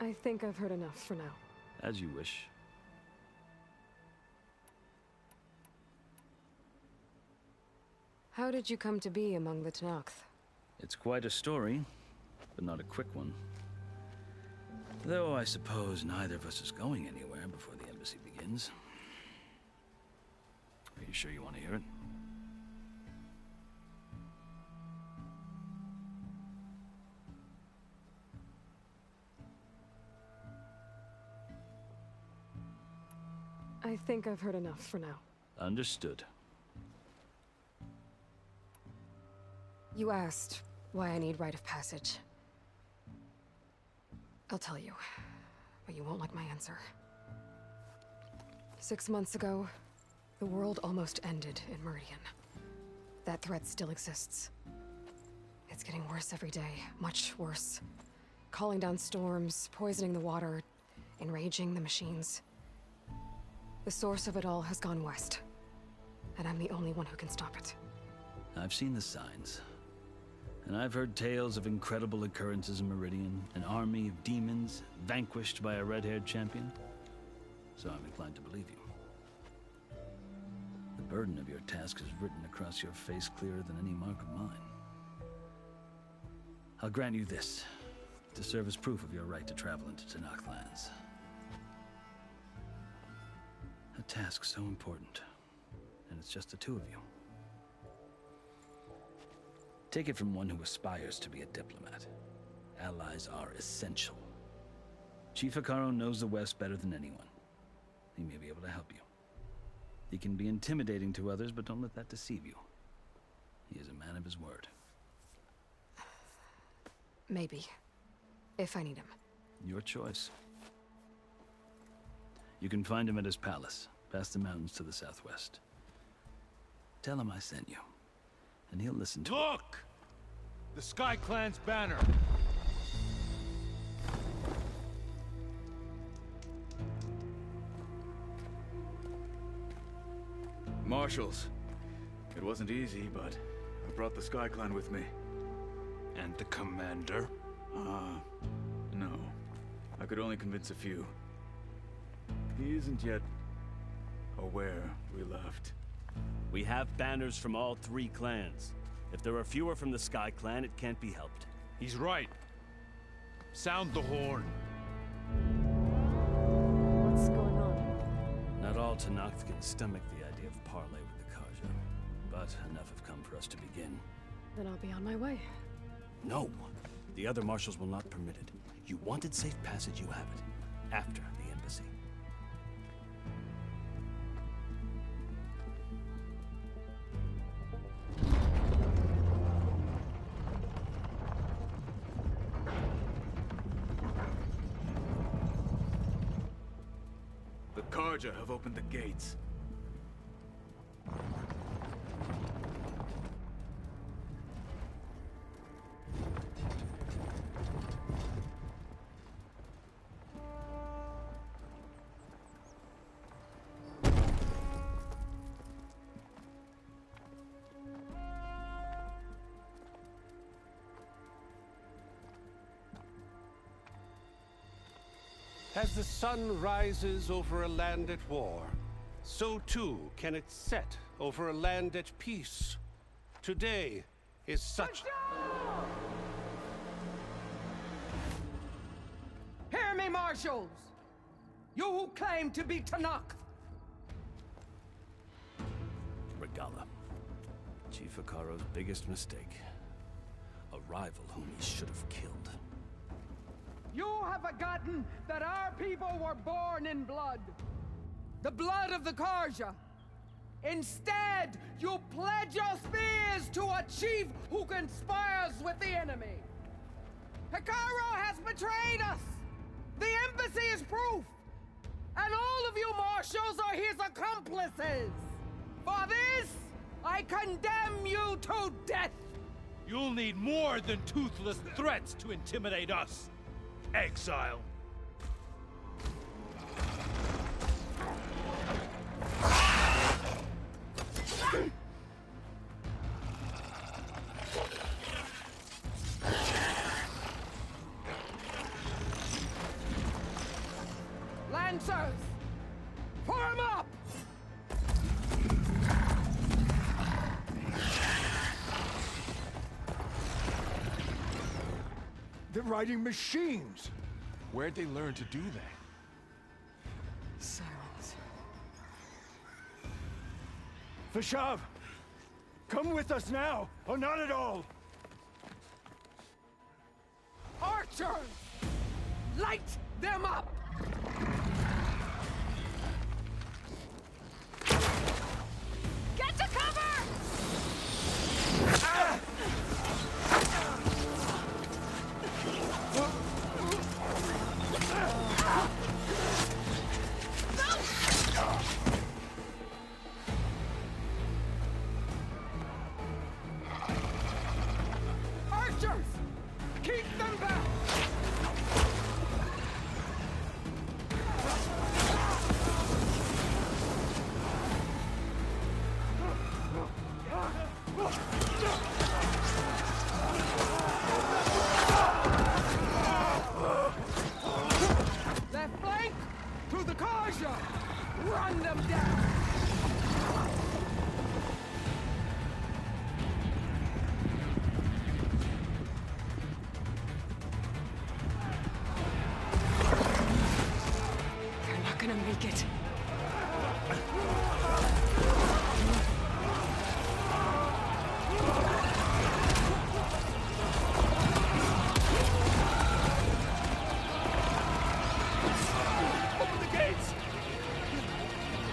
Speaker 1: I think I've heard enough for now.
Speaker 16: As you wish.
Speaker 1: How did you come to be among the Tenakth?
Speaker 16: It's quite a story, but not a quick one. Though I suppose neither of us is going anywhere before the embassy begins. Are you sure you want to hear it?
Speaker 1: I think I've heard enough for now.
Speaker 16: Understood.
Speaker 1: You asked why I need rite of passage. I'll tell you, but you won't like my answer. 6 months ago, the world almost ended in Meridian. That threat still exists. It's getting worse every day, much worse. Calling down storms, poisoning the water, enraging the machines. The source of it all has gone west, and I'm the only one who can stop it.
Speaker 16: I've seen the signs. And I've heard tales of incredible occurrences in Meridian, an army of demons vanquished by a red-haired champion. So I'm inclined to believe you. The burden of your task is written across your face clearer than any mark of mine. I'll grant you this, to serve as proof of your right to travel into Tenakth lands. A task so important, and it's just the two of you. Take it from one who aspires to be a diplomat. Allies are essential. Chief Hekaro knows the West better than anyone. He may be able to help you. He can be intimidating to others, but don't let that deceive you. He is a man of his word.
Speaker 1: Maybe. If I need him.
Speaker 16: Your choice. You can find him at his palace, past the mountains to the southwest. Tell him I sent you. And he'll listen to
Speaker 2: Look! The Sky Clan's banner!
Speaker 17: Marshals. It wasn't easy, but I brought the Sky Clan with me.
Speaker 2: And the commander?
Speaker 17: No. I could only convince a few. He isn't yet aware we left.
Speaker 19: We have banners from all 3 clans. If there are fewer from the Sky Clan, it can't be helped.
Speaker 2: He's right. Sound the horn.
Speaker 1: What's going on?
Speaker 16: Not all Tenakth can stomach the idea of parley with the Karja, but enough have come for us to begin.
Speaker 1: Then I'll be on my way.
Speaker 19: No. The other marshals will not permit it. You wanted safe passage, you have it. After the embassy.
Speaker 17: The Karja have opened the gates.
Speaker 23: As the sun rises over a land at war, so too can it set over a land at peace. Today is such...
Speaker 5: Hear me, marshals! You who claim to be Tanakh!
Speaker 19: Regala. Chief Hikaro's biggest mistake. A rival whom he should have killed.
Speaker 5: You have forgotten that our people were born in blood. The blood of the Karja. Instead, you pledge your spears to a chief who conspires with the enemy. Hikaro has betrayed us! The embassy is proof! And all of you marshals are his accomplices! For this, I condemn you to death!
Speaker 18: You'll need more than toothless threats to intimidate us. Exile.
Speaker 5: Lancers! Form up!
Speaker 11: They're riding machines!
Speaker 10: Where'd they learn to do that?
Speaker 5: Silence.
Speaker 11: Vashav! Come with us now, or not at all!
Speaker 5: Archers! Light them up!
Speaker 4: Get to cover!
Speaker 5: Ah! Archers! Keep them back! Left flank! To the Karja! Run them down!
Speaker 1: They're not gonna make it.
Speaker 18: Open the gates!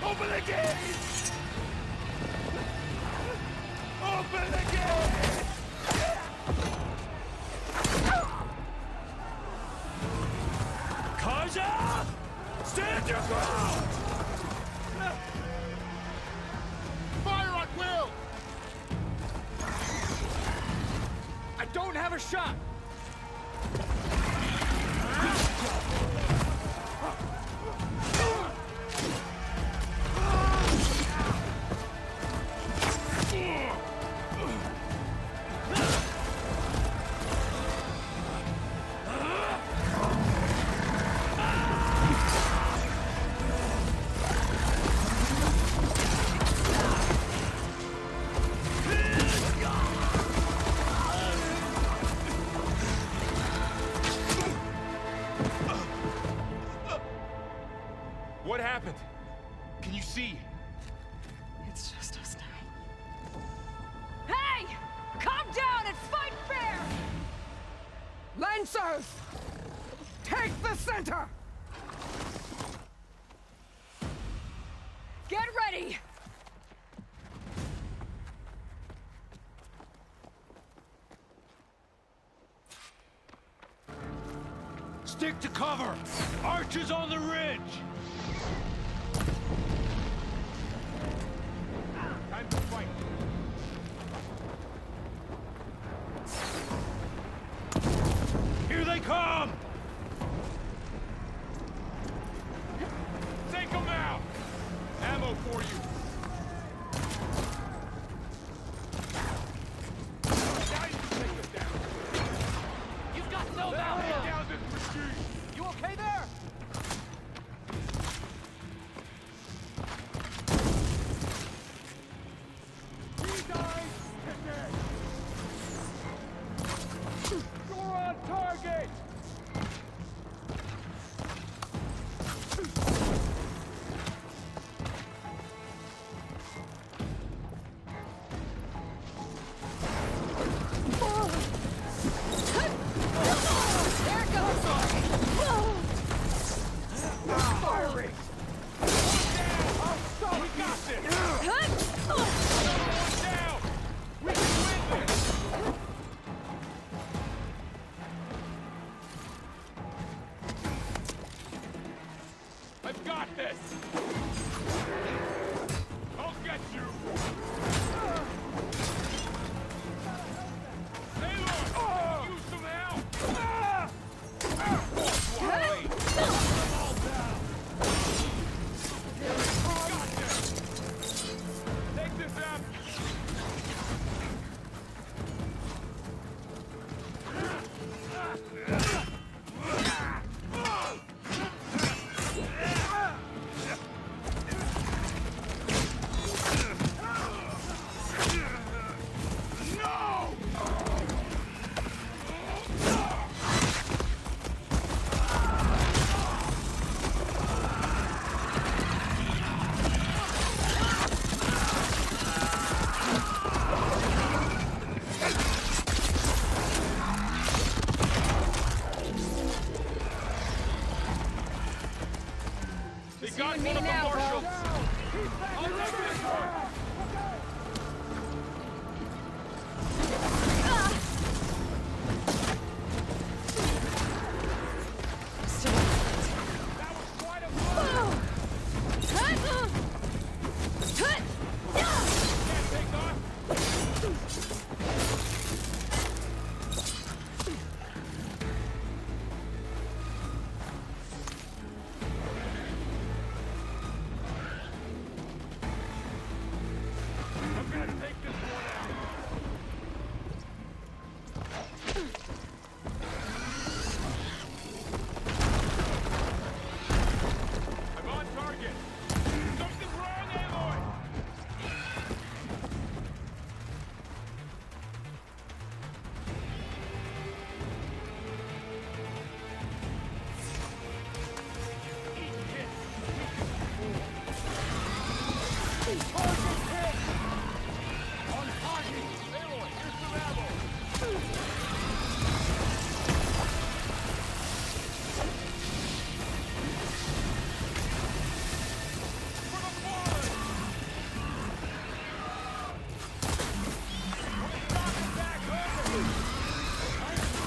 Speaker 18: Open the gates! Open the gates!
Speaker 19: Karja! Stand your ground!
Speaker 18: Fire at will! I don't have a shot! What happened? Can you see?
Speaker 1: It's just us now.
Speaker 4: Hey! Calm down and fight fair!
Speaker 5: Lancers! Take the center!
Speaker 1: Get ready!
Speaker 18: Stick to cover! Archers on the ridge!
Speaker 10: Time to fight.
Speaker 18: Here they come!
Speaker 10: Take them out! Ammo for you. Guys, take them down.
Speaker 18: You've got no
Speaker 10: Down this machine.
Speaker 18: You okay there?
Speaker 10: You're on target!
Speaker 1: There it goes!
Speaker 10: Firing! We got this! Another one down! We can win this! I've got this! I'll get you! Sailor! Use some help! Wait! All down! Got this! Take this out! They got one of the marshals! I'll take this one! That was quite a blow! Can't take on! I'm gonna take this one out! I'm on target! Something's wrong, Aloy!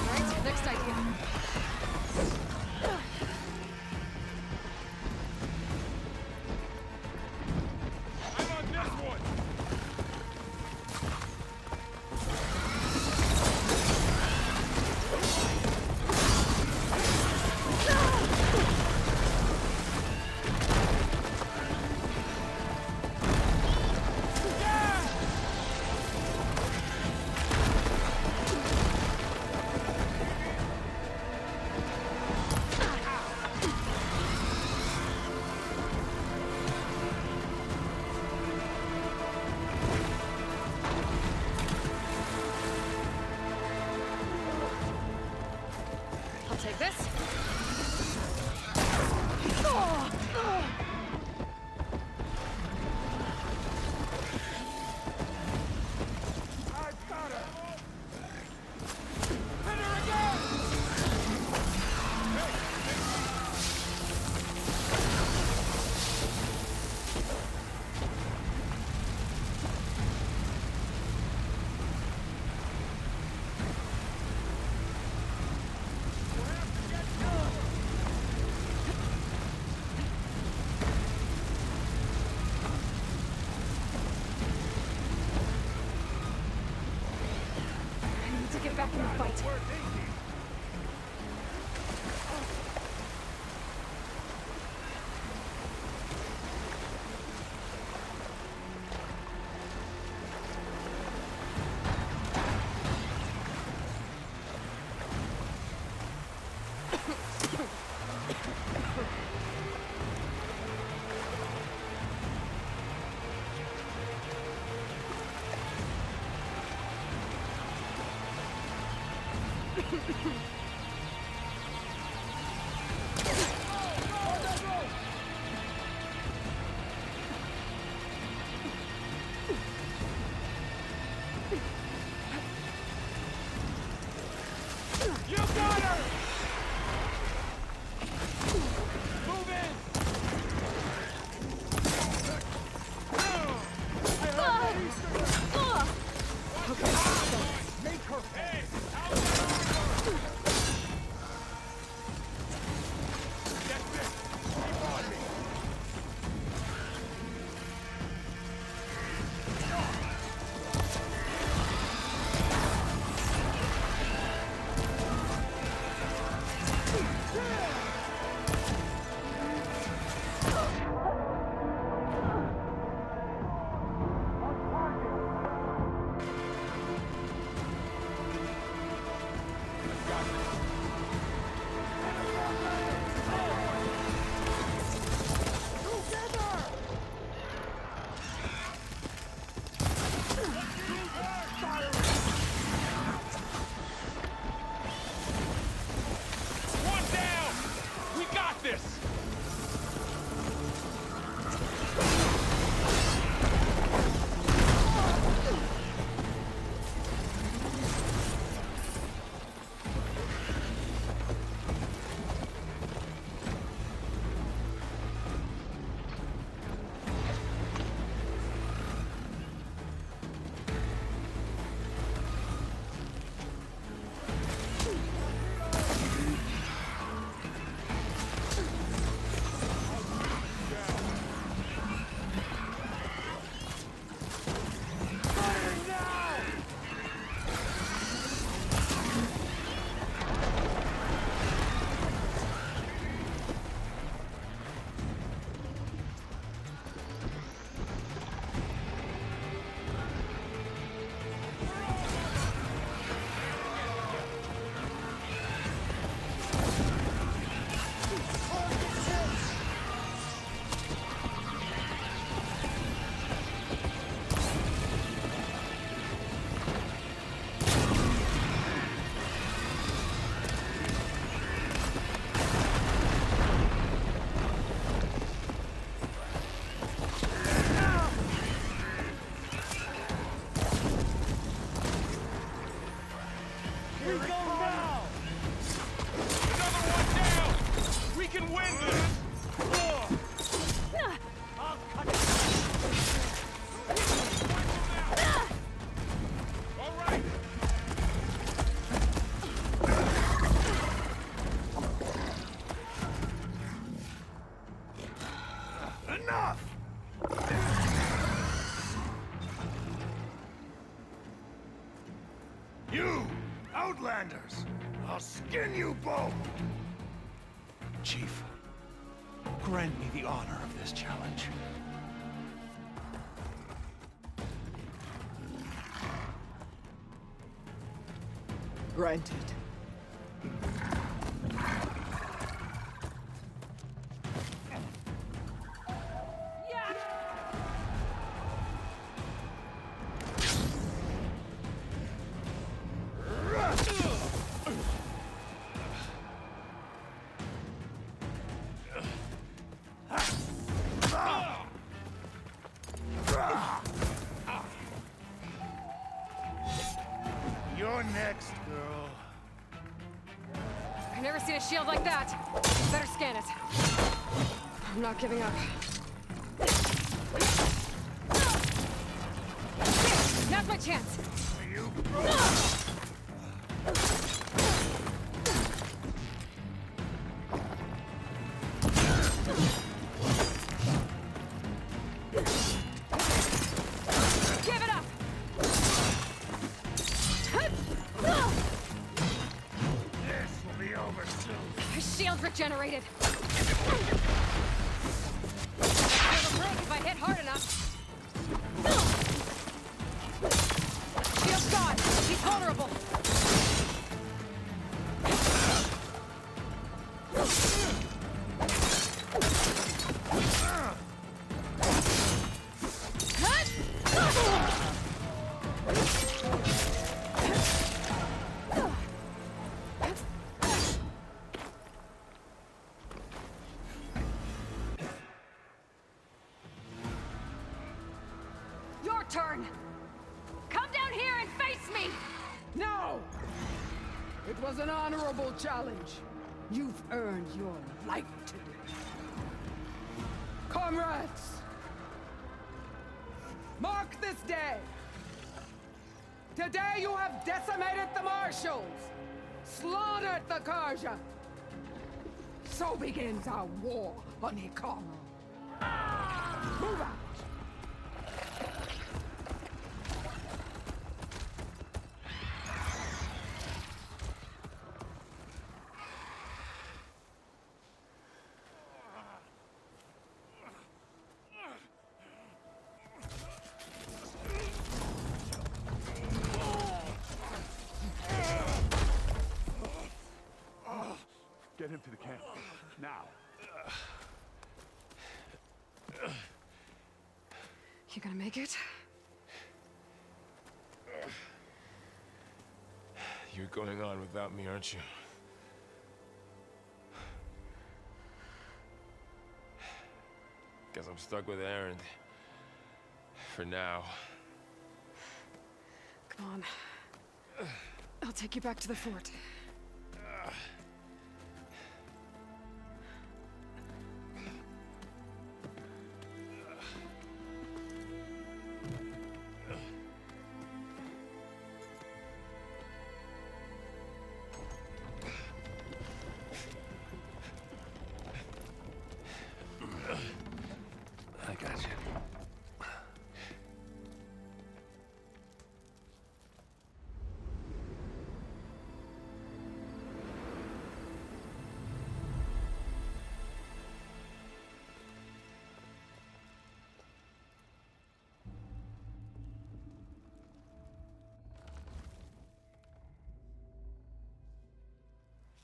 Speaker 1: Right, next idea.
Speaker 10: I'm on this one!
Speaker 1: that.
Speaker 18: You got her! Move in!
Speaker 5: Make her pay!
Speaker 9: You, Outlanders! I'll skin you both!
Speaker 12: Chief, grant me the honor of this challenge.
Speaker 5: Granted.
Speaker 9: You're next, girl.
Speaker 1: I've never seen a shield like that. Better scan it. I'm not giving up. Now's my chance. Give it up. got generated! Feel the break if I hit hard enough! Shield's gone! He's vulnerable! Your turn! Come down here and face me!
Speaker 5: No! It was an honorable challenge. You've earned your life today. Comrades! Mark this day! Today you have decimated the marshals! Slaughtered the Karja! So begins our war on Hikaru. Move out!
Speaker 11: Get him to the camp. Now.
Speaker 1: You gonna make it?
Speaker 10: You're going on without me, aren't you? Guess I'm stuck with Aaron. For now.
Speaker 1: Come on. I'll take you back to the fort.
Speaker 8: I got you.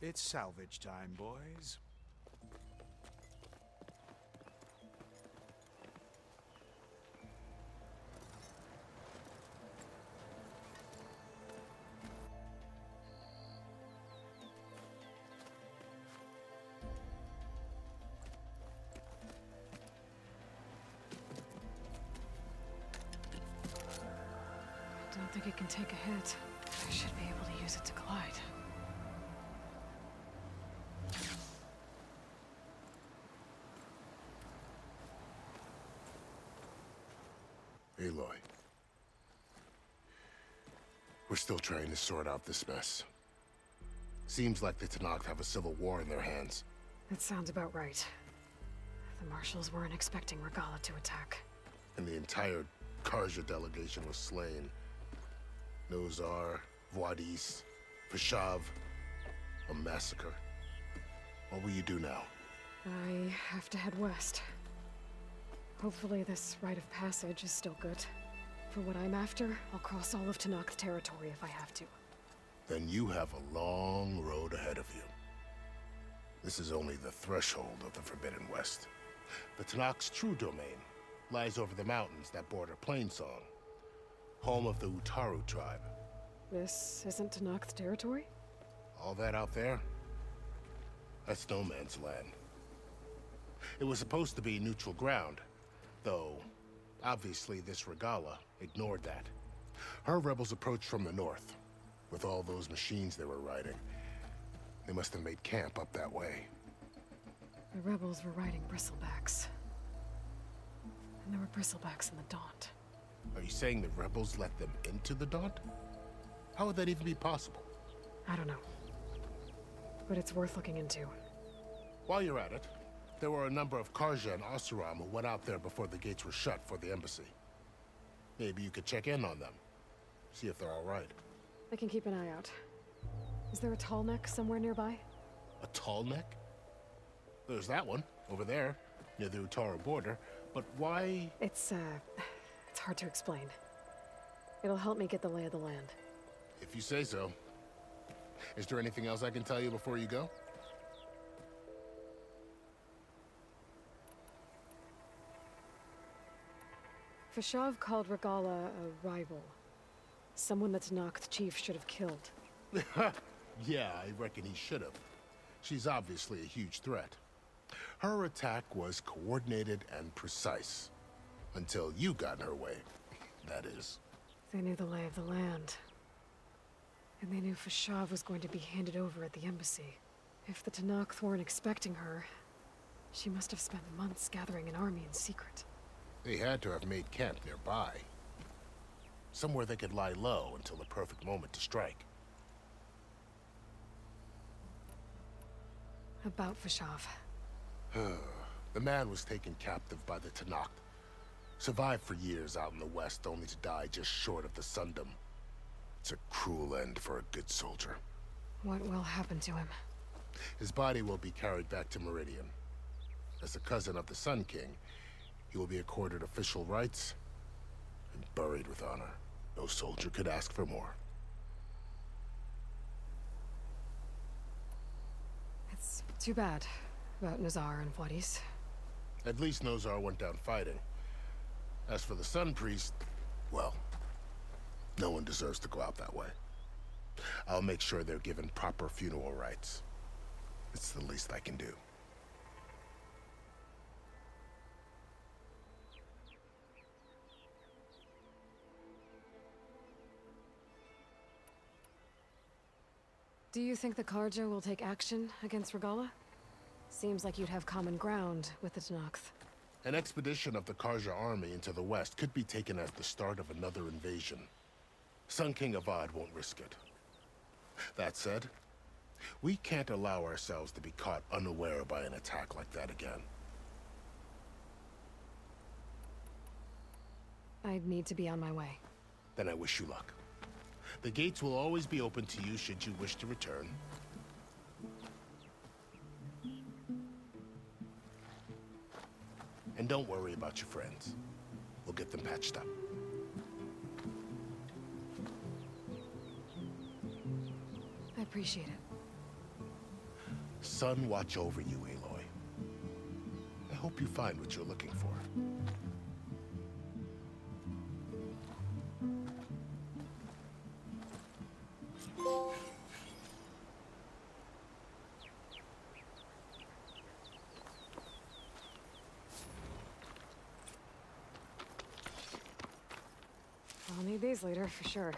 Speaker 12: It's salvage time, boys.
Speaker 1: Don't think it can take a hit. I should be able to use it to glide.
Speaker 7: Aloy. We're still trying to sort out this mess. Seems like the Tenakth have a civil war in their hands.
Speaker 1: That sounds about right. The marshals weren't expecting Regala to attack.
Speaker 7: And the entire Karja delegation was slain. Nozar, Voidis, Vashav. A massacre. What will you do now?
Speaker 1: I have to head west. Hopefully this rite of passage is still good. For what I'm after, I'll cross all of Tenakth territory if I have to.
Speaker 7: Then you have a long road ahead of you. This is only the threshold of the Forbidden West. The Tenakth's true domain lies over the mountains that border Plainsong, home of the Utaru tribe.
Speaker 1: This isn't Tenakth territory?
Speaker 7: All that out there? That's no man's land. It was supposed to be neutral ground, though obviously this Regala ignored that. Her rebels approached from the north, with all those machines they were riding. They must have made camp up that way.
Speaker 1: The rebels were riding bristlebacks. And there were bristlebacks in the Daunt.
Speaker 7: Are you saying the rebels let them into the Daunt? How would that even be possible?
Speaker 1: I don't know. But it's worth looking into.
Speaker 7: While you're at it, there were a number of Karja and Oseram who went out there before the gates were shut for the embassy. Maybe you could check in on them. See if they're all right.
Speaker 1: I can keep an eye out. Is there a tall neck somewhere nearby?
Speaker 7: A tall neck? There's that one, over there, near the Utara border. But why?
Speaker 1: It's hard to explain. It'll help me get the lay of the land.
Speaker 7: If you say so. Is there anything else I can tell you before you go?
Speaker 1: Fashav called Regala a rival. Someone that's knocked the chief should have killed.
Speaker 7: Yeah, I reckon he should have. She's obviously a huge threat. Her attack was coordinated and precise. Until you got in her way, that is.
Speaker 1: They knew the lay of the land. And they knew Fashav was going to be handed over at the embassy. If the Tenakth weren't expecting her, she must have spent months gathering an army in secret.
Speaker 7: They had to have made camp nearby. Somewhere they could lie low until the perfect moment to strike.
Speaker 1: About Fashav.
Speaker 7: The man was taken captive by the Tenakth. Survived for years out in the west, only to die just short of the Sundom. It's a cruel end for a good soldier.
Speaker 1: What will happen to him?
Speaker 7: His body will be carried back to Meridian. As a cousin of the Sun King, he will be accorded official rights and buried with honor. No soldier could ask for more.
Speaker 1: It's too bad about Nazar and Wadis.
Speaker 7: At least Nozar went down fighting. As for the Sun Priest, well, no one deserves to go out that way. I'll make sure they're given proper funeral rites. It's the least I can do.
Speaker 1: Do you think the Karja will take action against Regala? Seems like you'd have common ground with the Tenakth.
Speaker 7: An expedition of the Karja army into the west could be taken as the start of another invasion. Sun King Avad won't risk it. That said, we can't allow ourselves to be caught unaware by an attack like that again.
Speaker 1: I'd need to be on my way.
Speaker 7: Then I wish you luck. The gates will always be open to you should you wish to return. And don't worry about your friends. We'll get them patched up.
Speaker 1: I appreciate it.
Speaker 7: Sun watch over you, Aloy. I hope you find what you're looking for.
Speaker 1: I'll need these later, for sure.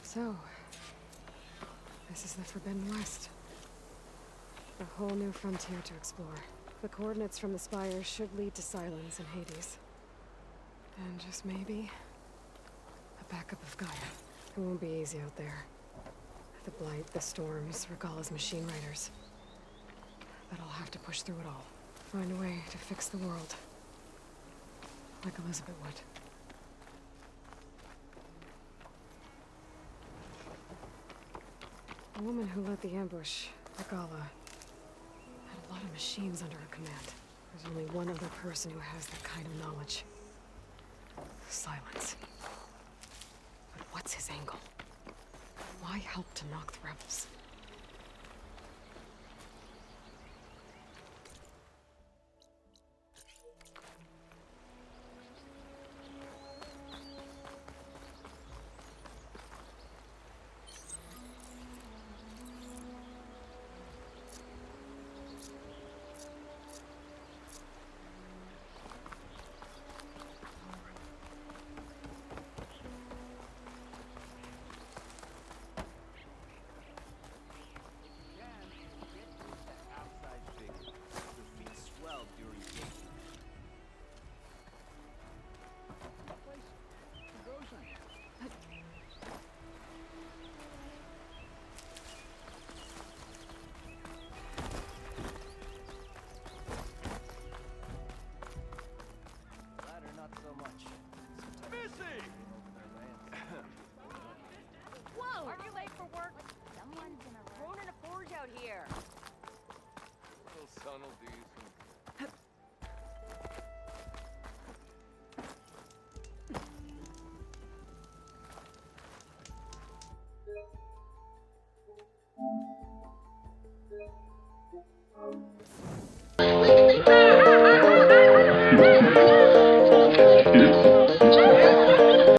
Speaker 1: So, this is the Forbidden West. A whole new frontier to explore. The coordinates from the spire should lead to Silence and Hades. And just maybe, a backup of Gaia. It won't be easy out there. The Blight, the Storms, Regala's machine riders. But I'll have to push through it all. Find a way to fix the world. Like Elizabeth would. The woman who led the ambush, Regala, had a lot of machines under her command. There's only one other person who has that kind of knowledge. Silence. But what's his angle? Why help to knock the rebels?